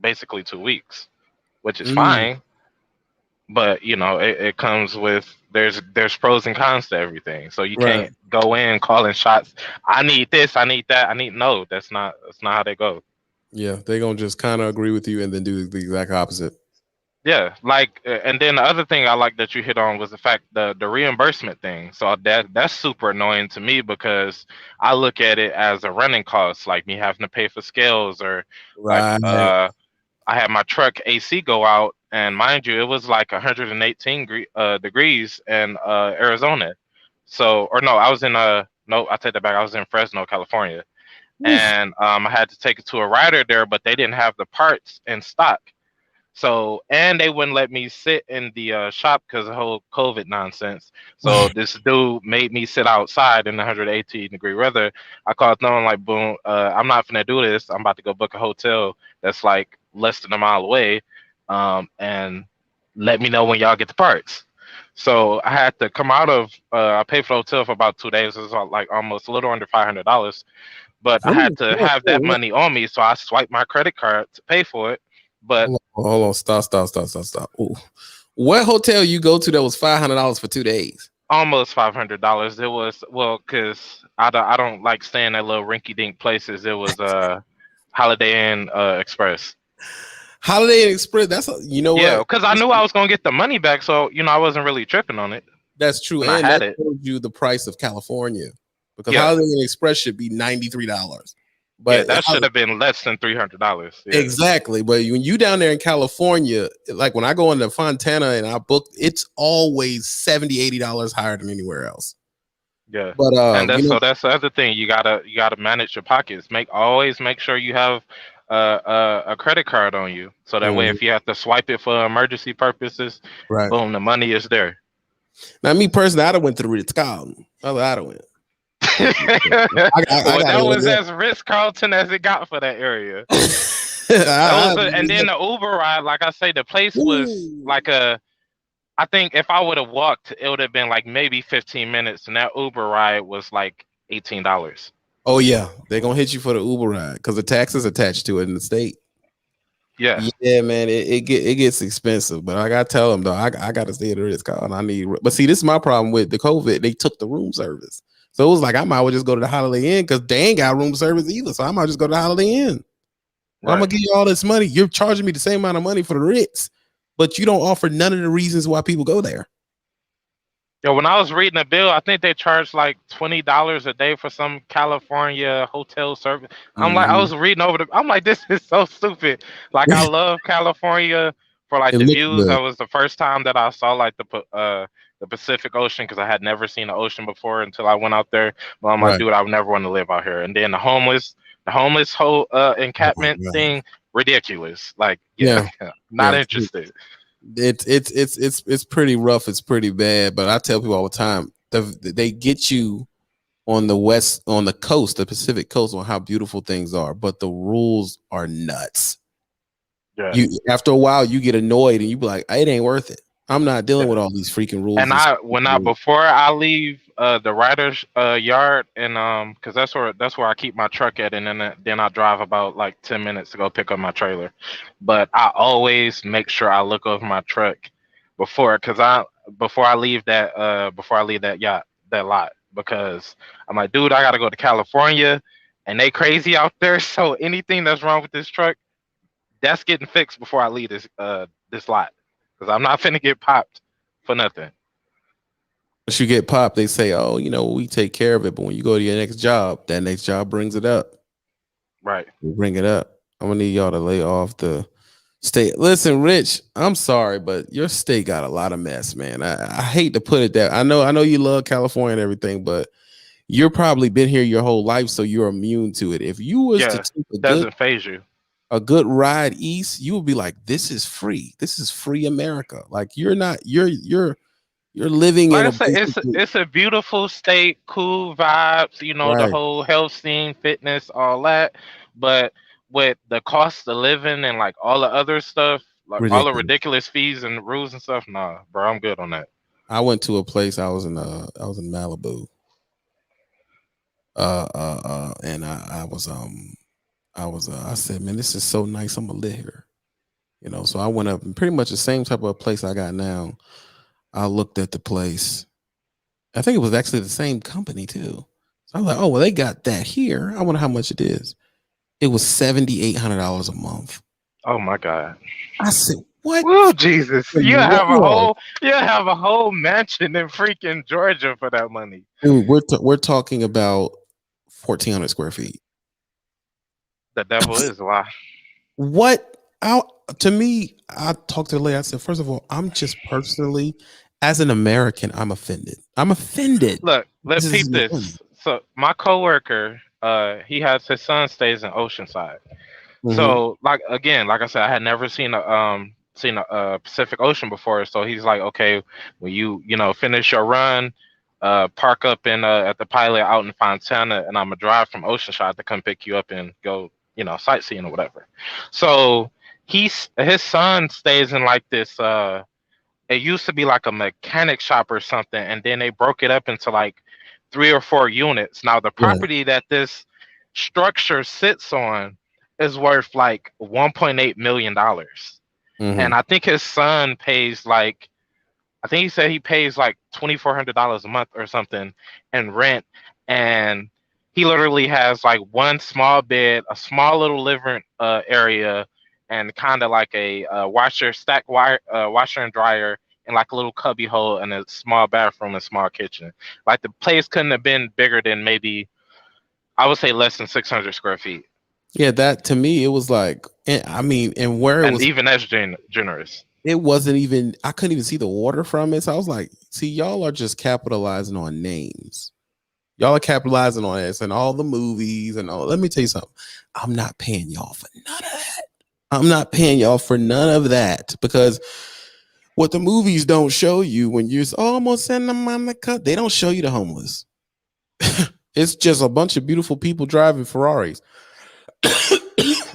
basically 2 weeks, which is Mm, fine. But it comes with there's pros and cons to everything. So you right. can't go in calling shots. I need this. I need that. No. That's not how they go. Yeah, they gonna just kind of agree with you and then do the exact opposite. Yeah, like, and then the other thing I like that you hit on was the fact the reimbursement thing. So that's super annoying to me because I look at it as a running cost, like me having to pay for scales or like Right. I had my truck AC go out, and mind you, it was like 118 degrees in Arizona. So, or no, I was in no, I take that back. I was in Fresno, California, Oof. and I had to take it to a rider there, but they didn't have the parts in stock. So, and they wouldn't let me sit in the shop because of the whole COVID nonsense. So this dude made me sit outside in the 118-degree weather. I called them like, boom, I'm not gonna do this. I'm about to go book a hotel that's like less than a mile away, and let me know when y'all get the parts. So I had to come out of. I paid for the hotel for about 2 days. It was like almost a little under $500, but I had Ooh, to whoa, have that whoa, money on me. So I swiped my credit card to pay for it. But hold on, stop. Ooh. What hotel you go to that was $500 for 2 days? almost $500. It was well, cause I don't like staying at little rinky dink places. It was Holiday Inn Express. Holiday Inn Express. That's you know Yeah, what? because I knew I was gonna get the money back, so I wasn't really tripping on it That's true, when I and had that it. shows you the price of California because Yeah, Holiday Inn Express should be $93, yeah, but that should have been less than $300. Yeah, exactly. But when you down there in California, like when I go into Fontana and I book, it's always $70-$80 higher than anywhere else. yeah, But and that's the other thing. You gotta manage your pockets. Always make sure you have a credit card on you, so that way mhm, if you have to swipe it for emergency purposes, right boom, the money is there. now, me personally, I'd have went to the Ritz Carlton. I'd have went. I Well, gotta that go was there. as Ritz Carlton as it got for that area. I, And then the Uber ride, like I say, the place was Ooh. like a. I think if I would have walked, it would have been like maybe 15 minutes, and that Uber ride was like $18. Oh yeah, they're gonna hit you for the Uber ride because the taxes attached to it in the state. Yeah, Yeah, man, it gets expensive, but I gotta tell them though, I gotta stay at the Ritz Carlton. I need, but see, this is my problem with the COVID. They took the room service, so it was like I might well just go to the Holiday Inn because they ain't got room service either. So I might just go to the Holiday Inn. I'm gonna right. give you all this money. You're charging me the same amount of money for the Ritz, but you don't offer none of the reasons why people go there. Yeah, when I was reading the bill, I think they charged like $20 a day for some California hotel service. I Mhm. was reading over I'm like, this is so stupid. Like, I love California for like It the looks views. good. That was the first time that I saw like the Pacific Ocean because I had never seen the ocean before until I went out there. But I'm like, Right. dude, I would never want to live out here. And then the homeless whole Oh my encampment God. thing, ridiculous. Like, yeah, Yeah. not Yeah. interested. It's pretty rough. It's pretty bad. But I tell people all the time, they get you on the coast, the Pacific coast, on how beautiful things are, but the rules are nuts. Yeah. You after a while you get annoyed and you be like, it ain't worth it. I'm not dealing Yeah. with all these freaking rules. And And before I leave the writer's yard, and because that's where I keep my truck at, and then I drive about like 10 minutes to go pick up my trailer. But I always make sure I look over my truck because before I leave that yacht, that lot, because I'm like, dude, I gotta go to California, and they crazy out there. So anything that's wrong with this truck, that's getting fixed before I leave this lot, because I'm not finna get popped for nothing. once you get popped, they say, oh, we take care of it. But when you go to your next job, that next job brings it up. Right. We bring it up. I'm gonna need y'all to lay off the state. Listen, Rich, I'm sorry, but your state got a lot of mess, man. I hate to put it that. I know you love California and everything, but you're probably been here your whole life, so you're immune to it. If you was to Yeah. take Doesn't phase you. a good ride east, you would be like, this is free. This is free America. Like you're living Like in I a said, basically it's a beautiful state, cool vibes, the right. whole health scene, fitness, all that. But with the cost of living and like all the other stuff, like all the Ridiculous. ridiculous fees and rules and stuff, nah, bro, I'm good on that. I went to a place. I was in Malibu. And I said, man, this is so nice. I'm gonna live here. So I went up and pretty much the same type of place I got now. I looked at the place. I think it was actually the same company too. So I was like, oh well, they got that here. I wonder how much it is. It was $7,800 a month. Oh my God. I said, what Woo, Jesus. in You the have a world? whole mansion in freaking Georgia for that money. Dude, we're talking about 1,400 square feet. The devil is a lie. What to me, I talked to the lady. I said, first of all, I'm just personally, as an American, I'm offended. I'm offended. Look, let's This is peep this. So my coworker, his son stays in Oceanside. mm-hmm. So like I said, I had never seen a Pacific Ocean before. So he's like, okay, when you finish your run, park up in at the pilot out in Fontana, and I'm gonna drive from Oceanside to come pick you up and go, sightseeing or whatever. So his son stays in like this. It used to be like a mechanic shop or something, and then they broke it up into like 3 or 4 units. Now the Right. property that this structure sits on is worth like $1.8 million, Mm-hmm. and I think his son pays like, I think he said he pays like $2,400 a month or something in rent, and he literally has like one small bed, a small little living area, and kind of like a washer and dryer, and like a little cubby hole and a small bathroom and small kitchen. Like the place couldn't have been bigger than maybe, I would say, less than 600 square feet. Yeah, that to me, it was like, I mean, and where it And was, even that's generous. it wasn't even, I couldn't even see the water from it. So I was like, see, y'all are just capitalizing on names. Y'all are capitalizing on this and all the movies and all. Let me tell you something. I'm not paying y'all for none of that. I'm not paying y'all for none of that, because what the movies don't show you when you're almost sending them on the cut, they don't show you the homeless. It's just a bunch of beautiful people driving Ferraris.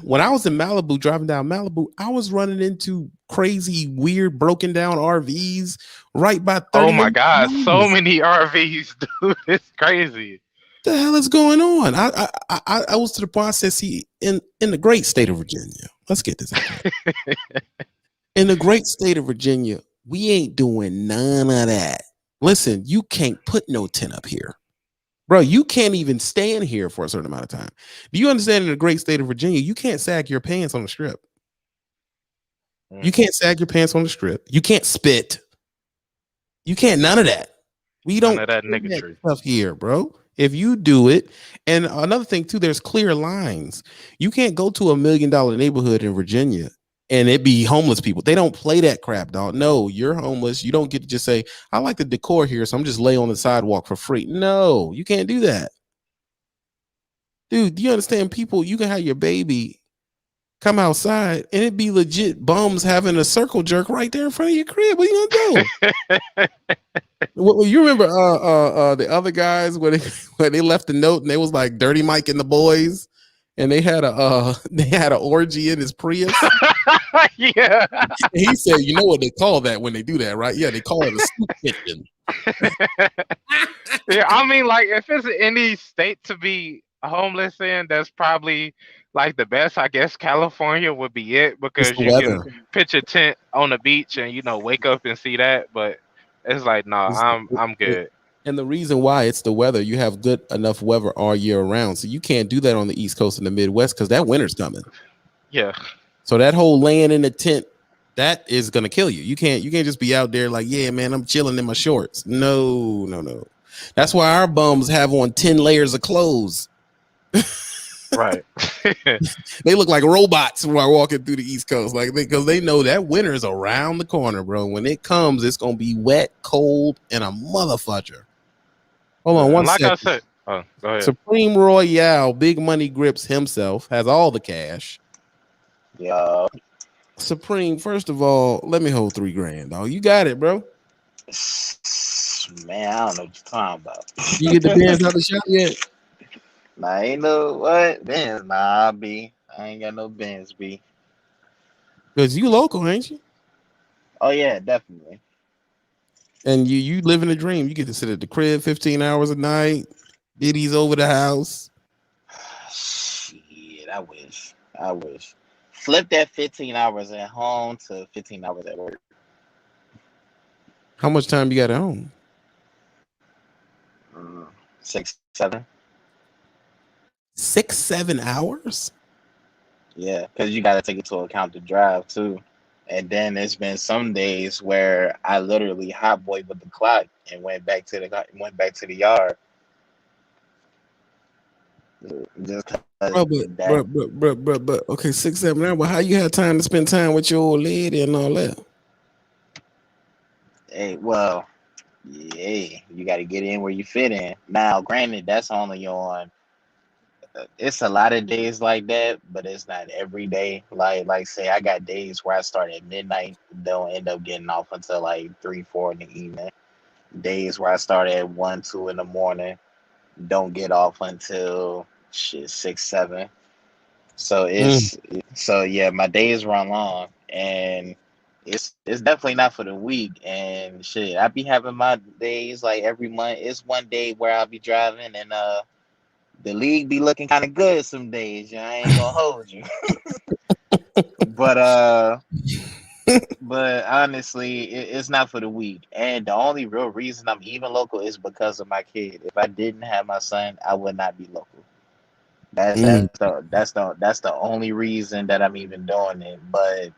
When I was in Malibu, driving down Malibu, I was running into crazy, weird, broken down RVs right by 30 Oh my minutes. God, so What many RVs, dude. It's crazy. the hell is going on? I was to the point I said, see, in the great state of Virginia, let's get this out there. In the great state of Virginia, we ain't doing none of that. Listen, you can't put no tent up here. Bro, you can't even stand here for a certain amount of time. Do you understand, in the great state of Virginia, you can't sag your pants on the strip? You can't sag your pants on the strip. You can't spit. You can't none of that. We None don't of that do that niggatry. stuff here, bro. If you do it, and another thing too, there's clear lines. You can't go to $1 million neighborhood in Virginia and it be homeless people. They don't play that crap, dog. No, you're homeless. You don't get to just say, I like the decor here, so I'm just lay on the sidewalk for free. No, you can't do that. Dude, do you understand? People, you can have your baby come outside and it be legit bums having a circle jerk right there in front of your crib. What are you gonna do? Well, you remember the other guys when when they left the note and they was like Dirty Mike and the boys, and they had a they had an orgy in his Prius. Yeah. And he said, "You know what they call that when they do that, right? Yeah, they call it a soup kitchen." Yeah, I mean, like, if it's any state to be homeless in, that's probably like the best. I guess California would be it, It's because the you can weather. pitch a tent on the beach and wake up and see that. But it's like, no, It's I'm good. and the reason why it's the weather, you have good enough weather all year round. So you can't do that on the East Coast and the Midwest because that winter's coming. Yeah. So that whole laying in the tent, that is gonna kill you. You can't just be out there like, yeah, man, I'm chilling in my shorts. No, no, no. That's why our bums have on 10 layers of clothes. Right. They look like robots while walking through the East Coast, like, because they know that winter is around the corner, bro. When it comes, it's gonna be wet, cold, and a motherfucker. Hold on And one like I second. said, oh, go ahead. Supreme Royale, Big Money Grips himself, has all the cash. Yeah. Supreme, first of all, let me hold $3,000, dog. You got it, bro. Man, I don't know what you're talking about. You get the bands out the shop yet? Nah, ain't no what? Benz, nah, B. I ain't got no Benz, B. Because you local, ain't you? Oh yeah, definitely. And you live in a dream. You get to sit at the crib 15 hours a night. Diddy's over the house. Shit, I wish. I wish. Flip that 15 hours at home to 15 hours at work. How much time you got at home? 6, 7. 6, 7 hours? Yeah, because you got to take into account the drive too. And then there's been some days where I literally hot boyed with the clock and went back to the yard just Bro, because that. but okay, 6, 7 hours. But how you have time to spend time with your old lady and all that? Hey, well, yeah, you got to get in where you fit in. Now, granted, that's only on. It's a lot of days like that, but it's not every day. Like say, I got days where I start at midnight, don't end up getting off until like 3, 4 in the evening. Days where I start at 1, 2 in the morning, don't get off until shit 6, 7. So Mm. so yeah, my days run long, and it's definitely not for the week. And shit, I be having my days like every month. It's one day where I'll be driving, and the league be looking kind of good some days. I ain't gonna hold you, but but honestly, it's not for the week. And the only real reason I'm even local is because of my kid. If I didn't have my son, I would not be local. That's the only reason that I'm even doing it. But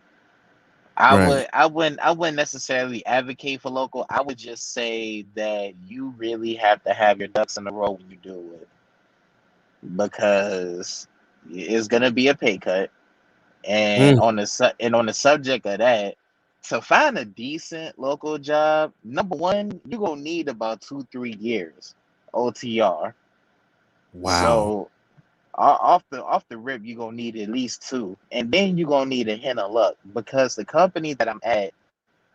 Right. I wouldn't necessarily advocate for local. I would just say that you really have to have your ducks in a row when you do it, because it's gonna be a pay cut. And Mm. on the subject of that, to find a decent local job, number one, you're gonna need about 2 3 years OTR. Wow. So off the rip, you're gonna need at least two, and then you're gonna need a hint of luck, because the company that I'm at,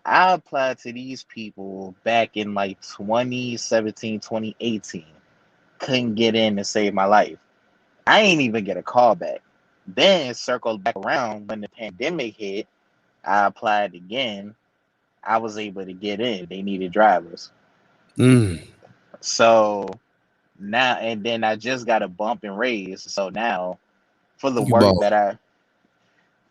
I applied to these people back in like 2017, 2018. Couldn't get in to save my life. I ain't even get a call back. Then circled back around when the pandemic hit. I applied again. I was able to get in. They needed drivers. Mm. So now, and then I just got a bump and raise. So now, for the You work ball. that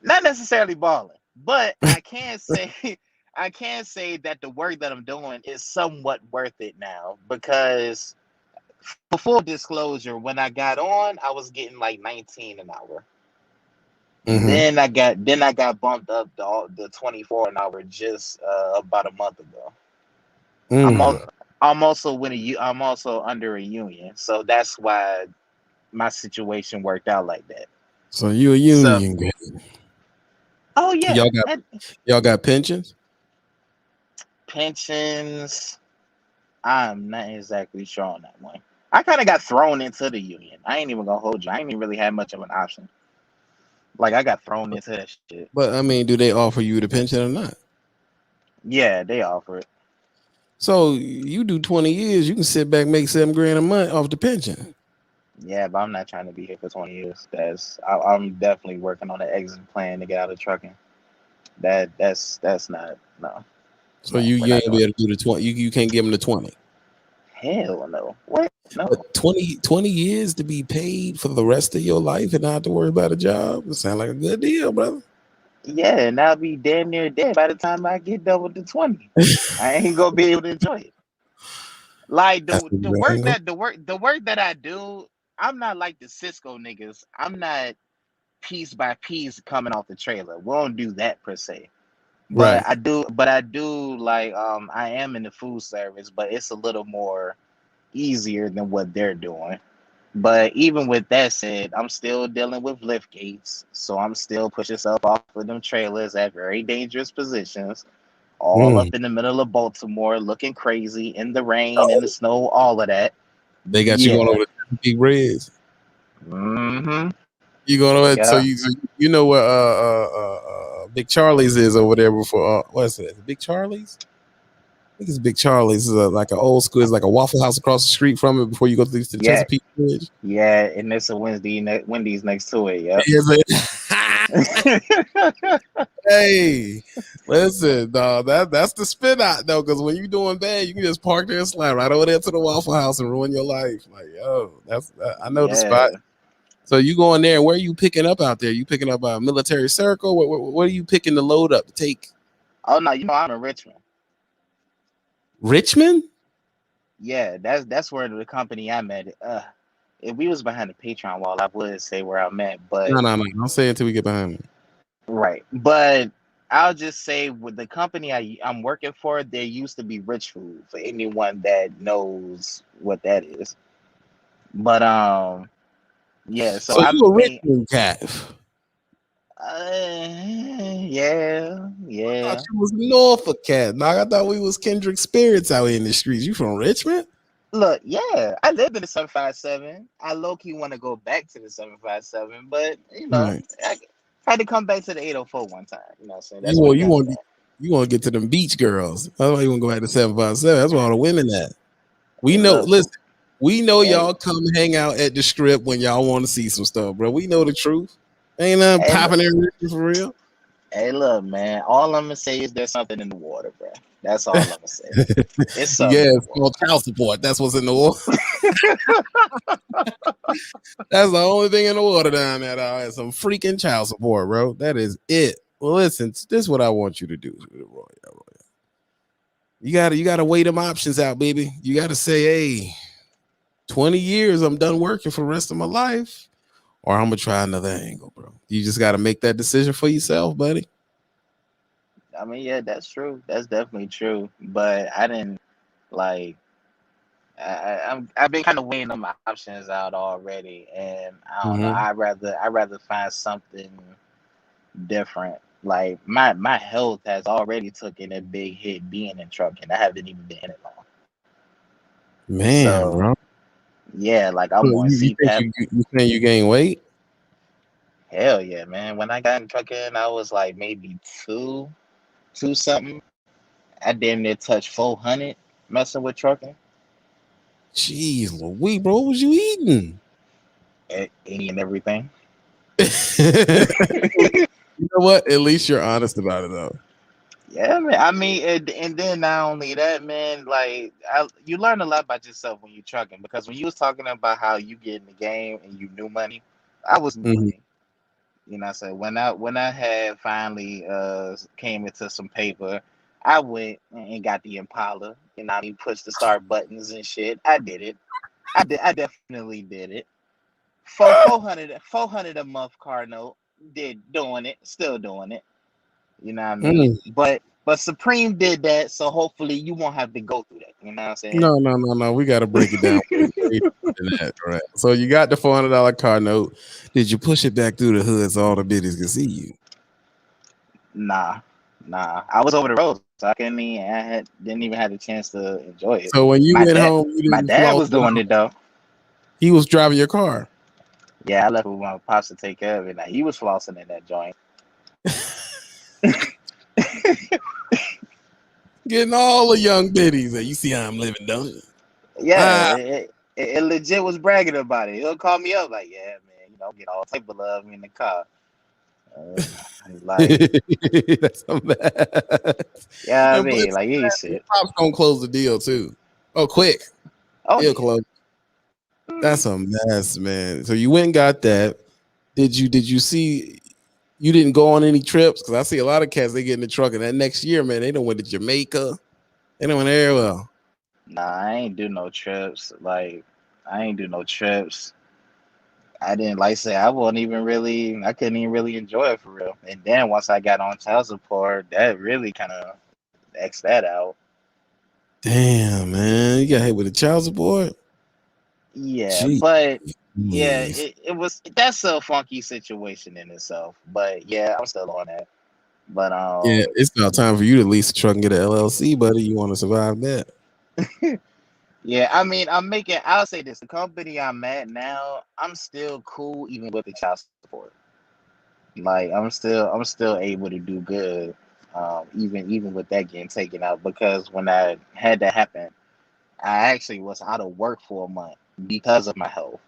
not necessarily balling, but I can say, I can say that the work that I'm doing is somewhat worth it now, because for full disclosure, when I got on, I was getting like 19 an hour. Mm-hmm. Then I got bumped up to the 24 an hour just about a month ago. I'm Mm. also I'm also under a union, so that's why my situation worked out like that. So you a So, union guy. oh yeah, Y'all got pensions? pensions. I'm not exactly sure on that one. I kind of got thrown into the union. I ain't even gonna hold you. I ain't even really had much of an option. Like, I got thrown into that shit. But I mean, do they offer you the pension or not? Yeah, they offer it. So you do 20 years, you can sit back, make $7 grand a month off the pension. Yeah, but I'm not trying to be here for 20 years. I'm definitely working on an exit plan to get out of trucking. That's not, no. So No, we're you not ain't be doing able to do the 20. You can't give them the 20. it. Hell no. What? But No. 20 years to be paid for the rest of your life and not have to worry about a job. It sounds like a good deal, brother. Yeah, and I'll be damn near dead by the time I get done with the 20. I ain't gonna be able to enjoy it. Like That's the the work angle. that the work that I do, I'm not like the Cisco niggas. I'm not piece by piece coming off the trailer. We don't do that per se. Right. But I do like I am in the food service, but it's a little more easier than what they're doing. But even with that said, I'm still dealing with lift gates, so I'm still pushing stuff off of them trailers at very dangerous positions, all Mm. up in the middle of Baltimore, looking crazy in the rain, in the Oh, snow, all of that. they got you going Yeah. over the big reds. Mm-hmm. You going over it, so Yeah. you know where Big Charlie's is over there before what's it? Big Charlie's? I think it's Big Charlie's. It's like an old school. It's like a Waffle House across the street from it before you go to the Yeah. Chesapeake Bridge. Yeah. And there's a Wendy's next to it. Yep. Is it? Hey, listen, dog. That's the spin out though, because when you doing bad, you can just park there and slide right over there to the Waffle House and ruin your life. Like, yo, I know the spot. Yeah. So you going there? Where are you picking up out there? You picking up a military circle? What are you picking the load up to take? Oh no, I'm in Richmond. Richmond? Yeah, that's where the company I'm at. If we was behind the Patreon wall, I would say where I'm at, but No. Don't say it until we get behind me. right. But I'll just say with the company I'm working for, there used to be Rich Food for anyone that knows what that is. But yeah, so So I you a mean, Richmond cat? yeah, I thought yeah. you was Norfolk cat. Dog. I thought we was kindred spirits out here in the streets. You from Richmond? Look, yeah, I lived in the 757. I low key want to go back to the 757, but Right. I had to come back to the 804 one time. You know what I'm saying? You That's where want the you family want at. you want to get to them beach girls. That's why you want to go back to 757. That's where all the women at. We Hey, know. look, Listen, we know hey, y'all come hang out at the strip when y'all want to see some stuff, bro. We know the truth. Ain't nothing hey, popping in Richmond for real. hey, look, man. All I'm gonna say is there's something in the water, bro. That's all I'm gonna say. It's something Yeah, in the it's called water. child support. That's what's in the water. That's the only thing in the water down there. Dog. Some freaking child support, bro. That is it. Well, listen, this is what I want you to do, Roy. You gotta weigh them options out, baby. You gotta say, hey, 20 years, I'm done working for the rest of my life. or I'm gonna try another angle, bro. You just got to make that decision for yourself, buddy. I mean, yeah, that's true. That's definitely true. But I didn't like. I've been kind of weighing them options out already, and I don't know. Mm-hmm. I rather find something different. Like my health has already taken a big hit being in trucking. I haven't even been in it long. Man, So bro. yeah, like So I'm on you think CPAP. you saying you gain weight? Hell yeah, man. When I got in trucking, I was like maybe two something. I damn near touched 400 messing with trucking. Jeez, Louis, bro, what was you eating? Any and everything. You know what? At least you're honest about it, though. Yeah, man. I mean, and then not only that, man. Like, you learn a lot about yourself when you're trucking because when you was talking about how you get in the game and you knew money, I was new Mhm. money. You know, what I'm saying when I had finally came into some paper, I went and got the Impala. You know, I mean, push the start buttons and shit. I did it. I definitely did it. 400 a month car note. Doing it, still doing it. You know what I mean? Mm. But Supreme did that, so hopefully you won't have to go through that. You know what I'm saying? No. We got to break it down way deeper than that, right? So you got the $400 car note. Did you push it back through the hood so all the biddies can see you? Nah, nah. I was over the road, so I couldn't even. Didn't even have a chance to enjoy it. So when you My went dad, home, you my didn't dad floss was it doing out. it though. He was driving your car. Yeah, I left with my pops to take care of it. Now he was flossing in that joint. Getting all the young biddies. You see how I'm living, don't you? Yeah, Ah, it legit was bragging about it. He'll call me up like, yeah, man, get all type of love in the car. Like, that's a mess. yeah, I And mean, plus, like, he your shit. pop's gonna close the deal too. Oh, quick. Oh He'll yeah. close. That's a mess, man. So you went and got that. Did you see you didn't go on any trips? Because I see a lot of cats, they get in the truck and that next year, man, they don't went to Jamaica. They don't went there well. Nah, I ain't do no trips. Like, I ain't do no trips. I didn't like say I wasn't even really. I couldn't even really enjoy it for real. And then once I got on child support, that really kind of X that out. Damn, man. You got hit with a child support? Yeah, Gee. but yeah, Jeez. it was that's a funky situation in itself. But yeah, I'm still on that. But Yeah, it's about time for you to lease a truck and get an LLC, buddy. You want to survive that. yeah, I mean, I'll say this: the company I'm at now, I'm still cool even with the child support. Like I'm still able to do good, even with that getting taken out. Because when I had that happen, I actually was out of work for a month because of my health.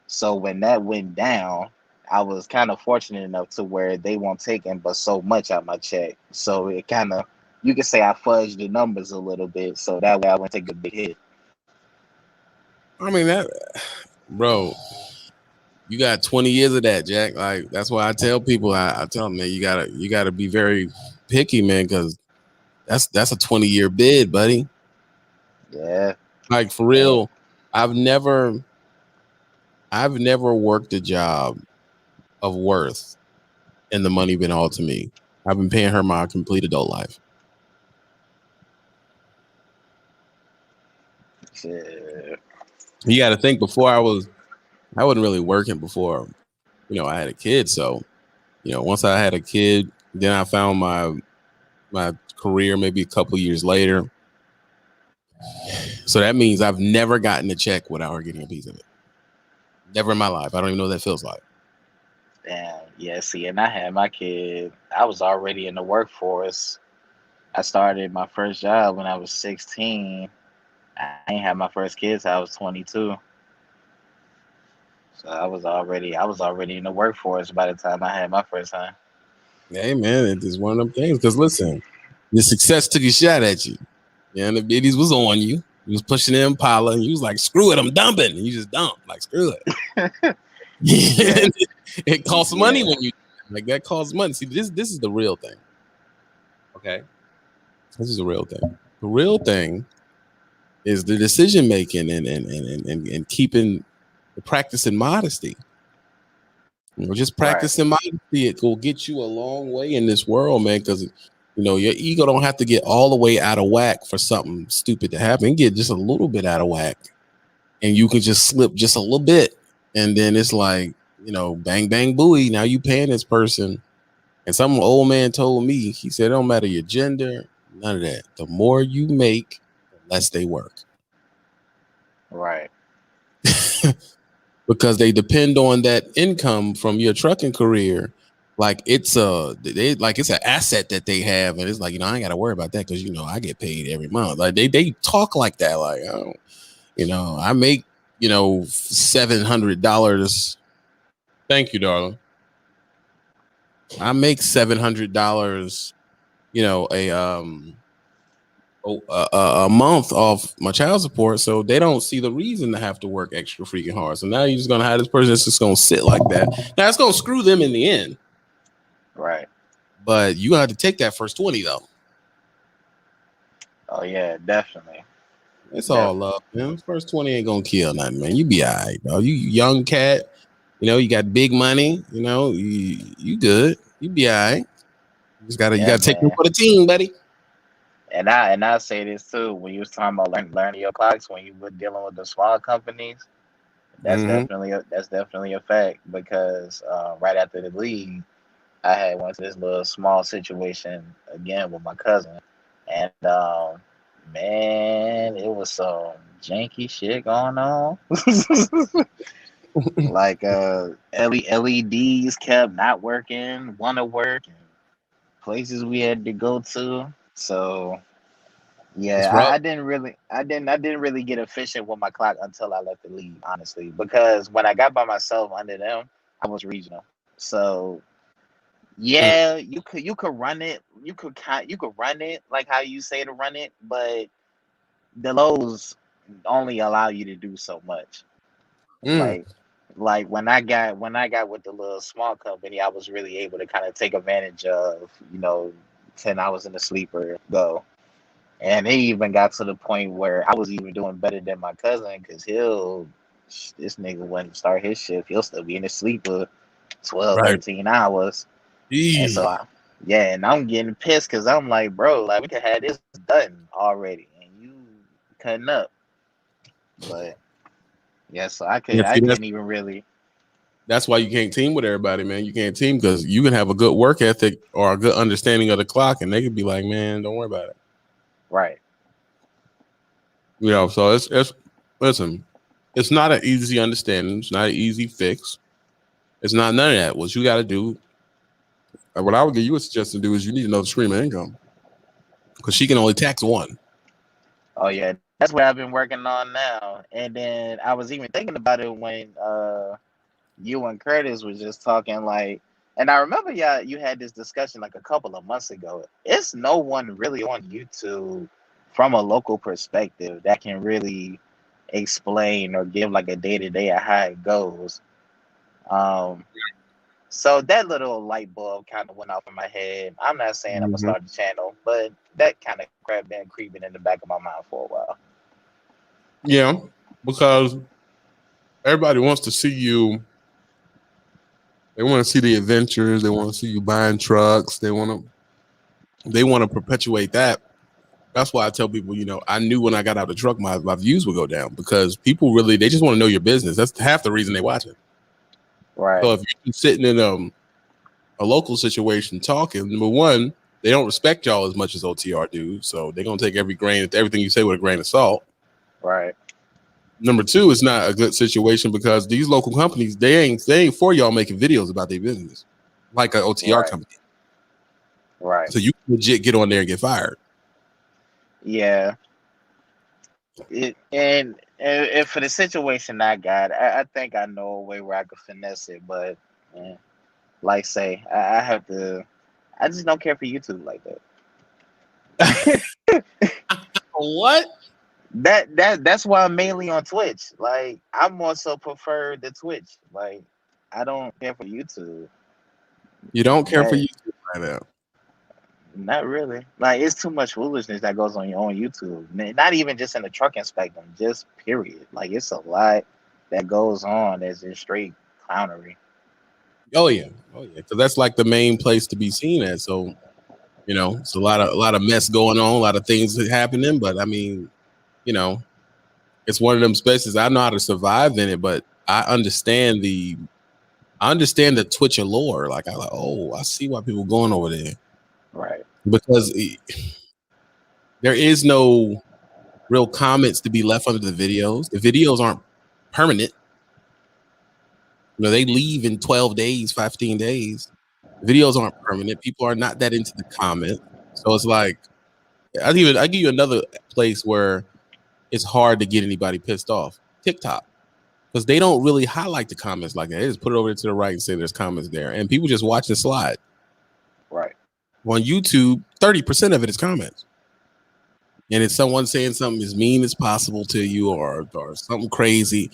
So when that went down, I was kind of fortunate enough to where they won't take in but so much out my check. So it kind of, you could say I fudged the numbers a little bit, so that way I wouldn't take a big hit. I mean that, bro. You got 20 years of that, Jack. Like that's why I tell people. I tell them, man, you gotta be very picky, man, because that's a 20-year bid, buddy. Yeah, Like for yeah. real, I've never worked a job of worth and the money been all to me. I've been paying her my complete adult life. Shit. You got to think before I wasn't really working before, I had a kid. So, once I had a kid, then I found my career maybe a couple years later. So that means I've never gotten a check without her getting a piece of it. Never in my life. I don't even know what that feels like. Damn, yeah, see, and I had my kid, I was already in the workforce. I started my first job when I was 16. I ain't had my first kids till I was 22. So I was already in the workforce by the time I had my first son. Hey man, it's just one of them things. Because listen, your success took a shot at you. Yeah, and the biddies was on you. You was pushing the Impala, and you was like, "Screw it, I'm dumping." And you just dumped, like, "Screw it." Yeah, It costs money yeah. when you like that. Costs money. See, this is the real thing. Okay, this is the real thing. The real thing is the decision making and keeping the practice in modesty. Just Right. practicing modesty. It will get you a long way in this world, man. Because your ego don't have to get all the way out of whack for something stupid to happen. You get just a little bit out of whack, and you can just slip just a little bit, and then it's like bang bang booey. Now you paying this person. And some old man told me, he said, it don't matter your gender, none of that. The more you make, the less they work. Right. Because they depend on that income from your trucking career. Like it's it's an asset that they have, and it's like I ain't got to worry about that because I get paid every month. Like they talk like that, like I make $700. Thank you, darling. I make $700. A month off my child support, so they don't see the reason to have to work extra freaking hard. So now you're just gonna have this person that's just gonna sit like that. Now it's gonna screw them in the end, Right. but you have to take that first 20 though. Oh yeah, definitely. It's all Definitely. love, man. First 20 ain't gonna kill nothing, man. You be all right, bro. You young cat, you got big money, you good. You be all right. You Yeah, gotta take them man. for the team, buddy. And I say this too. When you was talking about learning your clocks, when you were dealing with the small companies, Mm-hmm. that's definitely a fact because right after the league, I had went to this little small situation again with my cousin, and man, it was some janky shit going on. Like LEDs kept not working, want to work, and places we had to go to. So It's yeah, rough. I didn't really get efficient with my clock until I left the league, honestly. Because when I got by myself under them, I was regional. So Mm. yeah, you could run it, you could run it like how you say to run it, but the lows only allow you to do so much. Mm. Like like when I got with the little small company, I was really able to kind of take advantage of 10 hours in the sleeper go. And it even got to the point where I was even doing better than my cousin because this nigga wouldn't start his shift. He'll still be in his sleeper 12, Right. 13 hours. And so, Eee. yeah, and I'm getting pissed because I'm like, bro, like we could have this done already. And you cutting up. But yeah, so Yeah, I see, couldn't even really. that's why you can't team with everybody, man. You can't team because you can have a good work ethic or a good understanding of the clock, and they could be like, "Man, don't worry about it." Right. So it's listen, it's not an easy understanding. It's not an easy fix. It's not none of that. What you got to do, what I would give you a suggestion to do is you need to know the stream of income because she can only tax one. Oh, yeah. That's what I've been working on now. And then I was even thinking about it when you and Curtis was just talking like, and I remember you had this discussion like a couple of months ago. It's no one really on YouTube from a local perspective that can really explain or give like a day to day of how it goes. Um, so that little light bulb kind of went off in my head. I'm not saying I'm gonna Mhm. start the channel, but that kind of crap been creeping in the back of my mind for a while. Yeah, because everybody wants to see you. They want to see the adventures. They want to see you buying trucks. They want to perpetuate that. That's why I tell people, I knew when I got out of the truck, my views would go down because people really, they just want to know your business. That's half the reason they watch it. Right, So if you're sitting in a local situation talking, number one, they don't respect y'all as much as OTR do. So they're going to take everything you say with a grain of salt. right, Number two, it's not a good situation because these local companies, they ain't for y'all making videos about their business like an OTR right, company. right. So you can legit get on there and get fired. Yeah. And for the situation I got, I think I know a way where I could finesse it, but eh, like say, I have to. I just don't care for YouTube like that. What? That's why I'm mainly on Twitch. Like I'm more so prefer the Twitch. Like I don't care for YouTube. You don't care for That YouTube right now. Not really. Like it's too much foolishness that goes on your own YouTube. Not even just in the trucking spectrum, just period. Like it's a lot that goes on that's just straight clownery. Oh yeah, because that's like the main place to be seen at. So it's a lot of mess going on, a lot of things happening. But I mean, it's one of them spaces. I know how to survive in it, but I understand the Twitch allure. Like I see why people going over there, Right. because there is no real comments to be left under the videos. The videos aren't permanent. They leave in 12 days, 15 days. The videos aren't permanent. People are not that into the comment. So it's like, I give you another place where it's hard to get anybody pissed off. TikTok. Because they don't really highlight the comments like that. They just put it over to the right and say there's comments there. And people just watch the slide. Right. On YouTube, 30% of it is comments. And it's someone saying something as mean as possible to you or something crazy.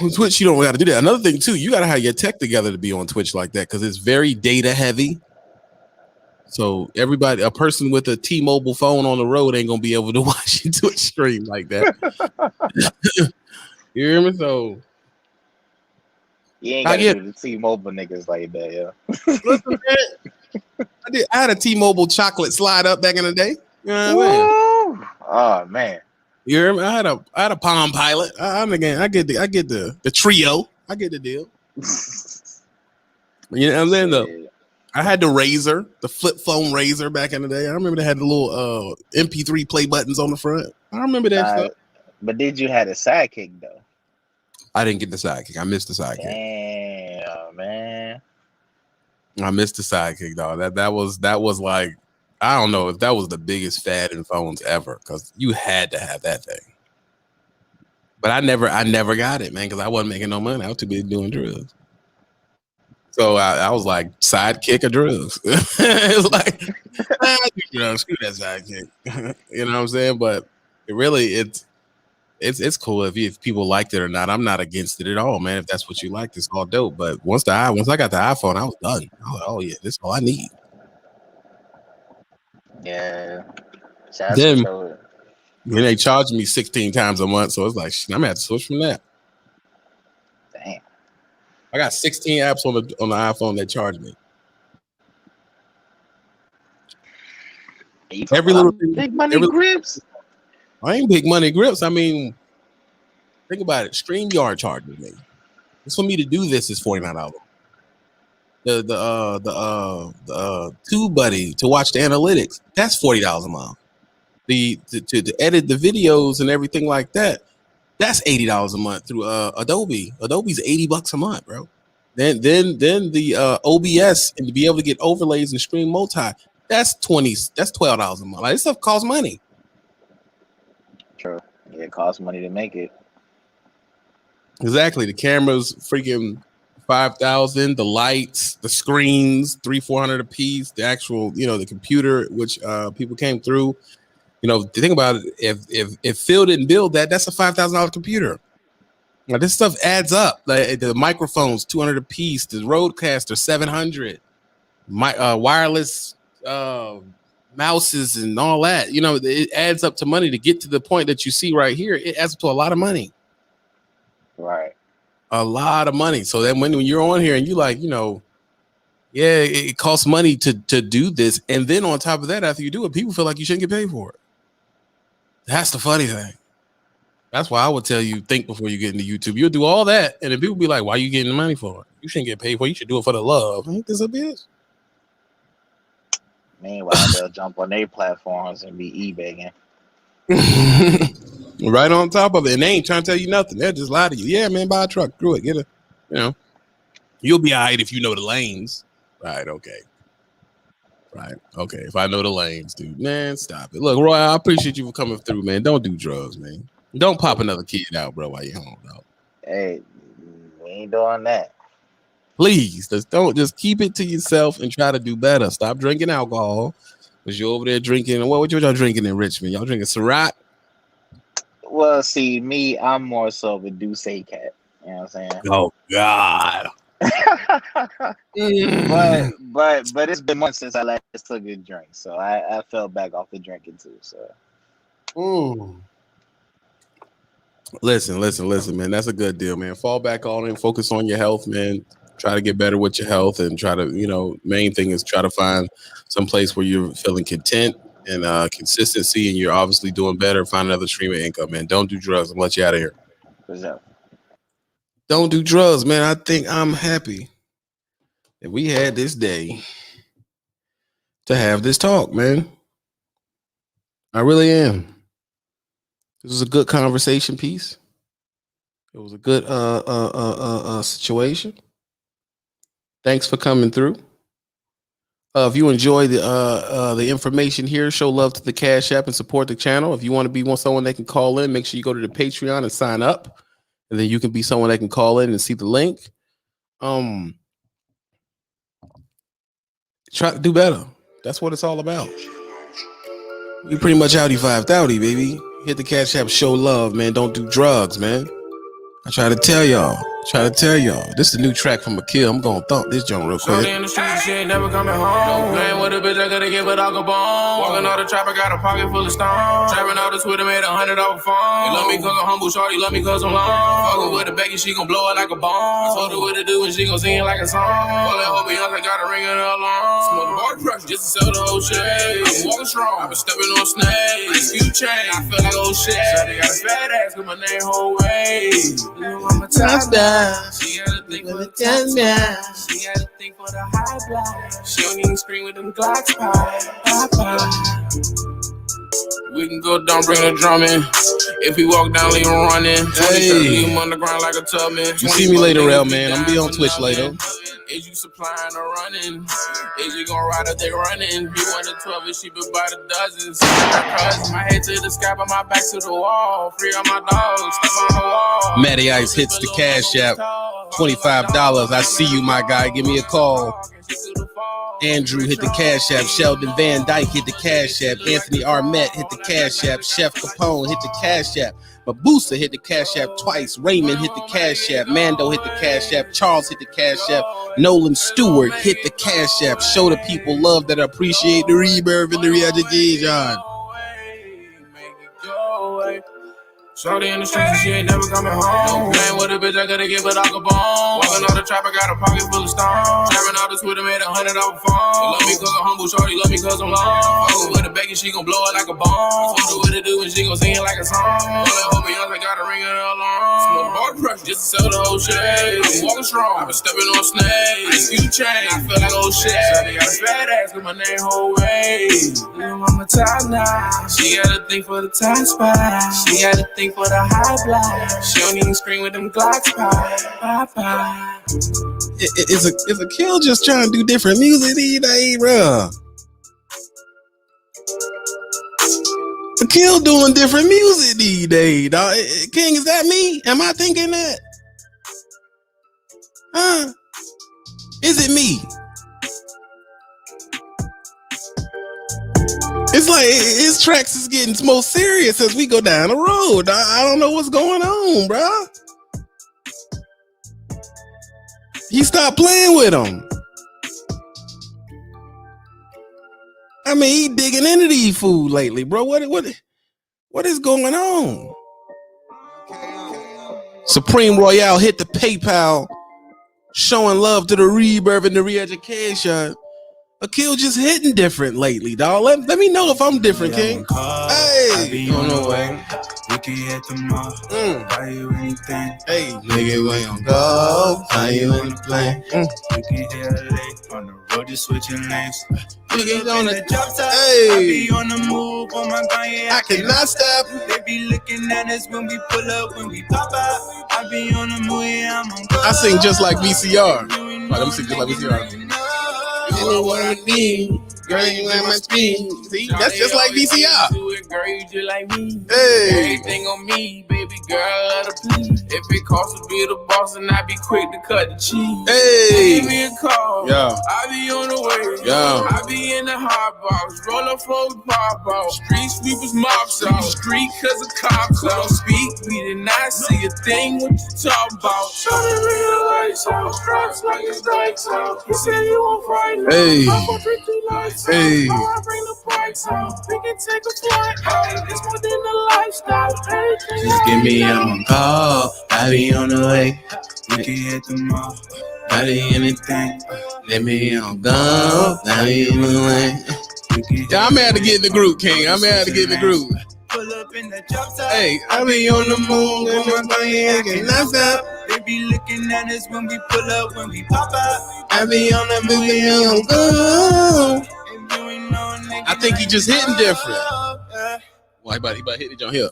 On Twitch, you don't got to do that. Another thing, too, you got to have your tech together to be on Twitch like that because it's very data heavy. So a person with a T-Mobile phone on the road ain't going to be able to watch your Twitch stream like that. You hear me? So you ain't got to do the T-Mobile niggas like that, yeah. Listen, man, I had a T-Mobile chocolate slide up back in the day. You know what I'm saying? Oh man. You hear me? I had a Palm Pilot. I get the trio. I get the deal. You know what I'm saying? I had the Razor, the flip phone Razor back in the day. I remember they had the little MP3 play buttons on the front. I remember that stuff. But did you have a sidekick though? I didn't get the sidekick. I missed the sidekick. Damn, man. I missed the sidekick, dog. That was like, I don't know if that was the biggest fad in phones ever because you had to have that thing. But I never got it, man, because I wasn't making no money. I was too busy doing drugs. So I was like, sidekick or drugs? It was like, I do drugs, screw that sidekick. You know what I'm saying? But it's cool if people liked it or not. I'm not against it at all, man. If that's what you like, it's all dope. But once I got the iPhone, I was done. I was like, oh yeah, this is all I need. Yeah. Then they charged me 16 times a month, so it's like, I'm gonna have to switch from that. Damn. I got 16 apps on the iPhone that charge me. Every little thing, big money grips. I ain't big money grips. I mean, think about it. StreamYard charges me. Just for me to do this is $49. The TubeBuddy to watch the analytics, that's $40 a month. To edit the videos and everything like that, that's $80 a month through Adobe. Adobe's $80 a month, bro. Then the OBS and to be able to get overlays and stream multi, that's $12 a month. Like, this stuff costs money. True. Yeah, it costs money to make it. Exactly. The cameras freaking $5,000, the lights, the screens, $300-$400 a piece, the actual, the computer, which people came through. Think about it. If Phil didn't build that, that's a $5,000 computer. Now, this stuff adds up. Like the microphones, $200 a piece. The Rodecaster, $700. Wireless mouses and all that. It adds up to money to get to the point that you see right here. It adds up to a lot of money. Right. A lot of money. So then when you're on here and you like, yeah, it costs money to do this. And then on top of that, after you do it, people feel like you shouldn't get paid for it. That's the funny thing. That's why I would tell you, think before you get into YouTube. You'll do all that, and then people be like, why are you getting the money for it? You shouldn't get paid for it. You should do it for the love. Ain't this a bitch? Meanwhile, they'll jump on their platforms and be eBaying. Right on top of it. And they ain't trying to tell you nothing. They'll just lie to you. Yeah, man, buy a truck. Screw it. Get it. You'll be all right if you know the lanes. Right, okay. Right. Okay. If I know the lanes, dude, man, stop it. Look, Roy, I appreciate you for coming through, man. Don't do drugs, man. Don't pop another kid out, bro, while you're home, dog. Hey, we ain't doing that. Please, just keep it to yourself and try to do better. Stop drinking alcohol. Because you're over there drinking. What y'all drinking in Richmond? Y'all drinking Ciroc? Well, see, me, I'm more so of a Douce cat. You know what I'm saying? Oh, God. But it's been months since I last took a drink, so I fell back off the drinking too. So, listen, man. That's a good deal, man. Fall back on it. Focus on your health, man. try to get better with your health and try to, main thing is try to find some place where you're feeling content and consistency, and you're obviously doing better. Find another stream of income, man. Don't do drugs. I'm gonna let you out of here. What's up? Don't do drugs, man. I think I'm happy that we had this day to have this talk, man. I really am. This was a good conversation piece. It was a good situation. Thanks for coming through. If you enjoy the information here, show love to the Cash App and support the channel. If you want to be someone that can call in, make sure you go to the Patreon and sign up, and then you can be someone that can call in and see the link. Try to do better. That's what it's all about. We pretty much outie 5,000, baby. Hit the Cash App, show love, man. Don't do drugs, man. I try to tell y'all. This is a new track from Akil. I'm gonna thump this joint real quick. In the streets, she ain't never coming home. Playing with a bitch, I gotta give it all a bone. Walking out the trap, I got a pocket full of stones. Trapping out the Twitter, made $100 phone. You love me cause I'm humble, shorty, love me cause I'm long. Fuckin' with a Becky, she gon' blow it like a bomb. Told her what to do and she gon' sing it like a song. All that hope Beyonce got a ring in her alarm. Smoke bar pressure just to sell the whole shit. I'm walking strong, I've been stepping on snakes. This few chain, I feel like old shit. Shorty got a fat ass with my name whole way. I'm a touchdown. She got a thing for the touchdown. She got a thing for the high block. She don't even scream with them Glocks pop. We can go down, bring the drum in. If we walk down, leave him running. Hey. Leave him on the ground like a tubman. You see me later, Rel, man. I'm gonna be on Twitch later. Is you supplying or running? Is you gonna ride if they running? You want the 12 and she been by the dozens. My head to the sky, but my back to the wall. Free on my dogs, step on the wall. Matty Ice hits the Cash App. $25. I see you, my guy. Give me a call. Andrew hit the Cash App. Sheldon Van Dyke hit the Cash App. Anthony Armette hit the Cash App. Chef Capone hit the Cash App. Mabusa hit the Cash App twice. Raymond hit the Cash App. Mando hit the Cash App. Charles hit the Cash App. Nolan Stewart hit the Cash App. Show the people love that appreciate the rebirth and the re-education. Shorty in the streets and she ain't never coming home. Playing with a bitch, I gotta give it all a bone. Walking out the trap, I got a pocket full of stones. Trapping out the Twitter, made $100 phone. You love me cause I'm humble, shorty, love me cause I'm long. Fuckin' with a Becky, she gon' blow it like a bomb. Told her what to do and she gon' sing it like a song. All that hope Beyonce got a ring in her alarm. Smoke bar pressure just to sell the whole shit. I'm walking strong, I've been stepping on snakes. This few chain, I feel like old shit. Shorty got a fat ass with my name whole way. I'm a top notch. She got a thing for the top spot. She got a thing for the high block. She don't even scream with them Glocks pop. Is a kill just trying to do different music these days, bro? A kill doing different music these days, dog. King, is that me? Am I thinking that? Huh? Is it me? It's like his tracks is getting more serious as we go down the road. I don't know what's going on, bro. He stopped playing with him. I mean, he digging into these food lately, bro. What is going on? Supreme Royale hit the PayPal, showing love to the rebirth and the re-education. Akil just hitting different lately, dog. Let me know if I'm different, King. Hey, be on the way. We can hit the mall. Buy you anything. Hey, nigga, we on go. Buy you in the plane. We can hit LA on the road, just switching lanes. Niggas on the drop top. Hey. I be on the move on my gun, yeah. I cannot stop. They be looking at us when we pull up, when we pop out. I be on the move, yeah, I'm on go. I sing just like VCR. Right, let me sing just like VCR. You know what I mean, girl, you at my speed. See, that's just like VCR. Girl, you just like me. Hey, everything on me, baby girl, let her please. If it costs to be the boss, and I be quick to cut the cheese. hey, Give me a call. Yeah. I be on the way. Yeah. I be in the hot box, roll up flow pop out. Street sweepers mops out. Street cause of cops out. Speak, we did not see a thing what you talk about. Shawty real lights out, straps like it's lights out. He said you won't fight. hey, I'm gonna drink 2 lights out. hey. I bring the bikes out. We can take a flight out. It's more than the lifestyle. Everything Just give me a call, I be on the way. we can hit the mall. I do anything. Let me on go. Now you in the way. Yeah, I'm had to get in the group, King. I'm had to get in the group. Pull up in the drop top. Hey, I be on the move and my thing ain't can't stop. They be looking at us when we pull up, when we pop out. I be on the move and go. If you ain't know, nigga, I think he just hitting different. Well, he about to hit it on here.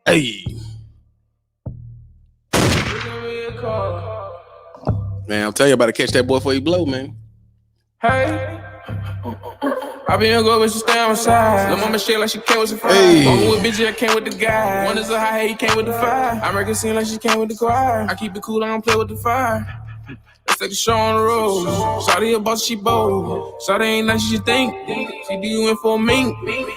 Hey. Man, I'm telling you about to catch that boy before he blow, man. Hey, I been good, but she stay on my side. Lil' mama shit like she came with the fire. Hey. Fuckin' with bitch, I came with the guy. One is a high, he came with the fire. I make it seem like she came with the choir. I keep it cool, I don't play with the fire. Let's take the show on the road. Shawty a boss, she bold. Shawty ain't nice as you think. She do you in for a mink.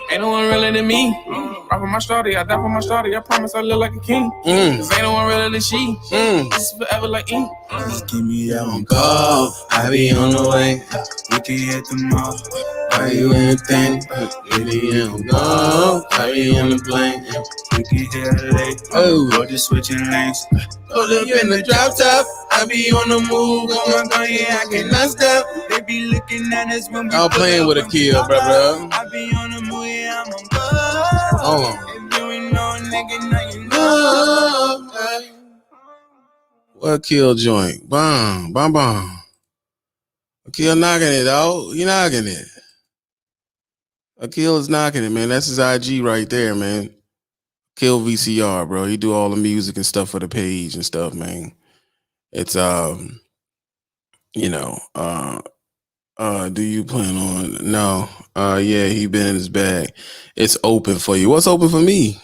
Ain't no one realer than me. Rock for my shawty, I die for my shawty. I promise I look like a king. Cause ain't no one realer than she. This is forever like ink. just keep me out on call. I be on the way. We can hit the mall. Why you anything? Really on go. I be on the plane. We can hit late. Oh. Or just switching lanes. Pull up in the drop top. I be on the move. Oh my God, yeah, I cannot stop. They be looking at us when we I'm playing with a kill, bro. I be on the move, yeah, I'm on go. Hold on. If you ain't know, nigga, now you know. What kill joint? Bomb, bomb, bomb. Kill knocking it, dog. You knocking it. Akil is knocking it, man. That's his IG right there, man. Kill VCR, bro. He do all the music and stuff for the page and stuff, man. It's do you plan on? No. Yeah, he been in his bag. It's open for you. What's open for me?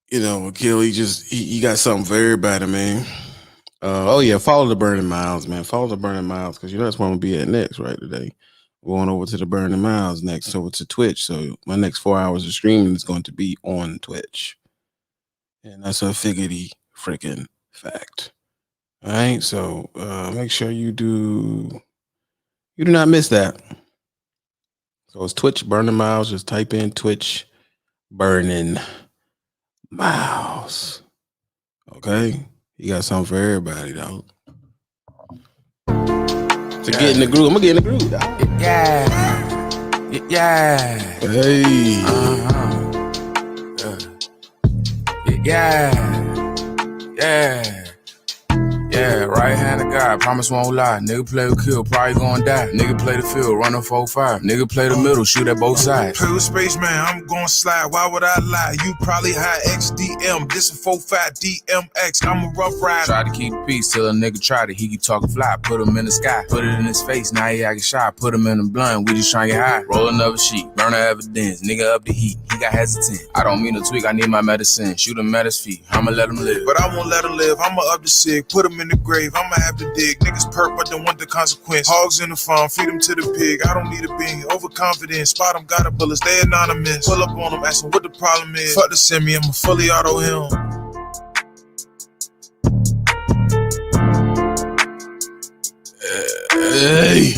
You know, Akil, he got something for everybody, man. Oh yeah, follow the Burning Miles, man. Follow the Burning Miles, because you know that's where I'm gonna be at next, right? Today. Going over to the Burning Miles next, over to Twitch. So my next 4 hours of streaming is going to be on Twitch. And that's a figgity freaking fact. All right. So make sure you do not miss that. So it's Twitch Burning Miles. Just type in Twitch Burning Miles. Okay. You got something for everybody, dog. To get in the groove. I'm gonna get in the groove, dog. Yeah. Yeah. Hey. Yeah. Yeah, right hand of God, promise won't lie. Nigga play with kill, probably gonna die. Nigga play the field, run a 4-5. Nigga play the middle, shoot at both sides. Play with spaceman, I'm gonna slide. Why would I lie? You probably high XDM. This a 4-5 DMX. I'm a rough rider. Try to keep peace till a nigga tried it. He keep talking fly, put him in the sky. Put it in his face, now he acting shy. Put him in the blunt, we just trying to get high. Roll another sheet, burn the evidence. Nigga up the heat, he got hesitant. I don't mean to tweak, I need my medicine. Shoot him at his feet, I'ma let him live. But I won't let him live. I'ma up the sick, put him in the grave. I'ma have to dig. Niggas perk, but don't want the consequence. Hogs in the farm, feed them to the pig. I don't need a bean. Overconfident, spot them, got a bullet, stay anonymous. Pull up on them, ask them what the problem is. Fuck the send me, I'ma fully auto him. Hey.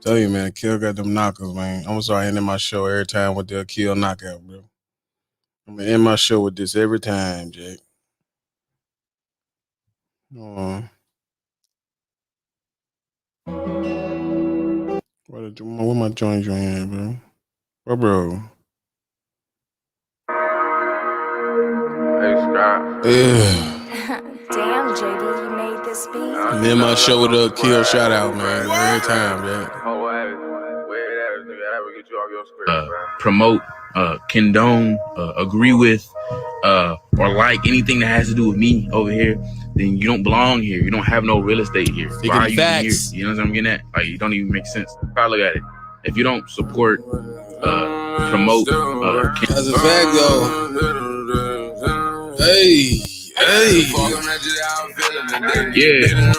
Tell you, man, Kill got them knockers, man. I'm gonna start ending my show every time with the Kill knockout, bro. I'm gonna end my show with this every time, Jake. Where my joint at, bro? Bro. Hey, Scott. Yeah. Damn, JD, you made this beat. I'm in my show with a Kill shout out, man. Every time, Jake. Promote, condone, agree with, or like anything that has to do with me over here, then you don't belong here. You don't have no real estate here. Why are you here? You know what I'm getting at? Like, it don't even make sense. Probably look at it. If you don't support, promote, that's a fact, though. Hey. Yeah.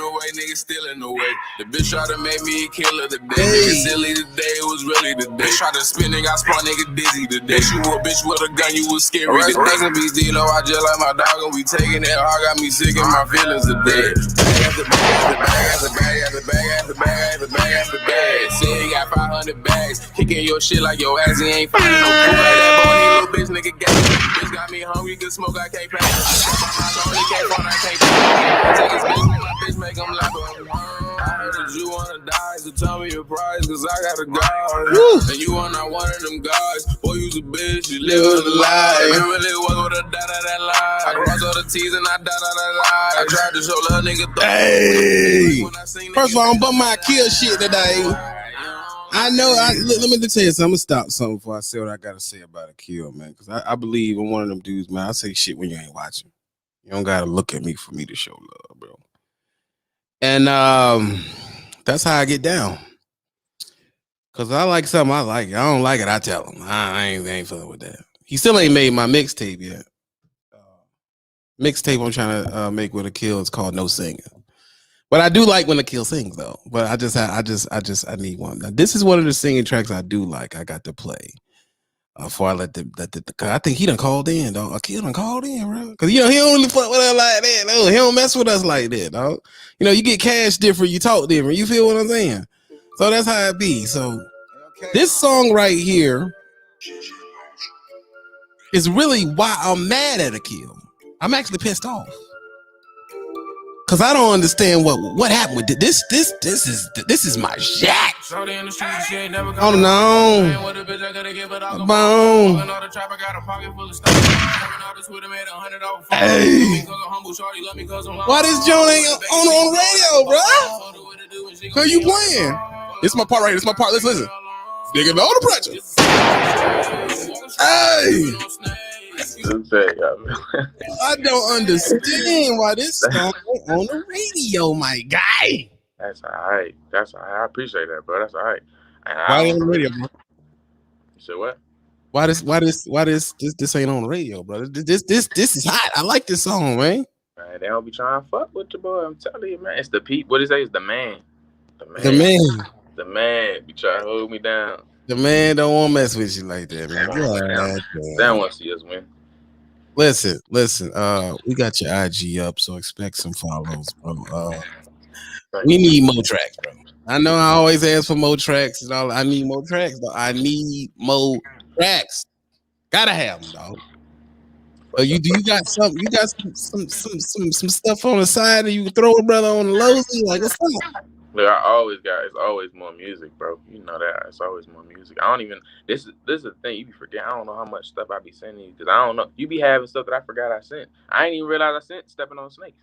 The bitch tried to make me a killer today. Nigga silly today, it was really the day. Tried to spin, nigga, I spawn nigga dizzy today. You a bitch with a gun, you was scary. Rest in peace, D-Lo, I just like my dog, and we taking it hard, got me sick in my feelings today. Bag after bag after bag after bag after bag after bag after bag. Say he got 500 bags, kicking your shit like your ass, he ain't finding no cool. Like that boy, he little bitch, nigga got me. Bitch got me hungry, good smoke, I can't pay. Only can't fall, I can't fall. Take his bitch, make my bitch make him like a I heard that you wanna die, so tell me your price, cause I got a God. And you are not one of them guys. Boy, you's a bitch, you live a lie. You really was with a that lie. I crossed all the T's and I lie. I tried to show little nigga. Hey! First of all, I'm bumping my kill shit today. I know. Let me tell you something. I'm gonna stop something before I say what I gotta say about a kill, man. Because I believe I'm one of them dudes, man. I say shit when you ain't watching. You don't gotta look at me for me to show love, bro. And that's how I get down. Cause I like something I like. I don't like it. I tell him I ain't feeling with that. He still ain't made my mixtape yet. Mixtape I'm trying to make with a kill is called No Singing. But I do like when the kill sings though. But I need one. Now, this is one of the singing tracks I do like. I got to play before I let the I think he done called in, dog. A kill done called in, bro. Cause he don't really fuck with us like that. No, he don't mess with us like that, dog. You get cash different, you talk different. You feel what I'm saying? So that's how it be. So this song right here is really why I'm mad at a kill. I'm actually pissed off. Cause I don't understand what happened with it. This is my jack. Oh no. Boom. Hey. Why this joint ain't on radio, bro? Who you playing? This is my part right here. This is my part. Let's listen. Nigga, know the pressure. Hey. I don't understand why this song on the radio, my guy. That's all right. I appreciate that, bro. That's all right. Why on the radio, bro? You said what? Why this ain't on the radio, bro? This is hot. I like this song, man. Man, they don't be trying to fuck with you, boy. I'm telling you, man. It's the people. What is it? It's the man. The man be trying to hold me down. The man don't want to mess with you like that, man. They don't want to see us win. Listen. We got your IG up, so expect some follows, bro. We need more tracks, bro. I know I always ask for more tracks and all. I need more tracks, though. I need more tracks. Gotta have them, dog. You got something? You got some stuff on the side that you can throw a brother on the low? Like what's up? Look, it's always more music, bro. You know that. It's always more music. I don't even, this is the thing, you be forgetting. I don't know how much stuff I be sending you, because I don't know. You be having stuff that I forgot I sent. I ain't even realize I sent Stepping on Snakes.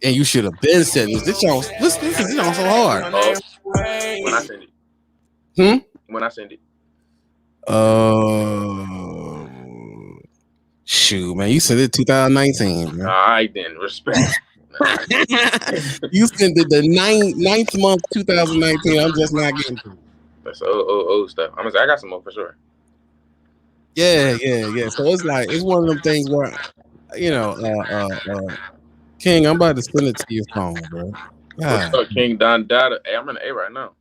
And you should have been sent this. This is so hard. When I send it. When I send it. Shoot, man. You sent it 2019, man. All right, then. Respect. You sent it the 9th month 2019. I'm just not getting to it. That's old stuff. I got some more for sure. Yeah. So it's one of them things where, King, I'm about to send it to your phone, bro. What's up, King Don Dada? Hey, I'm in the A right now.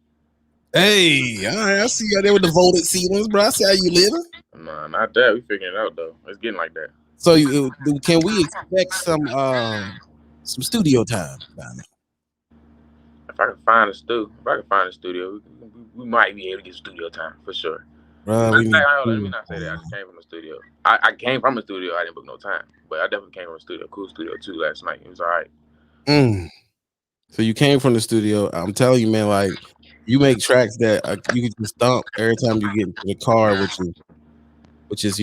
Hey, all right, I see you there with the voted ceilings, bro. I see how you living. No, not that. We figuring it out though. It's getting like that. So can we expect some studio time down there? If I can find a studio, we might be able to get studio time for sure. Bro, let me not say that. I just came from the studio. I came from a studio. I didn't book no time, but I definitely came from a studio. Cool studio too last night. It was all right. So you came from the studio. I'm telling you, man, like you make tracks that you can just thump every time you get into the car, which is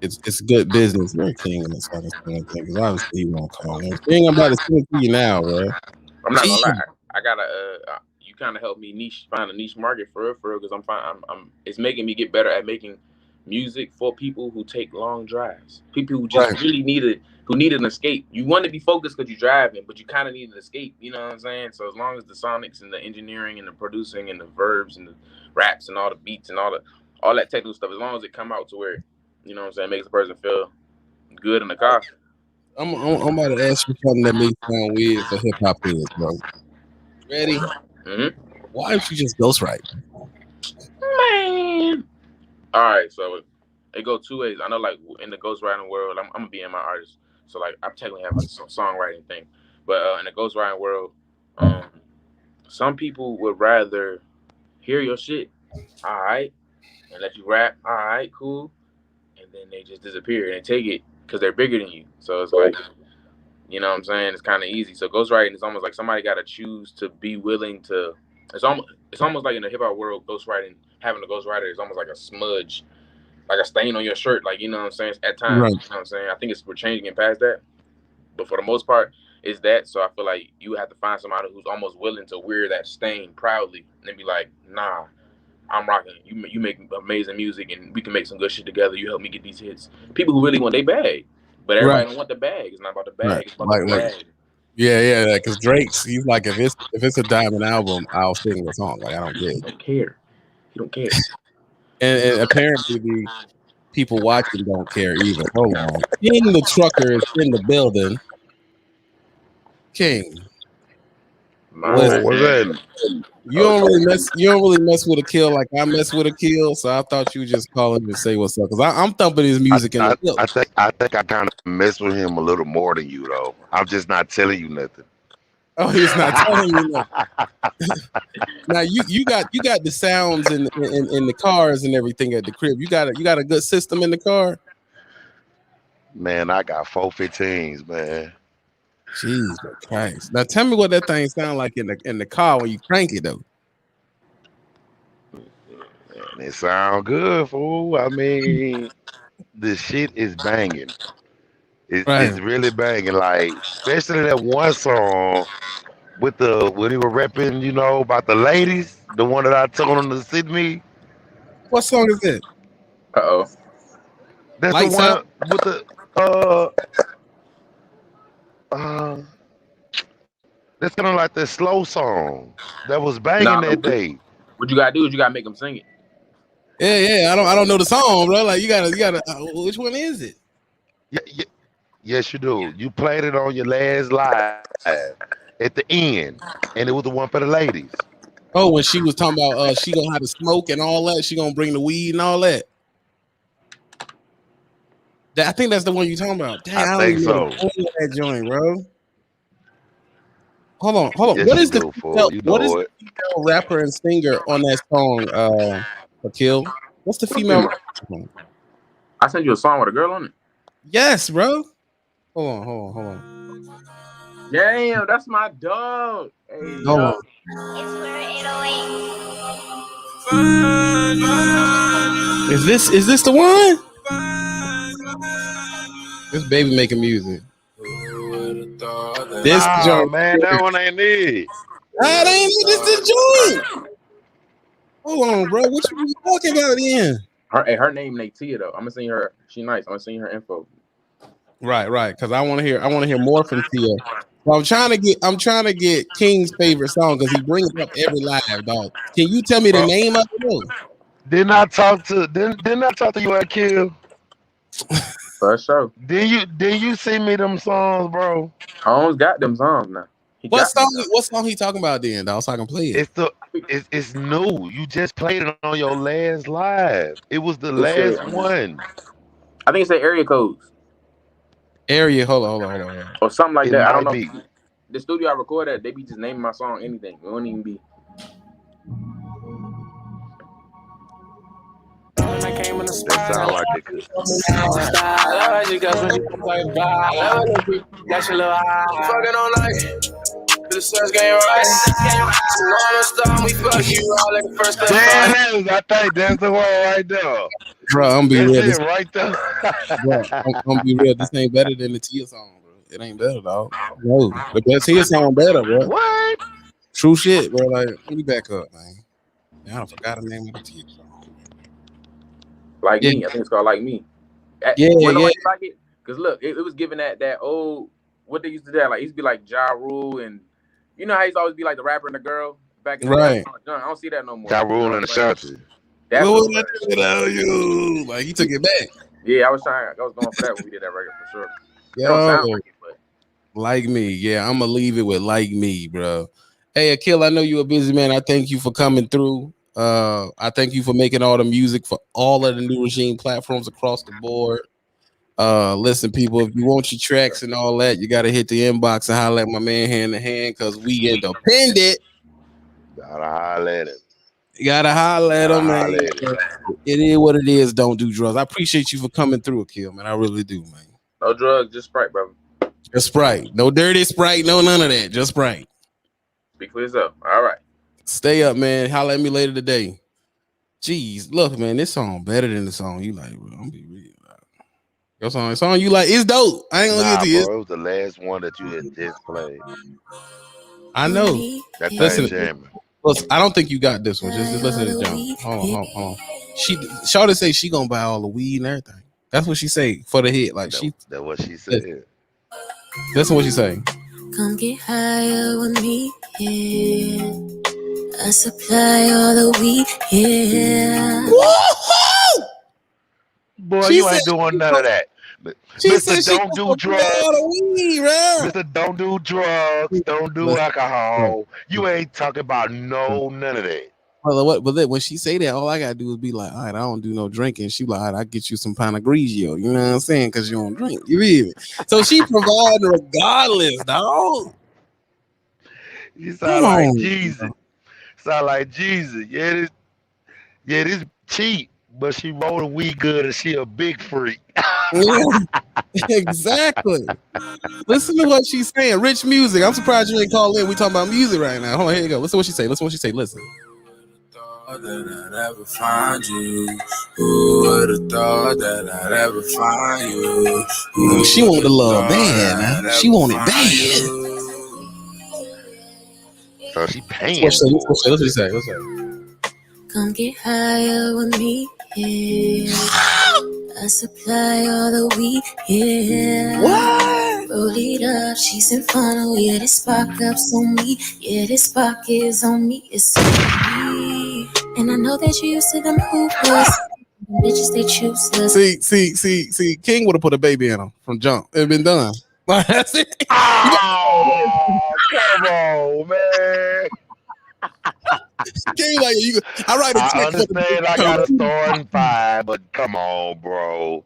it's good business. You're a king in this fucking thing because obviously you won't call me. I'm about to send it to you now, bro. I'm not gonna lie. I gotta you kind of help me find a niche market for real, because I'm it's making me get better at making music for people who take long drives. People who just really need an escape. You want to be focused because you're driving, but you kind of need an escape. You know what I'm saying? So as long as the sonics and the engineering and the producing and the verbs and the raps and all the beats and all that technical stuff, as long as it come out to where, you know what I'm saying, makes the person feel good in the car. I'm about to ask you something that may sound weird for hip hop heads, bro. Ready? Mm-hmm. Why don't you just ghostwrite? Man. All right, so it go two ways. I know, like in the ghostwriting world, I'm gonna be in my artist, so like I technically have some songwriting thing, but in the ghostwriting world, some people would rather hear your shit, all right, and let you rap, all right, cool, and then they just disappear and take it because they're bigger than you. So it's like, you know what I'm saying? It's kind of easy. So ghostwriting is almost like somebody got to choose to be willing to. It's almost like in the hip hop world, ghostwriting, having a ghostwriter is almost like a smudge, like a stain on your shirt. Like, you know what I'm saying? At times, Right. you know what I'm saying? I think we're changing it past that. But for the most part, it's that. So I feel like you have to find somebody who's almost willing to wear that stain proudly and be like, nah, I'm rocking. You make amazing music and we can make some good shit together. You help me get these hits. People who really want their bag. But everybody don't want the bag. It's not about the bag. It's about the bag. Yeah. Because Drake's, he's like, if it's a diamond album, I'll sing the song. Like, I don't care. He don't care. He don't care. And apparently the people watching don't care either. Hold on. King the Trucker is in the building. King. What's that? You don't really mess with a kill like I mess with a kill, so I thought you were just calling to say what's up. Because I'm thumping his music in the kill. I think I kind of mess with him a little more than you though. I'm just not telling you nothing. Oh, he's not telling you nothing. Now you got the sounds in the cars and everything at the crib. You got a good system in the car. Man, I got 415s, man. Jesus Christ! Now tell me what that thing sound like in the car when you crank it though. Man, it sound good, fool. I mean, the shit is banging. It's really banging. Like, especially that one song with when he was rapping, you know, about the ladies, the one that I told him to send me. What song is it? That's Lights the one Out? with the that's kind of like the slow song that was banging that day. What you gotta do is you gotta make them sing it. Yeah. I don't know the song, bro. Like you gotta. Which one is it? Yeah. Yes, you do. You played it on your last live at the end, and it was the one for the ladies. Oh, when she was talking about she gonna have to smoke and all that. She gonna bring the weed and all that. I think that's the one you talking about. Dang, I think so. That joint, bro. Hold on. Yes, What is the female rapper and singer on that song? Akil? What's the female? I sent you a song with a girl on it. Yes, bro. Hold on. Damn, that's my dog. Hey, hold on. Is this the one? This baby making music. This joint, man, that one ain't it. That ain't it. This the joint. Hold on, bro. What you talking about again? Her name Natia though. I'm gonna send her. She nice. I'm gonna send her info. Right. Because I want to hear more from Tia. So I'm trying to get King's favorite song because he brings it up every live, dog. Can you tell me the name of it? Didn't I talk to you at Kill? For sure. Did you send me them songs, bro? I almost got them songs now. What song he talking about then, dog? So I can play it. It's new. You just played it on your last live. It was the last one. I think it said area codes. Hold on. Or something like that. I don't know. The studio I record at, they be just naming my song anything. It won't even be. That sound like it could. I think that's the one right there. Bro, I'm be real. Right there. Bro, I'm be real. This ain't better than the Tia song, bro. It ain't better, dog. No, the best Tia song better, bro. What? True shit, bro. Like, let me back up, man. I forgot the name of the Tia song. Like Me. I think it's called Like Me. Yeah. Like it? Because look, it was given that old, what they used to do. Like, it used to be like Ja Rule, and you know how he used to always be like the rapper and the girl back in the day? I don't see that no more. Ja Rule and Ashanti. Like, he took it back. Yeah, I was going for that when we did that record for sure. Yo, Like Me. Yeah, I'm gonna leave it with Like Me, bro. Hey, Akil, I know you're a busy man. I thank you for coming through. I thank you for making all the music for all of the New Regime platforms across the board. Listen, people, if you want your tracks and all that, you gotta hit the inbox and holler at my man hand to hand because we independent. Gotta holler at him. You gotta holler at him, man. It is what it is. Don't do drugs. I appreciate you for coming through, Akil, man. I really do, man. No drugs, just Sprite, brother. Just Sprite. No dirty Sprite, no none of that. Just Sprite. Speak for yourself. All right. Stay up, man. Holla at me later today. Jeez, look, man, this song better than the song you like, bro. I'm gonna be real. Your song you like is dope. I ain't gonna get to you. Bro, it was the last one that you had just played. I know. That thing Listen, jamming. listen, I don't think you got this one. Just listen to this jam. Hold on. Shawty say she gonna buy all the weed and everything. That's what she say for the hit. Like that's what she said. That's what she say. Come get higher with me, yeah. I supply all the weed, yeah. Woo-hoo! Boy, you ain't doing none of that. Mr. Don't do drugs. Mr. Don't do drugs. Don't do alcohol. You ain't talking about none of that. Well, but when she say that, all I gotta do is be like, all right, I don't do no drinking. She like, all right, I get you some Pinot Grigio. You know what I'm saying? Because you don't drink. You feel me? So she providing regardless, dog. You sound like Jesus. Sound like Jesus. Yeah, this cheap, but she rolling weed good and she a big freak. Yeah, exactly. Listen to what she's saying. Rich music. I'm surprised you ain't called in. We talking about music right now. Hold on, here you go. Listen to what she say. Listen. That I'd ever find you. Who would have thought that I'd ever find you? She want the love bad, man. She want it bad. So she paying. Let's what she say. What's Come get higher with me, yeah. I supply all the weed, yeah. What? Roll it up, she's in funnel, yeah. This spark up's on me, yeah. This spark is on me, it's on me. And I know that you used to them hoopers. Bitches, they choose us. See, King would have put a baby in him from jump. It'd been done. That's it. Oh, come on, man. King like you. I write a check. I understand I got a starting five, but come on, bro.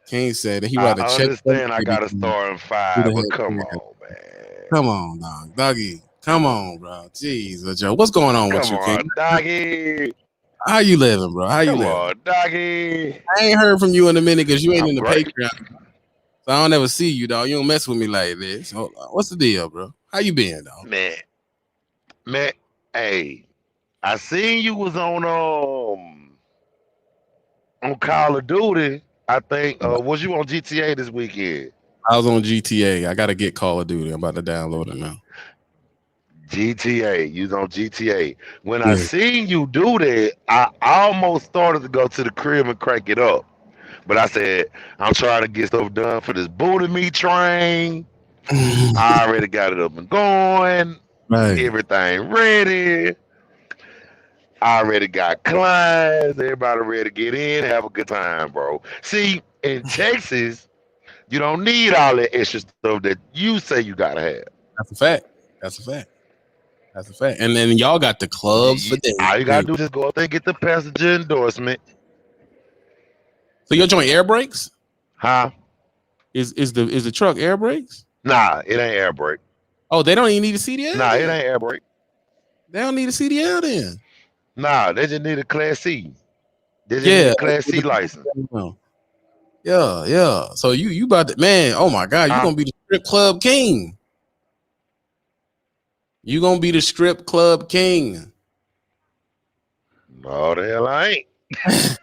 King said that he write a check. I understand I got a starting five, but come on, man. Come on, dog. Doggy. Come on, bro. Jeez, Joe. What's going on with you, King? Doggy. How you living, bro? How you living? Come on, doggy. I ain't heard from you in a minute because you ain't in the Patreon. So I don't ever see you, dog. You don't mess with me like this. So, what's the deal, bro? How you been, dog? Man, hey, I seen you was on Call of Duty. I think was you on GTA this weekend? I was on GTA. I gotta get Call of Duty. I'm about to download it now. GTA, you was on GTA. When I seen you do that, I almost started to go to the crib and crank it up. But I said, I'm trying to get stuff done for this booty meat train. I already got it up and going. Right. Everything ready. I already got clients. Everybody ready to get in, have a good time, bro. See, in Texas, you don't need all that extra stuff that you say you gotta have. That's a fact. And then y'all got the clubs for days. All you gotta do is just go up there and get the passenger endorsement. So your joint air brakes? Huh? Is the truck air brakes? Nah, it ain't air brake. Oh, they don't even need a CDL? Nah, it ain't air brake. They don't need a CDL then. Nah, they just need a Class C. They just need a Class C license. Yeah. So you about to, man, oh my God, you gonna be the strip club king. You gonna be the strip club king. No, the hell I ain't.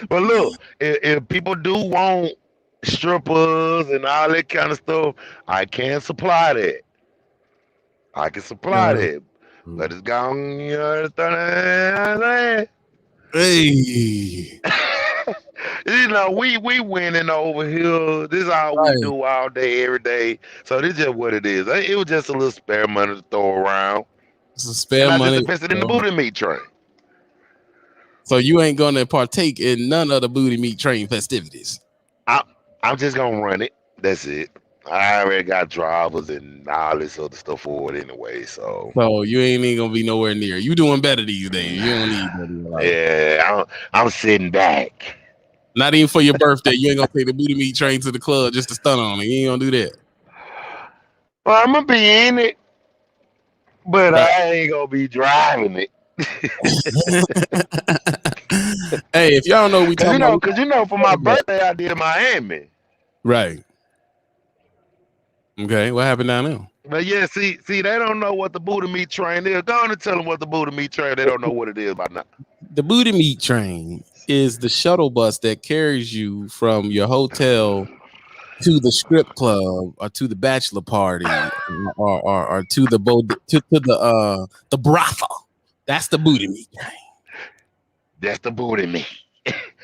But look, if people do want strippers and all that kind of stuff, I can supply that. I can supply that. But it's gone, you understand? Hey. You know, we winning over here. This is all we do all day, every day. So this is just what it is. It was just a little spare money to throw around. It's a spare money. I just invested in the booty meat train. So you ain't gonna partake in none of the booty meat train festivities. I'm just gonna run it. That's it. I already got drivers and all this other stuff for it anyway. So you ain't even gonna be nowhere near. You doing better these days. You don't need that. Yeah, I'm sitting back. Not even for your birthday. You ain't gonna take the booty meat train to the club just to stun on it. You ain't gonna do that. Well, I'm gonna be in it, but I ain't gonna be driving it. Hey, if y'all know what we Cause talking about, for my birthday I did Miami. right? Okay, what happened down there? But yeah, see, they don't know what the Buddha meat train is. Go on and tell them what the Buddha meat train. They don't know what it is by now. The booty meat train is the shuttle bus that carries you from your hotel to the strip club or to the bachelor party or to the the brothel. That's the booty meat train. That's the Buddha meat.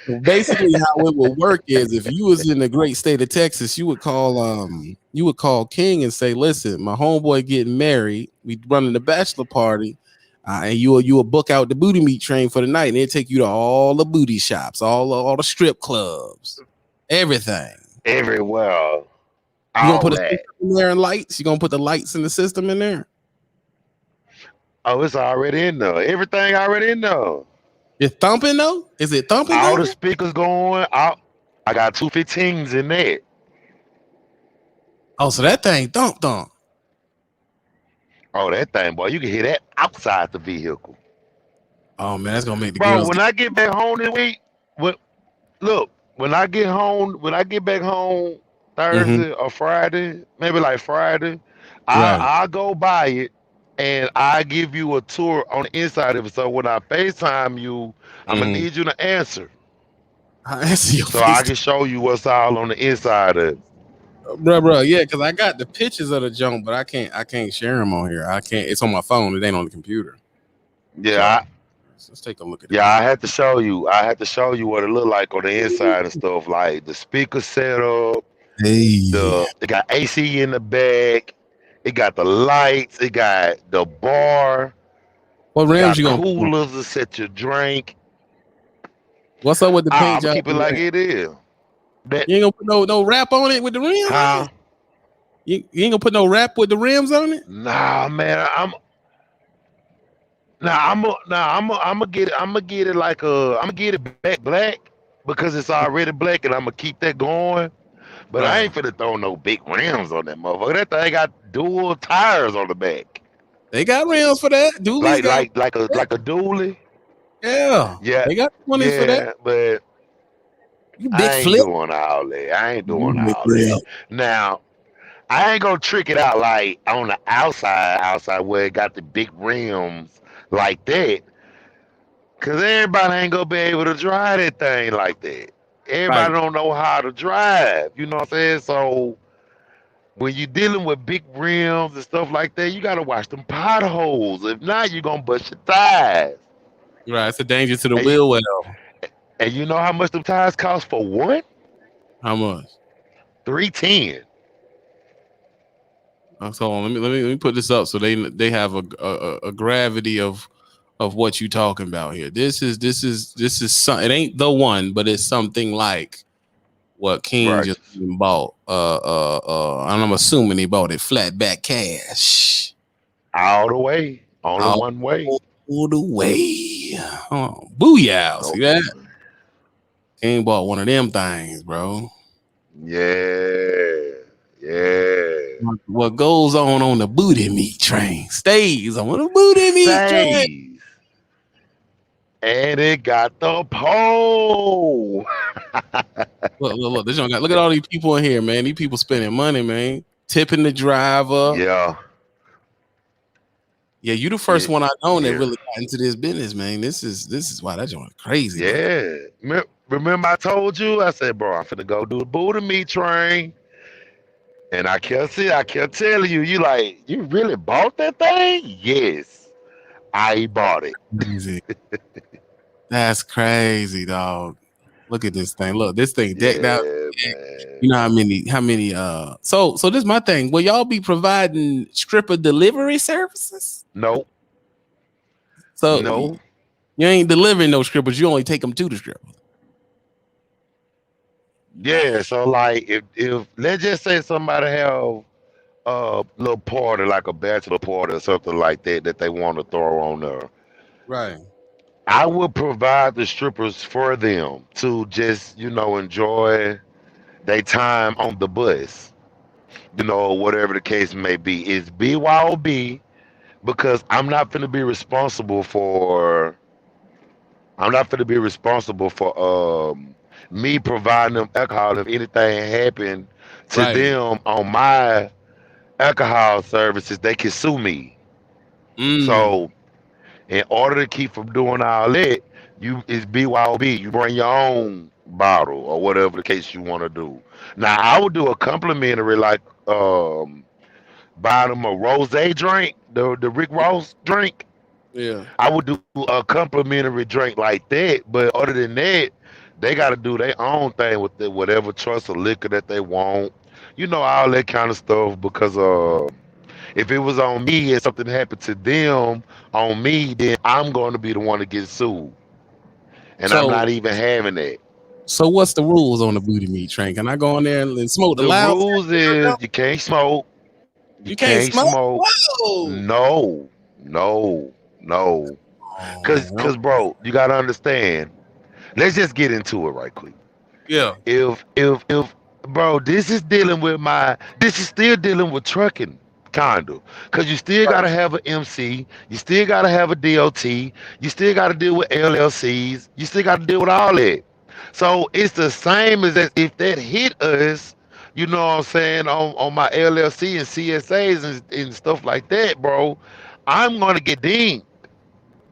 So basically, how it would work is if you was in the great state of Texas, you would call King and say, "Listen, my homeboy getting married. We running the bachelor party, and you will book out the booty meat train for the night, and they take you to all the booty shops, all the strip clubs, everything. Everywhere. You gonna All put a that. system in there and lights? You gonna put the lights in the system in there? Oh, it's already in there. Everything already in there. It's thumping though. Is it thumping? All the speakers going out. I got 215s in there. Oh, so that thing thump. Oh, that thing, boy, you can hear that outside the vehicle. Oh man, that's gonna make the Bro, girls. when I get back home this week, look, when I get back home Thursday or Friday, maybe like Friday, Right. I'll go buy it and I give you a tour on the inside of it. So when I FaceTime you, I'm gonna need you to answer. I answer your So I face, can show you what's all on the inside of it. bro. Yeah, because I got the pictures of the junk, but I can't share them on here. I can't. It's on my phone. It ain't on the computer. Yeah, So let's take a look at it. yeah, I had to show you. I had to show you what it looked like on the inside and stuff, like the speaker setup. Hey, It got AC in the back. It got the lights. It got the bar. what rims Got you gonna? coolers to set your drink. What's up with the paint I'm job? keep it like it is. That, You ain't gonna put no wrap on it with the rims. huh? You ain't gonna put no wrap with the rims on it. Nah, man. I'm gonna get it. I'm gonna get it like I'm gonna get it back black because it's already black, and I'm gonna keep that going. But I ain't finna throw no big rims on that motherfucker. That thing got dual tires on the back. They got rims for that. Dooley's got Like a dually. yeah. Yeah, They got 20s for that. yeah, but You big I ain't flip. doing all that. I ain't doing You big all flip. that. Now, I ain't gonna trick it out like on the outside where it got the big rims like that. Cause everybody ain't gonna be able to drive that thing like that. Everybody Right. don't know how to drive. You know what I'm saying? So when you're dealing with big rims and stuff like that, you gotta watch them potholes. If not, you're gonna bust your tires. Right. It's a danger to the And you, wheel well. and you know how much them tires cost for one? How much? 310. So let me put this up so they have a gravity of what you talking about here. This is some, it ain't the one, but it's something like what King Right. just bought. And I'm assuming he bought it flat back cash. All the way. Only All one way. All the way. Oh, booyah. See that? King bought one of them things, bro. Yeah. Yeah. What goes on the booty meat train stays on the booty meat train. Stays. And it got the pole. Look. Look at all these people in here, man. These people spending money, man. Tipping the driver. Yeah. Yeah, you the first one I know that Yeah. really got into this business, man. This is why that joint crazy. Yeah. Remember I told you? I said, bro, I'm finna go do the Buddha meat train. And I kept telling you, you really bought that thing? Yes. I bought it. Crazy. That's crazy, dog. Look at this thing. Look, this thing decked out. Man. You know how many so this is my thing. Will y'all be providing stripper delivery services? Nope. So no. You ain't delivering no strippers, you only take them to the stripper. Yeah, so like if let's just say somebody have a little party like a bachelor party or something like that they want to throw on there. Right. I would provide the strippers for them to just, enjoy their time on the bus. Whatever the case may be. It's BYOB because I'm not going to be responsible for I'm not going to be responsible for me providing them alcohol if anything happened to Right. them on my alcohol services. They can sue me. Mm. So in order to keep from doing all that, it's BYOB. You bring your own bottle or whatever the case you want to do. Now I would do a complimentary like buy them a rose drink, the Rick Ross drink. Yeah. I would do a complimentary drink like that. But other than that, they got to do their own thing with whatever choice of liquor that they want. You know, all that kind of stuff. Because if it was on me and something happened to them on me, then I'm going to be the one to get sued. And I'm So not even having that. so what's the rules on the booty meat train? Can I go in there and smoke the The loud? rules is you can't smoke. You You can't can't smoke? smoke. Whoa. No, no, no. Oh, Cause bro, you gotta understand. Let's just get into it right quick. yeah. If bro, this is still dealing with trucking, kinda. Cause you still Right. gotta have an MC, you still gotta have a DOT, you still gotta deal with LLCs, you still gotta deal with all that. So it's the same as if that hit us, you know what I'm saying, on my LLC and CSAs and stuff like that, bro. I'm gonna get dinged.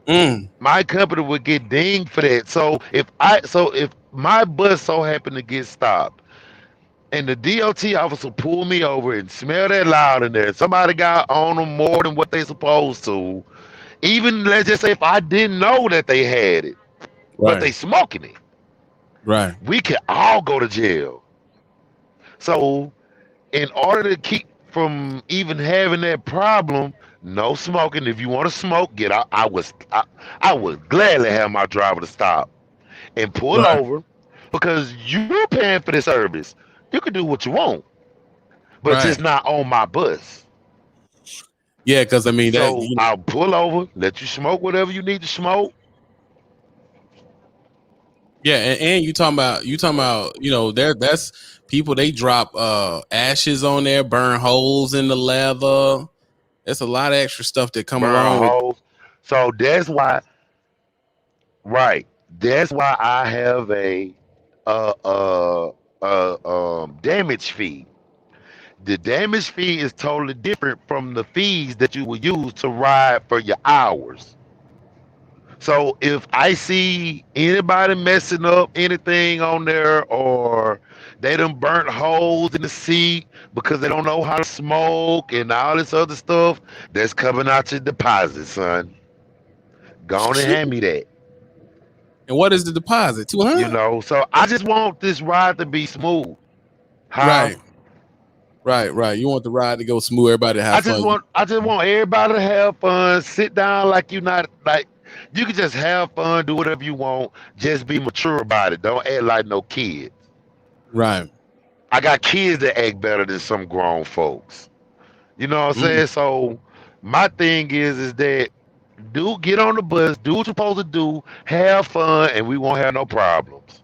Mm. My company would get dinged for that. So if my bus so happened to get stopped and the DOT officer pulled me over and smelled that loud in there, somebody got on them more than what they supposed to. Even let's just say if I didn't know that they had it, but Right. they smoking it, Right. we could all go to jail. So in order to keep from even having that problem, no smoking. If you want to smoke, get out. I would gladly have my driver to stop and pull Right. over because you're paying for the service. You can do what you want, but just Right. not on my bus. Yeah, because I mean that So I'll pull over, let you smoke whatever you need to smoke. yeah, and you talking about, that's people they drop ashes on there, burn holes in the leather. There's a lot of extra stuff that come Burn along with holes. So that's why, right? That's why I have a uh uh damage fee. The damage fee is totally different from the fees that you will use to ride for your hours. So if I see anybody messing up anything on there or they done burnt holes in the seat because they don't know how to smoke and all this other stuff, that's coming out your deposit, son. Go on and shit. hand me that. And what is the deposit? You 200? know, so I just want this ride to be smooth. Huh? Right. Right. You want the ride to go smooth, everybody to have fun. I just want everybody to have fun. Sit down like you not like you can just have fun, do whatever you want. Just be mature about it. Don't act like no kid. Right. I got kids that act better than some grown folks. You know what I'm Mm. saying? So my thing is that do get on the bus, do what you're supposed to do, have fun, and we won't have no problems.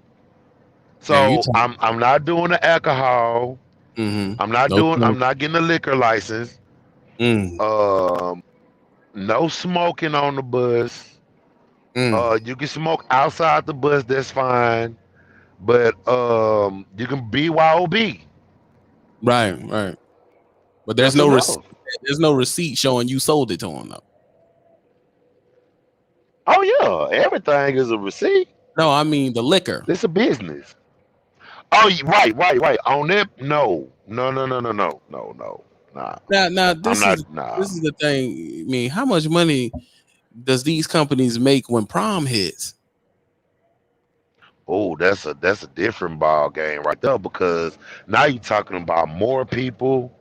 And you So I'm not doing the alcohol. no I'm smoke. not getting a liquor license. Mm. Um no smoking on the bus. Mm. You can smoke outside the bus, that's fine. But you can BYOB. Right. But there's That's no receipt. enough. There's no receipt showing you sold it to them though. Oh yeah, everything is a receipt. No, I mean the liquor. It's a business. Oh, right. On that, no. Nah, Now I'm this is not. Nah. this is the thing. I mean, how much money does these companies make when prom hits? Oh, that's a different ball game right there because now you're talking about more people,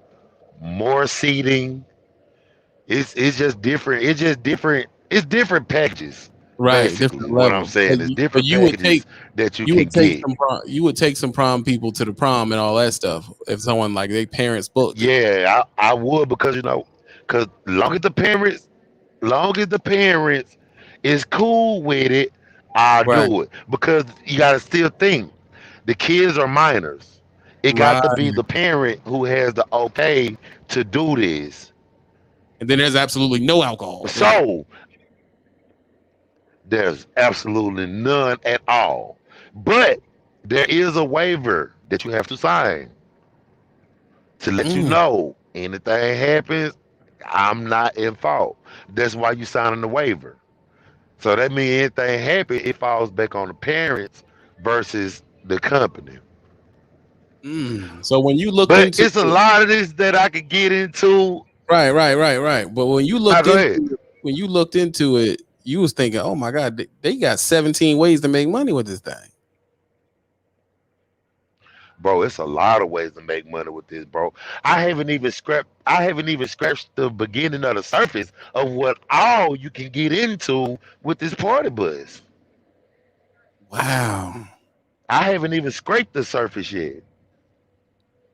more seating. It's just different. It's just different. It's different packages. Right, Basically, different what I'm level. saying is But different you would take packages that you you can would take get. some prom people to the prom and all that stuff if someone like their parents booked it. Yeah, I would because because long as the parents is cool with it, I'll Right, do it. Because you gotta still think the kids are minors. It got right. to be the parent who has the okay to do this. And then there's absolutely no alcohol. Yeah. So There's absolutely none at all. But there is a waiver that you have to sign to let you know anything happens, I'm not in fault. That's why you signing the waiver. So that means anything happen, it falls back on the parents versus the company. So when you looked But into it's a it, lot of this that I could get into. right. But when you Now looked go into ahead. it, you was thinking, oh my God, they got 17 ways to make money with this thing. Bro, it's a lot of ways to make money with this, bro. I haven't even scratched the beginning of the surface of what all you can get into with this party bus. Wow. I haven't even scraped the surface yet.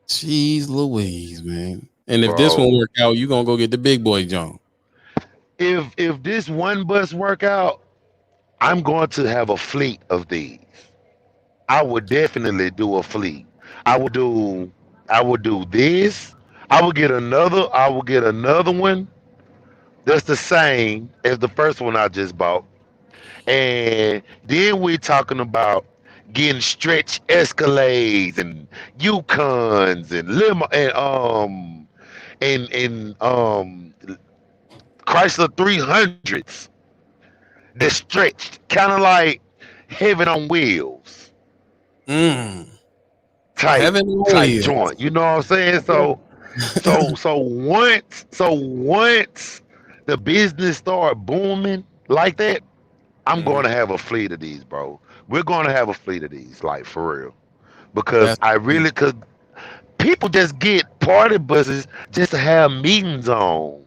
Jeez Louise, man. And if this one Bro, work out, you gonna go get the big boy John. if this one bus work out, I'm going to have a fleet of these. I would definitely do a fleet. I would do I would do this. I will get another one that's the same as the first one I just bought. And then we're talking about getting stretch Escalades and Yukons and limo and Chrysler 300s that stretched kind of like heaven on wheels type Heaven on type wheels. joint. You know what I'm saying? So once the business start booming like that, I'm going to have a fleet of these, bro. We're going to have a fleet of these, like for real. Because That's I really could. People just get party buses just to have meetings on,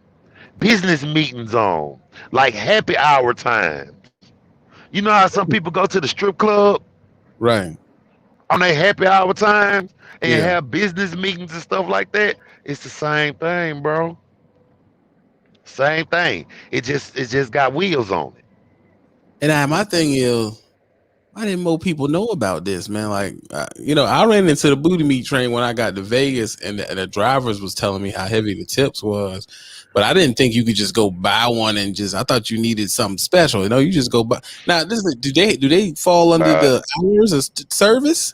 business meetings on, like happy hour times. You know how some people go to the strip club right. on their happy hour times and Yeah. have business meetings and stuff like that? It's the same thing, bro. Same thing. It just got wheels on it. And my thing is, why didn't more people know about this, man? Like, I ran into the booty meat train when I got to Vegas, and the drivers was telling me how heavy the tips was, but I didn't think you could just go buy one and just. I thought you needed something special. You just go buy. Now, do they fall under the hours of service?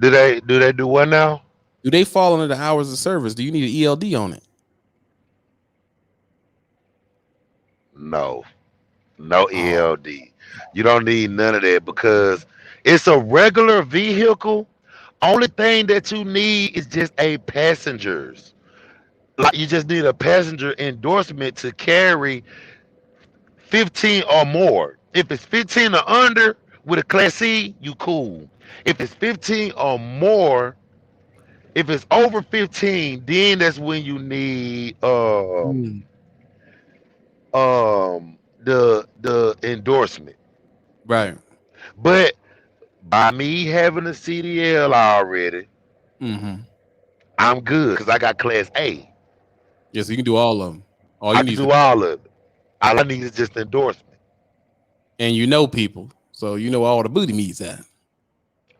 Do they do what now? Do they fall under the hours of service? Do you need an ELD on it? No. No Oh, ELD. You don't need none of that because it's a regular vehicle. Only thing that you need is just a passenger's. Like you just need a passenger endorsement to carry 15 or more. If it's 15 or under with a class C, you cool. If it's 15 or more, if it's over 15, then that's when you need the endorsement. right. But by me having a CDL already, Mm-hmm. I'm good because I got class A. Yes, you can do all of them. All I you can need is do all of it. All I need is just endorsement. and you know people, so you know all the booty meats at.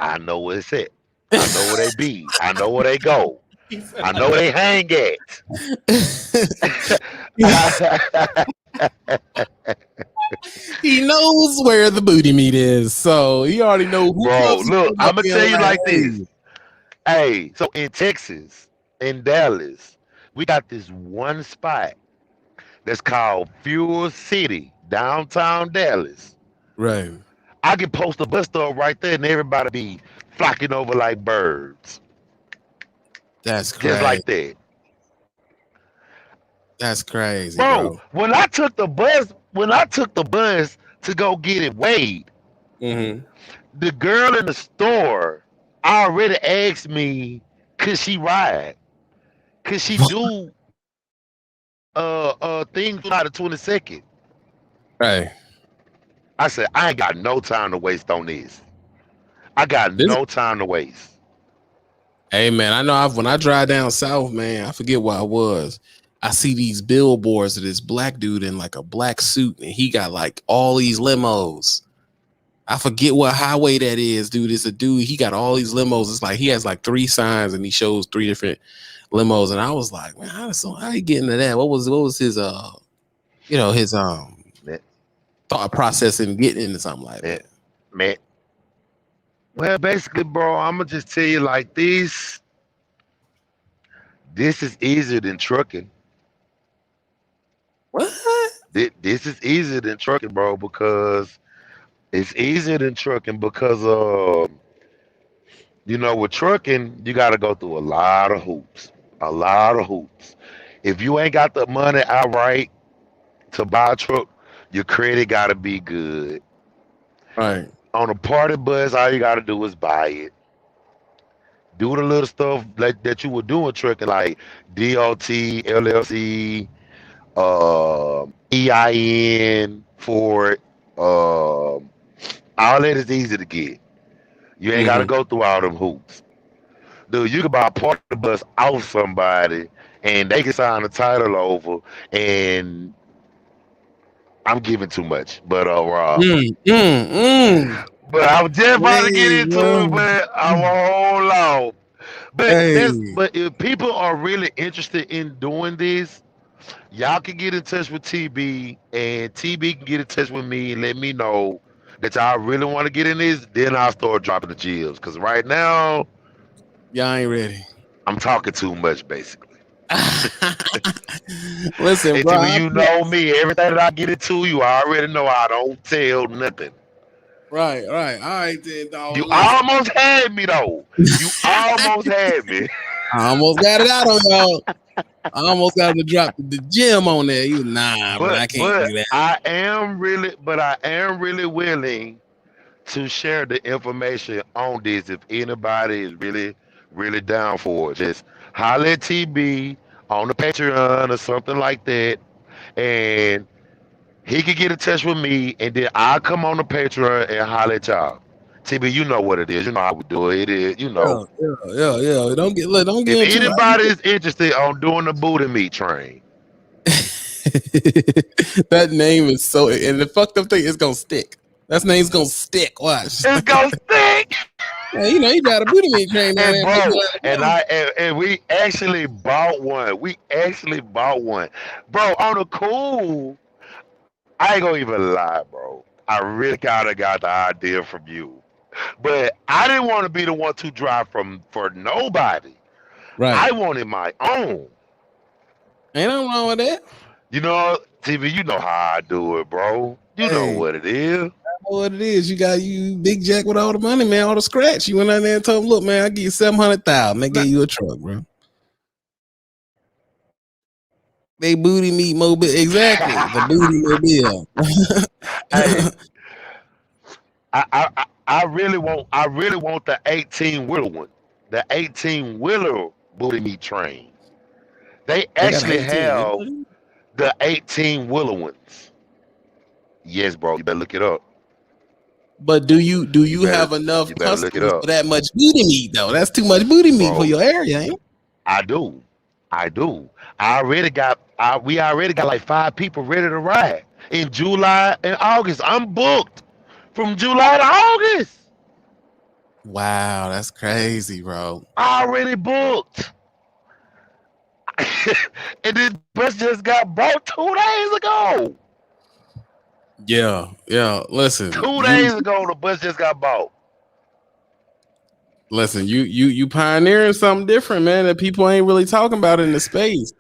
I know where it's at. I know where they be. I know where they go. I know where they hang at. He knows where the booty meat is, so he already know who Bro, comes look, up I'm gonna there tell you like, like this. hey. Hey, so in Texas, in Dallas, we got this one spot that's called Fuel City, downtown Dallas. Right. I can post a bus stop right there and everybody be flocking over like birds. That's Just crazy. like that. That's crazy, Bro, bro. when I took the bus to go get it weighed, Mm-hmm. the girl in the store already asked me, could she ride? Could she do things on the 22nd? Right. I said, I ain't got no time to waste on this. I got This, no time to waste. hey man, I know when I drive down south, man, I forget where I was. I see these billboards of this black dude in like a black suit, and he got like all these limos. I forget what highway that is, dude. It's a dude. He got all these limos. It's like he has like 3 signs, and he shows 3 different limos. And I was like, man, how you getting to that? What was his his thought process in getting into something like Man, that? man. Well, basically, bro, I'm gonna just tell you like this. This is easier than trucking. What? This is easier than trucking, bro, because it's easier than trucking because with trucking, you got to go through a lot of hoops, a lot of hoops. If you ain't got the money outright to buy a truck, your credit got to be good. Right. On a party bus, all you got to do is buy it. Do the little stuff like that you would do in trucking, like DOT, LLC, EIN for it. All that is easy to get. You ain't got to Mm-hmm. go through all them hoops. Dude, you can buy a part of the bus off somebody and they can sign the title over, and I'm giving too much. But but I was just about to get Hey, into it, bro. but I won't hold on. Hey. But if people are really interested in doing this, y'all can get in touch with TB, and TB can get in touch with me and let me know that y'all really want to get in this. Then I'll start dropping the gems. Cause right now Y'all ain't ready. I'm talking too much, basically. Listen, And bro. TB, you know me. Everything that I get into, you already know I don't tell nothing. Right. All right, then, dog. You Listen. almost had me though. You almost had me. I almost got it out on y'all. I almost got to drop the gem on there. You bro. I can't do that. I am really willing to share the information on this if anybody is really, really down for it. Just holler at TB on the Patreon or something like that, and he could get in touch with me, and then I'll come on the Patreon and holler at y'all. TB, you know what it is. You know how we do it. It is, Yeah. Don't get If into it. anybody is interested on doing the booty meat train, That name is so, and the fucked up thing is gonna stick. That name's gonna stick. Watch. it's gonna stick. Hey, you got a booty meat train down And there. bro, and we actually bought one. Bro, on the cool. I ain't gonna even lie, bro. I really kinda got the idea from you. But I didn't want to be the one to drive for nobody. Right. I wanted my own. Ain't nothing wrong with that. You know, TV, you know how I do it, bro. You know what it is. I know what it is. You got Big Jack with all the money, man, all the scratch. You went out there and told him, look, man, I give you 700,000. They gave you a truck, bro. They booty meat mobile. Exactly. The booty mobile. Hey, I really want the 18-wheeler one. The 18-wheeler booty meat train. They actually have the 18-wheeler ones. Yes, bro. You better look it up. But do you have enough customers for that much booty meat though? That's too much booty meat for your area, ain't it? I do. We already got like 5 people ready to ride in July and August. I'm booked from July to August. Wow, that's crazy, bro. Already booked. And this bus just got bought 2 days ago. Yeah. Listen. 2 days ago, the bus just got bought. Listen, you pioneering something different, man, that people ain't really talking about in the space.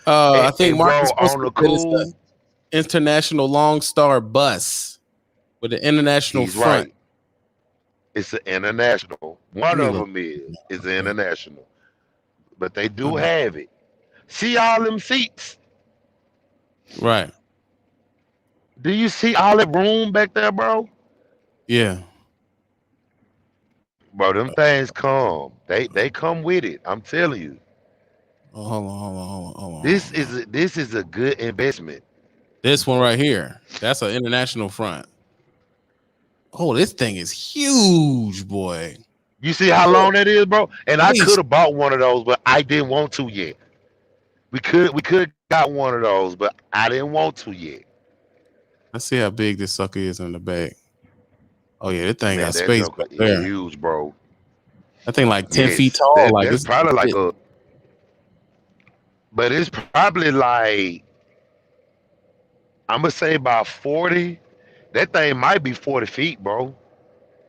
I think Marcus on the cool International Long Star bus with the international front. Right. It's an international. One of them is an international, but they do have it. See all them seats, right? Do you see all that room back there, bro? Yeah. Bro, them things come. They come with it. I'm telling you. Oh, hold on. This is a good investment. This one right here. That's an international front. Oh, this thing is huge, boy. You see how long that is, bro? And I could have bought one of those, but I didn't want to yet. We could got one of those, but I didn't want to yet. Let's see how big this sucker is in the back. Oh yeah, that thing got that space back there. Huge, bro. That thing like 10 feet tall. That's probably like but it's probably like, I'm gonna say about 40 That thing might be 40 feet, bro.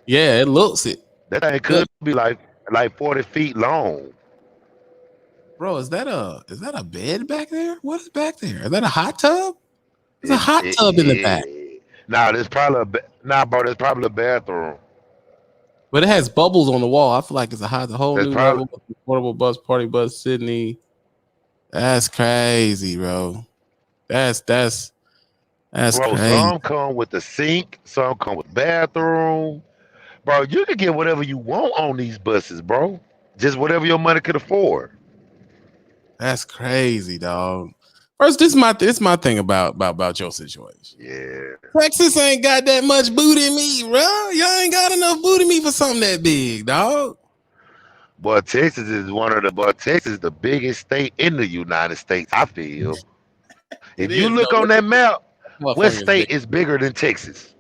Yeah, it looks it. That thing could be like 40 feet long. Bro, is that a bed back there? What is back there? Is that a hot tub? There's a It, hot it, tub in the back, it, nah, there's probably bro. There's probably a bathroom. but it has bubbles on the wall. I feel like it's a whole There's new probably level. Portable bus, party bus, Sydney. That's crazy, bro. That's bro. crazy. Some come with the sink. Some come with bathroom. Bro, you can get whatever you want on these buses, bro. Just whatever your money could afford. That's crazy, dog. First, this is my thing about your situation. Yeah. Texas ain't got that much booty meat, bro. Y'all ain't got enough booty meat for something that big, dog. Boy, Texas is the biggest state in the United States, I feel. It If you is. look No, on that map, what California's state big. is bigger than Texas?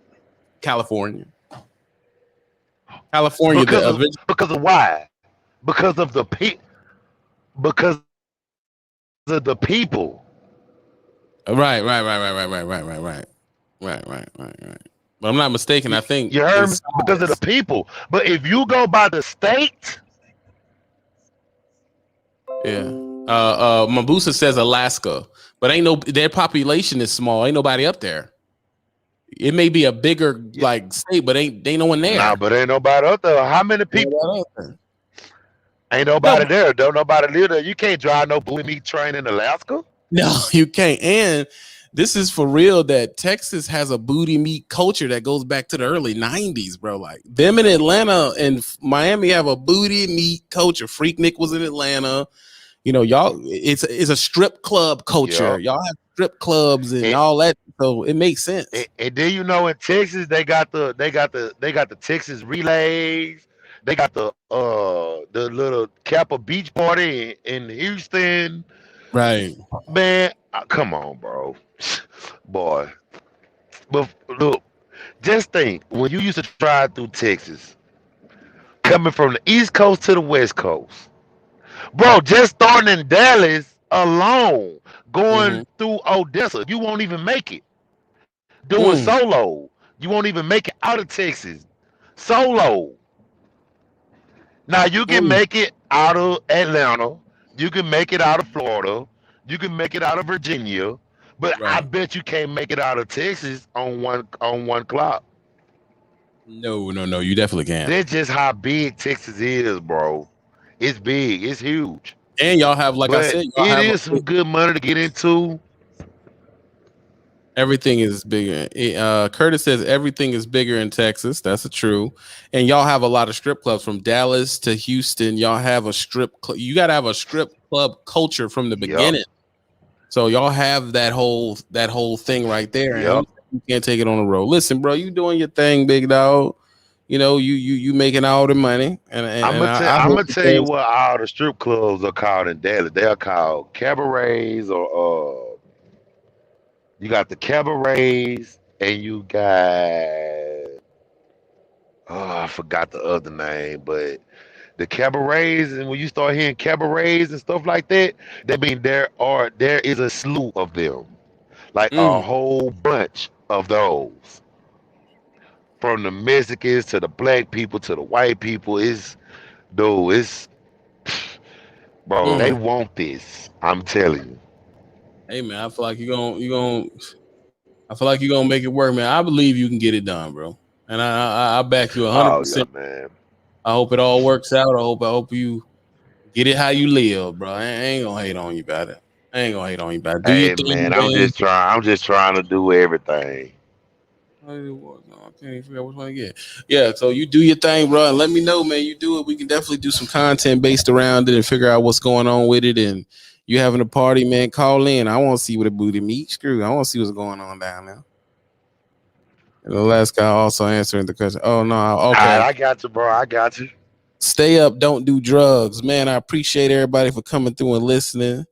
California. California, Because of why? Because of the because of the people. Right. But I'm not mistaken. I think You heard me? Because of the people. But if you go by the state, yeah. Mabusa says Alaska, but their population is small. Ain't nobody up there. It may be a bigger like state, but ain't no one there. Nah, but ain't nobody up there. How many people? Ain't nobody there. Don't nobody live there. You can't drive no booty meat train in Alaska. No, you can't. And this is for real that Texas has a booty meat culture that goes back to the early 90s, bro. Like them in Atlanta and Miami have a booty meat culture. Freaknik was in Atlanta. You know, y'all, it's a strip club culture. Y'all have strip clubs and all that, so it makes sense. And then you know in Texas they got the Texas relays. They got the little Kappa Beach party in Houston. Right. Man, come on, bro. Boy. But look, just think when you used to drive through Texas, coming from the East Coast to the West Coast. Bro, just starting in Dallas alone, going through Odessa, you won't even make it. Doing solo, you won't even make it out of Texas. Solo. Now you can make it out of Atlanta, you can make it out of Florida, you can make it out of Virginia, but I bet you can't make it out of Texas on one clock. No, you definitely can't. That's just how big Texas is, bro. It's big, it's huge. And y'all have, like I said, it is some good money to get into. Everything is bigger. Curtis says everything is bigger in Texas. That's true. And y'all have a lot of strip clubs from Dallas to Houston. Y'all have a strip club. You got to have a strip club culture from the beginning. So y'all have that whole thing right there. And you can't take it on the road. Listen, bro, you doing your thing, big dog. You know, you making all the money. And I'm gonna tell you what all the strip clubs are called in Dallas. They're called cabarets or you got the cabarets and you got I forgot the other name, but the cabarets, and when you start hearing cabarets and stuff like that means there is a slew of them. Like a whole bunch of those. From the Mexicans to the black people to the white people, bro, they want this. I'm telling you. Hey man, I feel like you're gonna make it work, man. I believe you can get it done, bro. And I back you 100%. Man. I hope it all works out. I hope you get it how you live, bro. I ain't gonna hate on you about it. Do your thing, man. I'm just trying to do everything. I can't even figure out which one to get. Yeah, so you do your thing, bro, and let me know, man. You do it. We can definitely do some content based around it and figure out what's going on with it. And you having a party, man, call in. I want to see what a booty meat. Screw. I want to see what's going on down there. And the last guy also answering the question. Oh no, okay. All right, I got you, bro. I got you. Stay up, don't do drugs, man. I appreciate everybody for coming through and listening.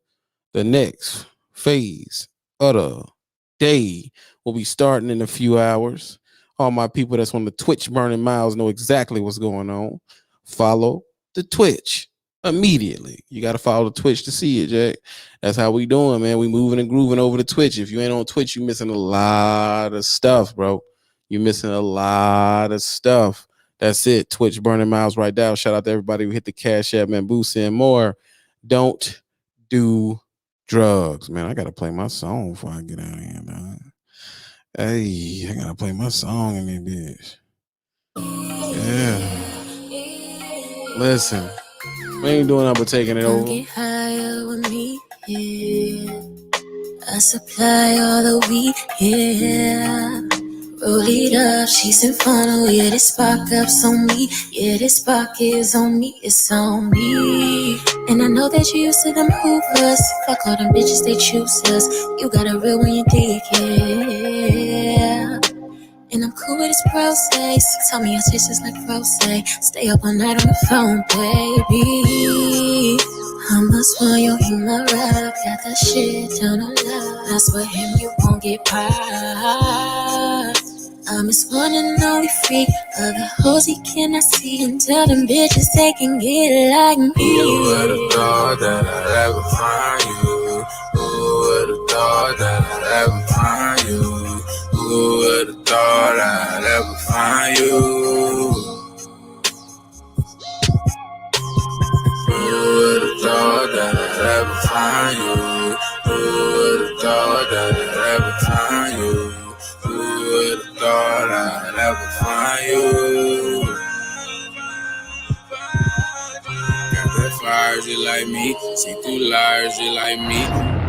The next phase of the day will be starting in a few hours. All my people that's on the Twitch burning miles know exactly what's going on. Follow the Twitch immediately. You got to follow the Twitch to see it, Jack. That's how we doing, man. We moving and grooving over the Twitch. If you ain't on Twitch, you missing a lot of stuff, bro. You're missing a lot of stuff. That's it. Twitch burning miles right now. Shout out to everybody who hit the Cash App, man. Boost and more. Don't do drugs, man. I gotta play my song before I get out of here, dog. Hey, I gotta play my song in this bitch. Yeah. Listen, we ain't doing nothing but taking it over. Get higher with me, yeah. I supply all the weed, yeah. Roll it up, she's in funnel, yeah, this spark up's on me. Yeah, this spark is on me, it's on me. And I know that you used to them hoovers. Fuck all them bitches, they choose us. You got a real when you dig it, yeah. And I'm cool with this process. Tell me your taste is like rose. Stay up all night on the phone, baby. I must want you in my rap. Got that shit down on love. That's what him, you won't get popped. I'm his one and only freak. Other hoes he cannot see. And tell them bitches they can get like me. Who would've thought that I'd ever find you? Who would've thought that I'd ever find you? Who would've thought I'd ever find you? Who would've thought that I'd ever find you? Who would've thought that I'd ever find you? Who would've thought I'd ever find you? Got that fire just like me, see through liars just like me.